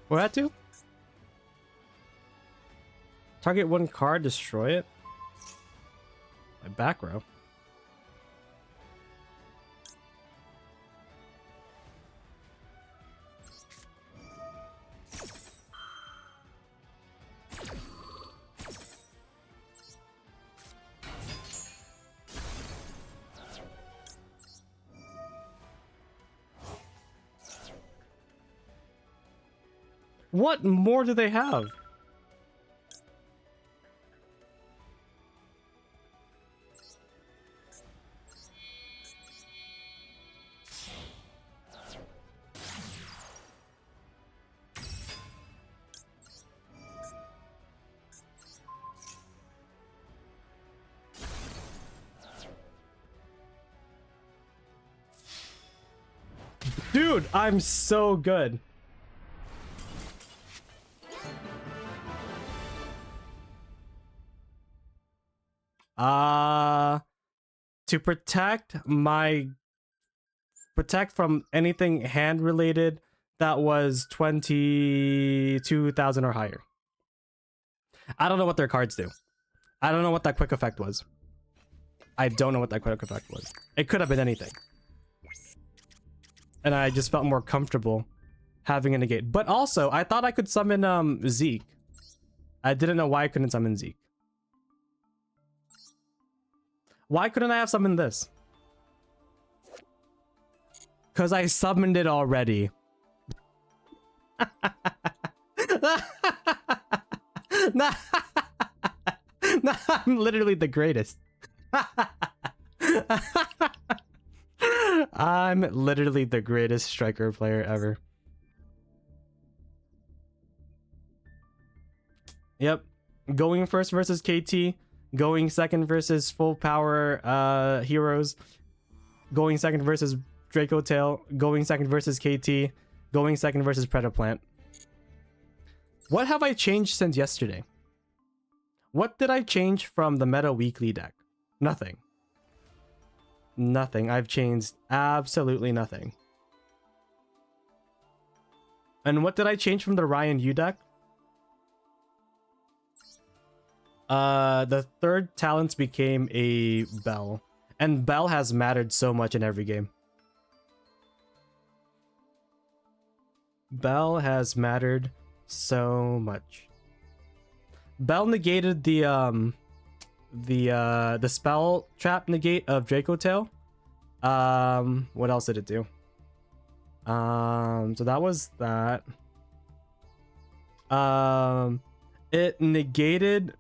S1: What that do? Target one card, destroy it? My back row. What more do they have? Dude, I'm so good. To protect from anything hand related that was 22,000 or higher. I don't know what their cards do. I don't know what that quick effect was. I don't know what that quick effect was. It could have been anything. And I just felt more comfortable having a negate. But also, I thought I could summon Zeke. I didn't know why I couldn't summon Zeke. Why couldn't I have summoned this? Because I summoned it already. Nah, I'm literally the greatest. I'm literally the greatest striker player ever. Yep. Going first versus KT. Going second versus full power heroes. Going second versus Draco Tail. Going second versus KT. Going second versus Predaplant. What have I changed since yesterday? What did I change from the meta weekly deck? Nothing. Nothing. I've changed absolutely nothing. And what did I change from the Ryan U deck? The third talents became a Bell. And Bell has mattered so much in every game. Bell has mattered so much. Bell negated the spell trap negate of Draco Tail. What else did it do? So that was that. It negated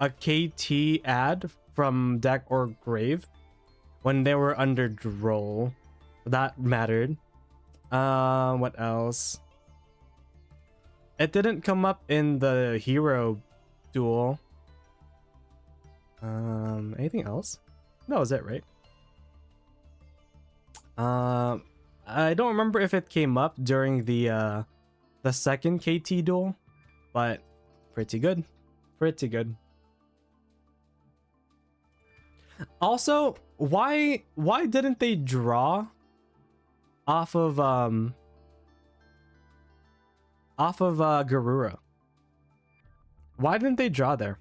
S1: a KT ad from deck or grave when they were under droll. That mattered. What else? It didn't come up in the hero duel. Anything else? No, is that right? I don't remember if it came up during the second KT duel, but pretty good. Pretty good. Also, why didn't they draw off of Garura? Why didn't they draw there?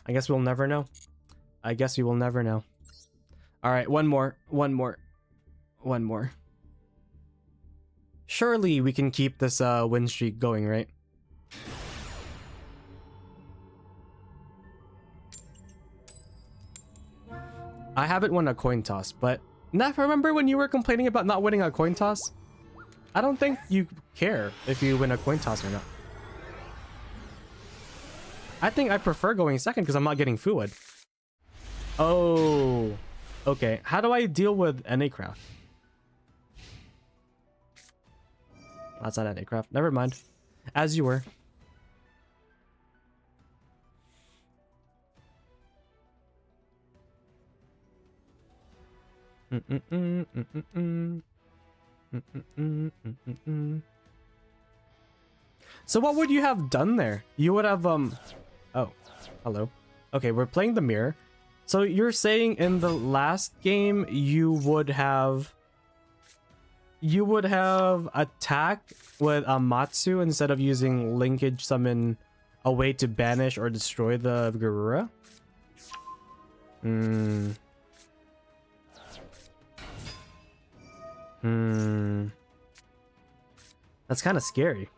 S1: I guess we'll never know. I guess we will never know. All right, one more. Surely we can keep this win streak going, right? I haven't won a coin toss, but Neff, remember when you were complaining about not winning a coin toss? I don't think you care if you win a coin toss or not. I think I prefer going second because I'm not getting food. Oh, okay. How do I deal with NA craft? That's not NA craft. Never mind. As you were. So what would you have done there? You would have oh, hello. Okay, we're playing the mirror. So you're saying in the last game you would have attacked with Amatsu instead of using linkage summon a way to banish or destroy the Garura? That's kind of scary.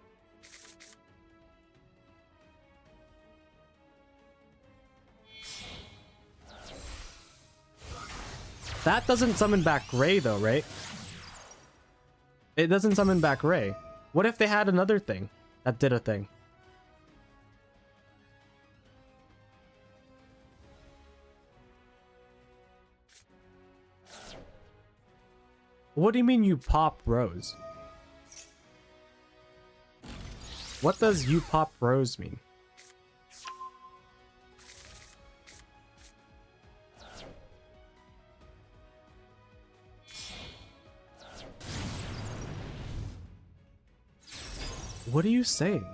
S1: That doesn't summon back Raye though, right? It doesn't summon back Raye. What if they had another thing that did a thing? What do you mean you pop Rose? What does you pop Rose mean? What are you saying?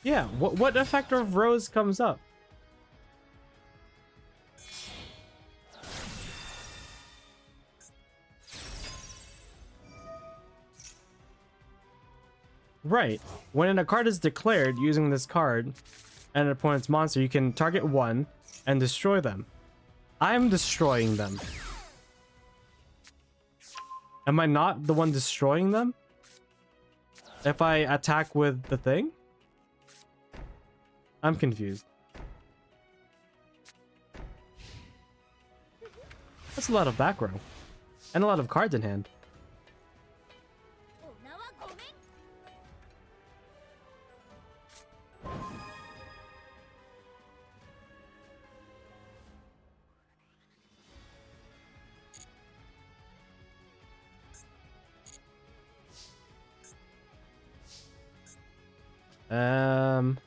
S1: Yeah, what effect of Rose comes up? Right. When a card is declared using this card and an opponent's monster, you can target one and destroy them. I'm destroying them. Am I not the one destroying them? If I attack with the thing? I'm confused. That's a lot of back row. And a lot of cards in hand.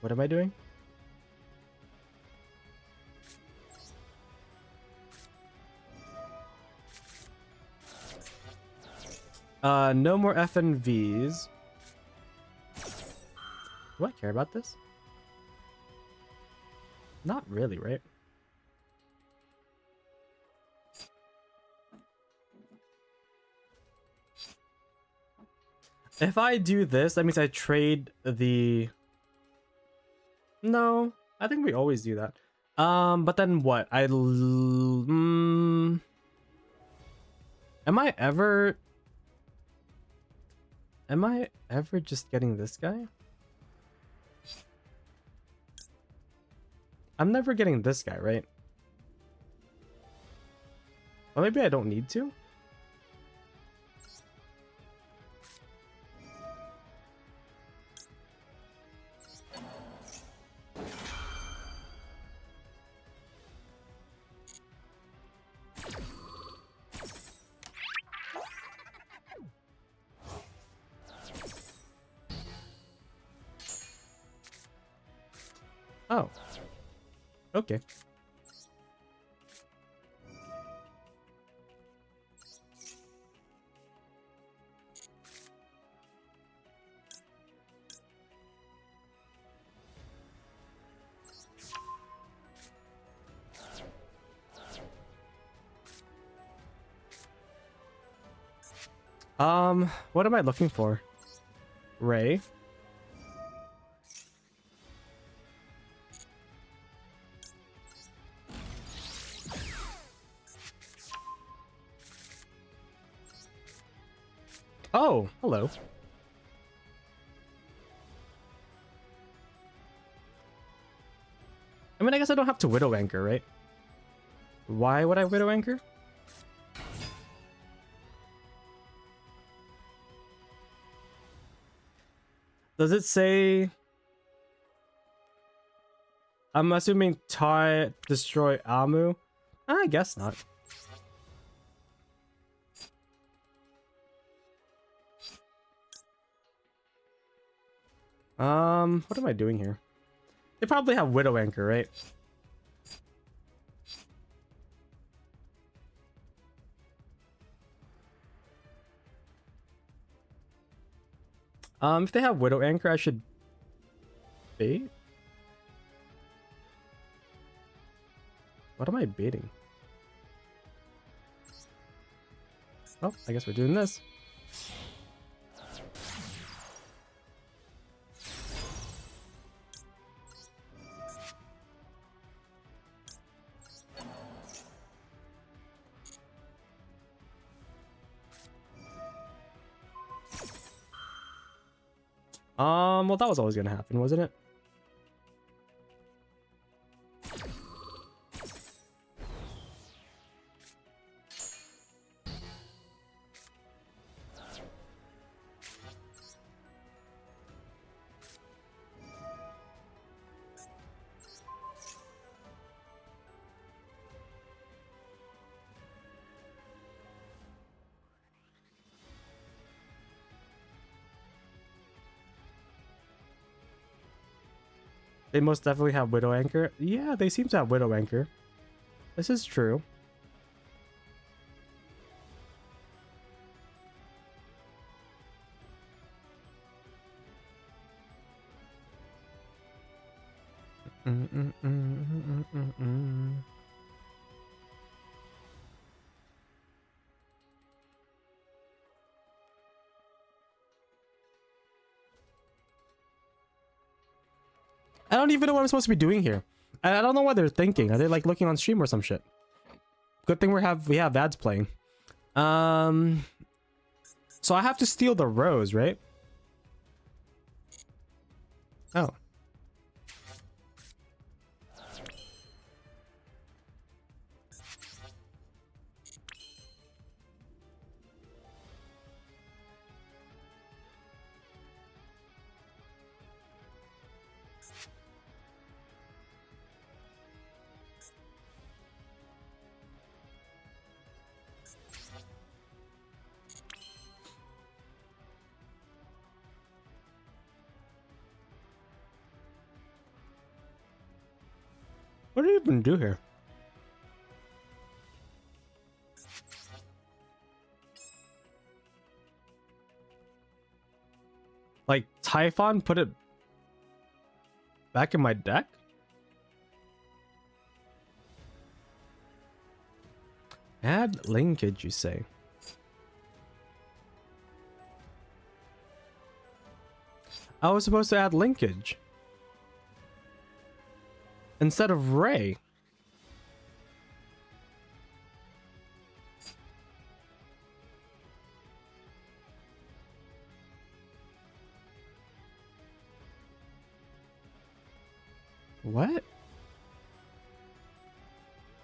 S1: What am I doing? No more FNVs. Do I care about this? Not really, right? If I do this, that means I trade the... No, I think we always do that. But then what? Am I ever just getting this guy? I'm never getting this guy, right? Well, maybe I don't need to. Oh. Okay. What am I looking for? Raye? Oh, hello. I mean, I guess I don't have to Widow Anchor, right? Why would I Widow Anchor? Does it say... I'm assuming tie, destroy Amu? I guess not. What am I doing here? They probably have Widow Anchor, right? If they have Widow Anchor, I should bait? What am I baiting? Oh, I guess we're doing this. Well, that was always gonna happen, wasn't it? They most definitely have Widow Anchor. Yeah, they seem to have Widow Anchor. This is true. I don't even know what I'm supposed to be doing here. I don't know what they're thinking. Are they like looking on stream or some shit? Good thing we have ads playing. So I have to steal the rose, right? Oh. What do you even do here? Like, Typhon, put it back in my deck? Add linkage, you say? I was supposed to add linkage instead of Raye. What?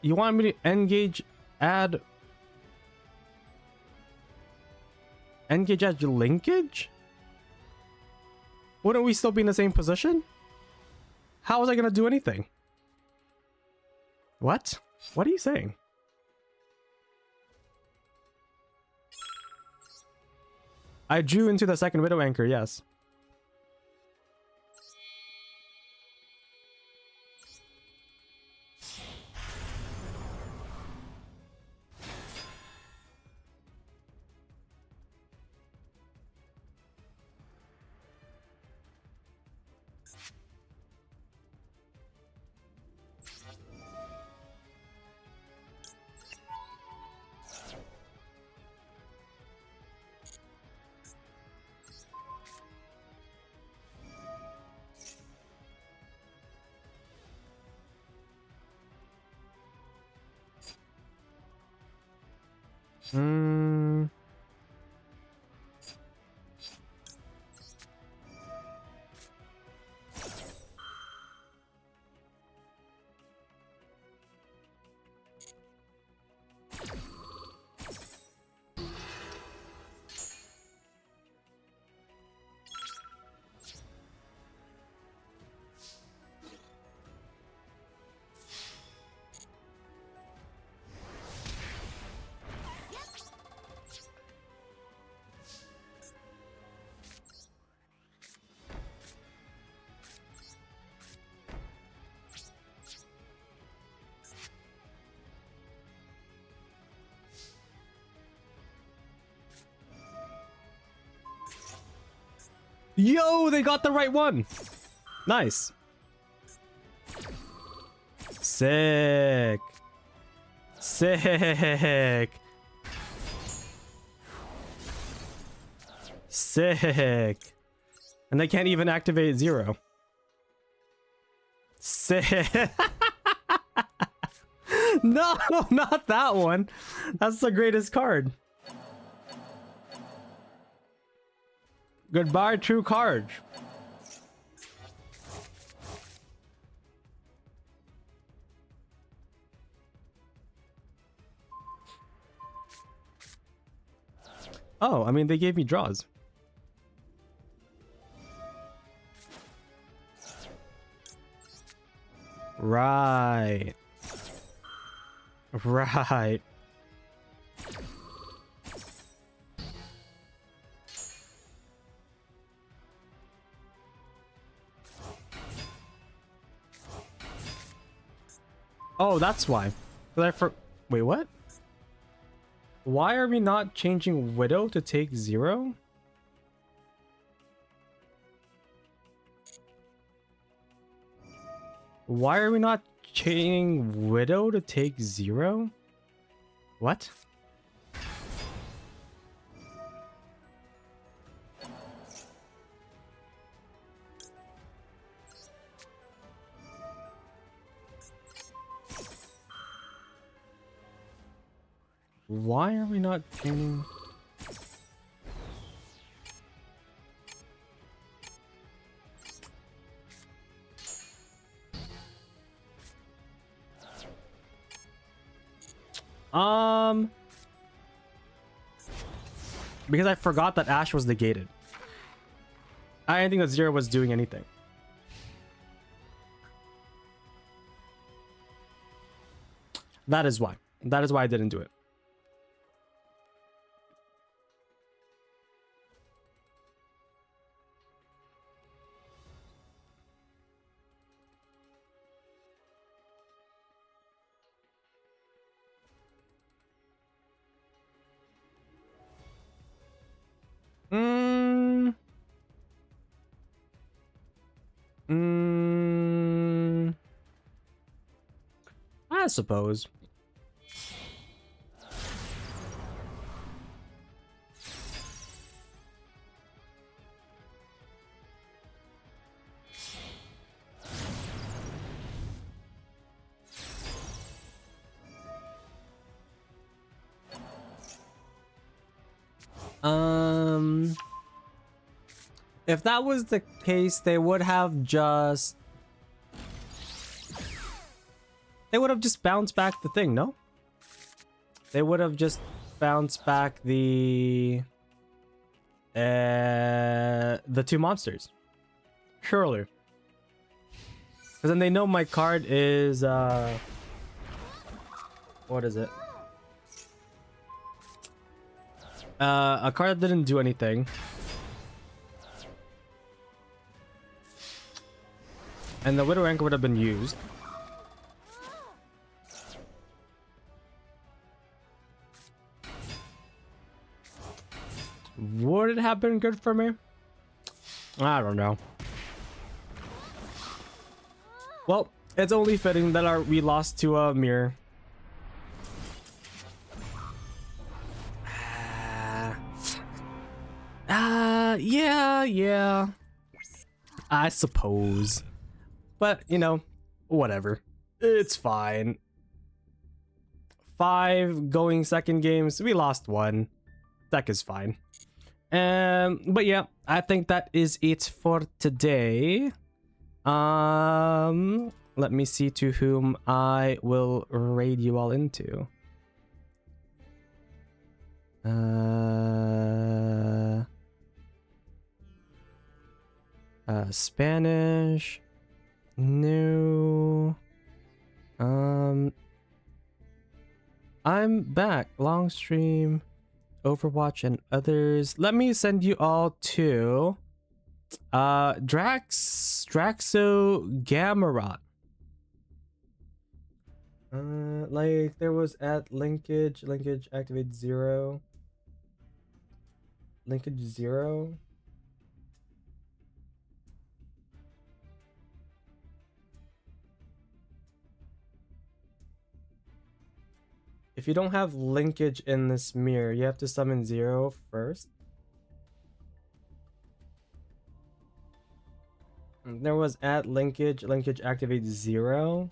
S1: You want me to add your linkage? Wouldn't we still be in the same position? How was I gonna do anything? What? What are you saying? I drew into the second Widow Anchor, yes. Yo, they got the right one. Nice. Sick. Sick. Sick. And they can't even activate 0. Sick. No, not that one. That's the greatest card. Goodbye, true card. Oh, I mean, they gave me draws. Right. Right. Oh, that's why. Wait, what? Why are we not changing Widow to take 0? Why are we not changing Widow to take 0? What? Why are we not changing? Because I forgot that Ash was negated. I didn't think that 0 was doing anything. That is why. That is why I didn't do it. suppose. If that was the case, they would have just bounced back the thing, no? They would have just bounced back the two monsters. Surely. Because then they know my card is what is it? A card that didn't do anything. And the Widow Anchor would have been used. Would it have been good for me? I don't know. Well, it's only fitting that we lost to a mirror. Yeah. I suppose. But, you know, whatever. It's fine. 5 going second games. We lost 1. That is fine. But yeah, I think that is it for today. Let me see to whom I will raid you all into. Spanish. No. I'm back. Long stream, Overwatch, and others. Let me send you all to Draxo Gamarot. Like there was at linkage activate 0. Linkage 0. If you don't have linkage in this mirror, you have to summon 0 first. There was at linkage activate 0.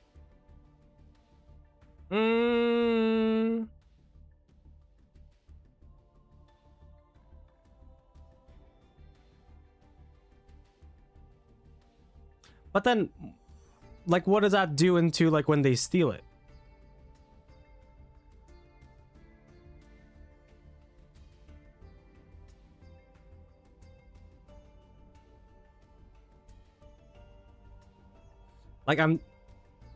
S1: But then, like, what does that do into, like, when they steal it? Like,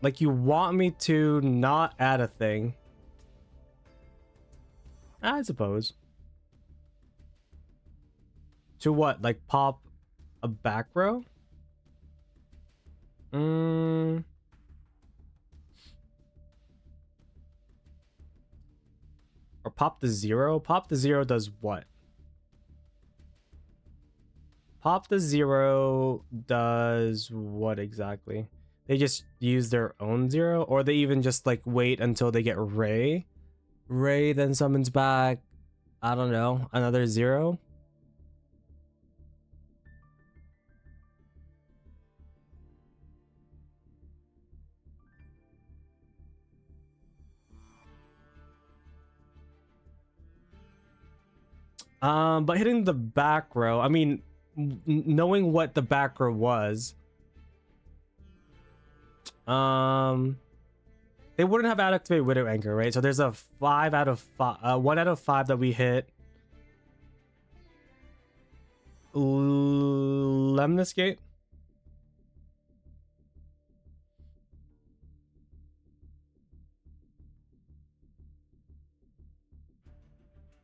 S1: like, you want me to not add a thing? I suppose. To what? Like, pop a back row? Or pop the 0? Pop the 0 does what? Pop the 0 does what exactly? They just use their own 0? Or they even just like wait until they get Raye? Raye then summons back, I don't know, another 0? But hitting the back row, I mean, knowing what the back row was, they wouldn't have activated Widow Anchor, right? So there's a 5 out of 5, 1 out of 5 that we hit. Lemnis Gate.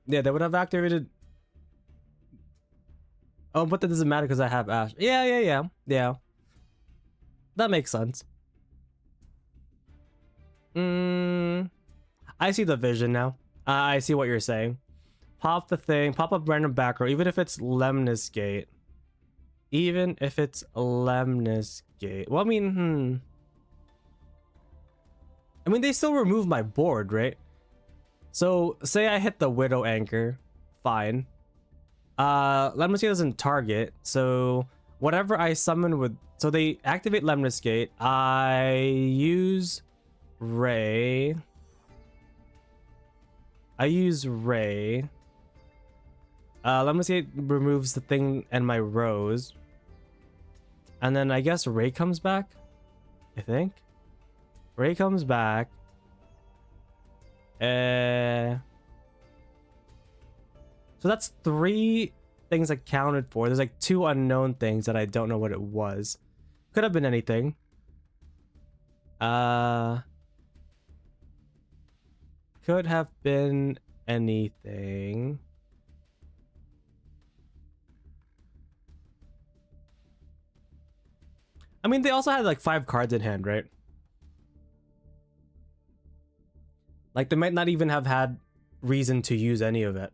S1: Yeah, they would have activated. Oh, but that doesn't matter because I have Ash. Yeah. That makes sense. I see the vision now. I see what you're saying. Pop the thing, pop up random back row, even if it's Lemnis Gate. Even if it's Lemnis Gate. Well, I mean, I mean, they still remove my board, right? So say I hit the Widow Anchor, fine. Lemnis Gate doesn't target, so whatever I summon with, so they activate Lemnis Gate. I use Raye. Lemnis Gate removes the thing and my Rose, and then I guess Raye comes back. I think Raye comes back. So that's 3 things accounted for. There's like 2 unknown things that I don't know what it was. Could have been anything. Could have been anything. I mean, they also had like 5 cards in hand, right? Like, they might not even have had reason to use any of it.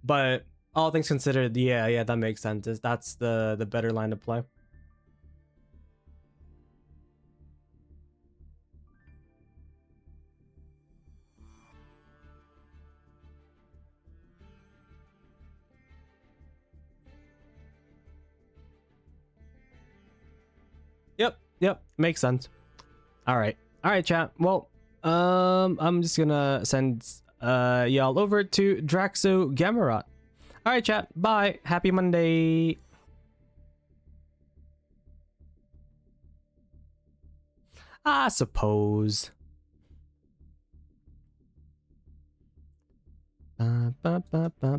S1: But all things considered, yeah, that makes sense. That's the better line to play. Yep, makes sense. All right, chat. Well, I'm just gonna send y'all over to Draxo Gamarot. All right, chat. Bye. Happy Monday. I suppose.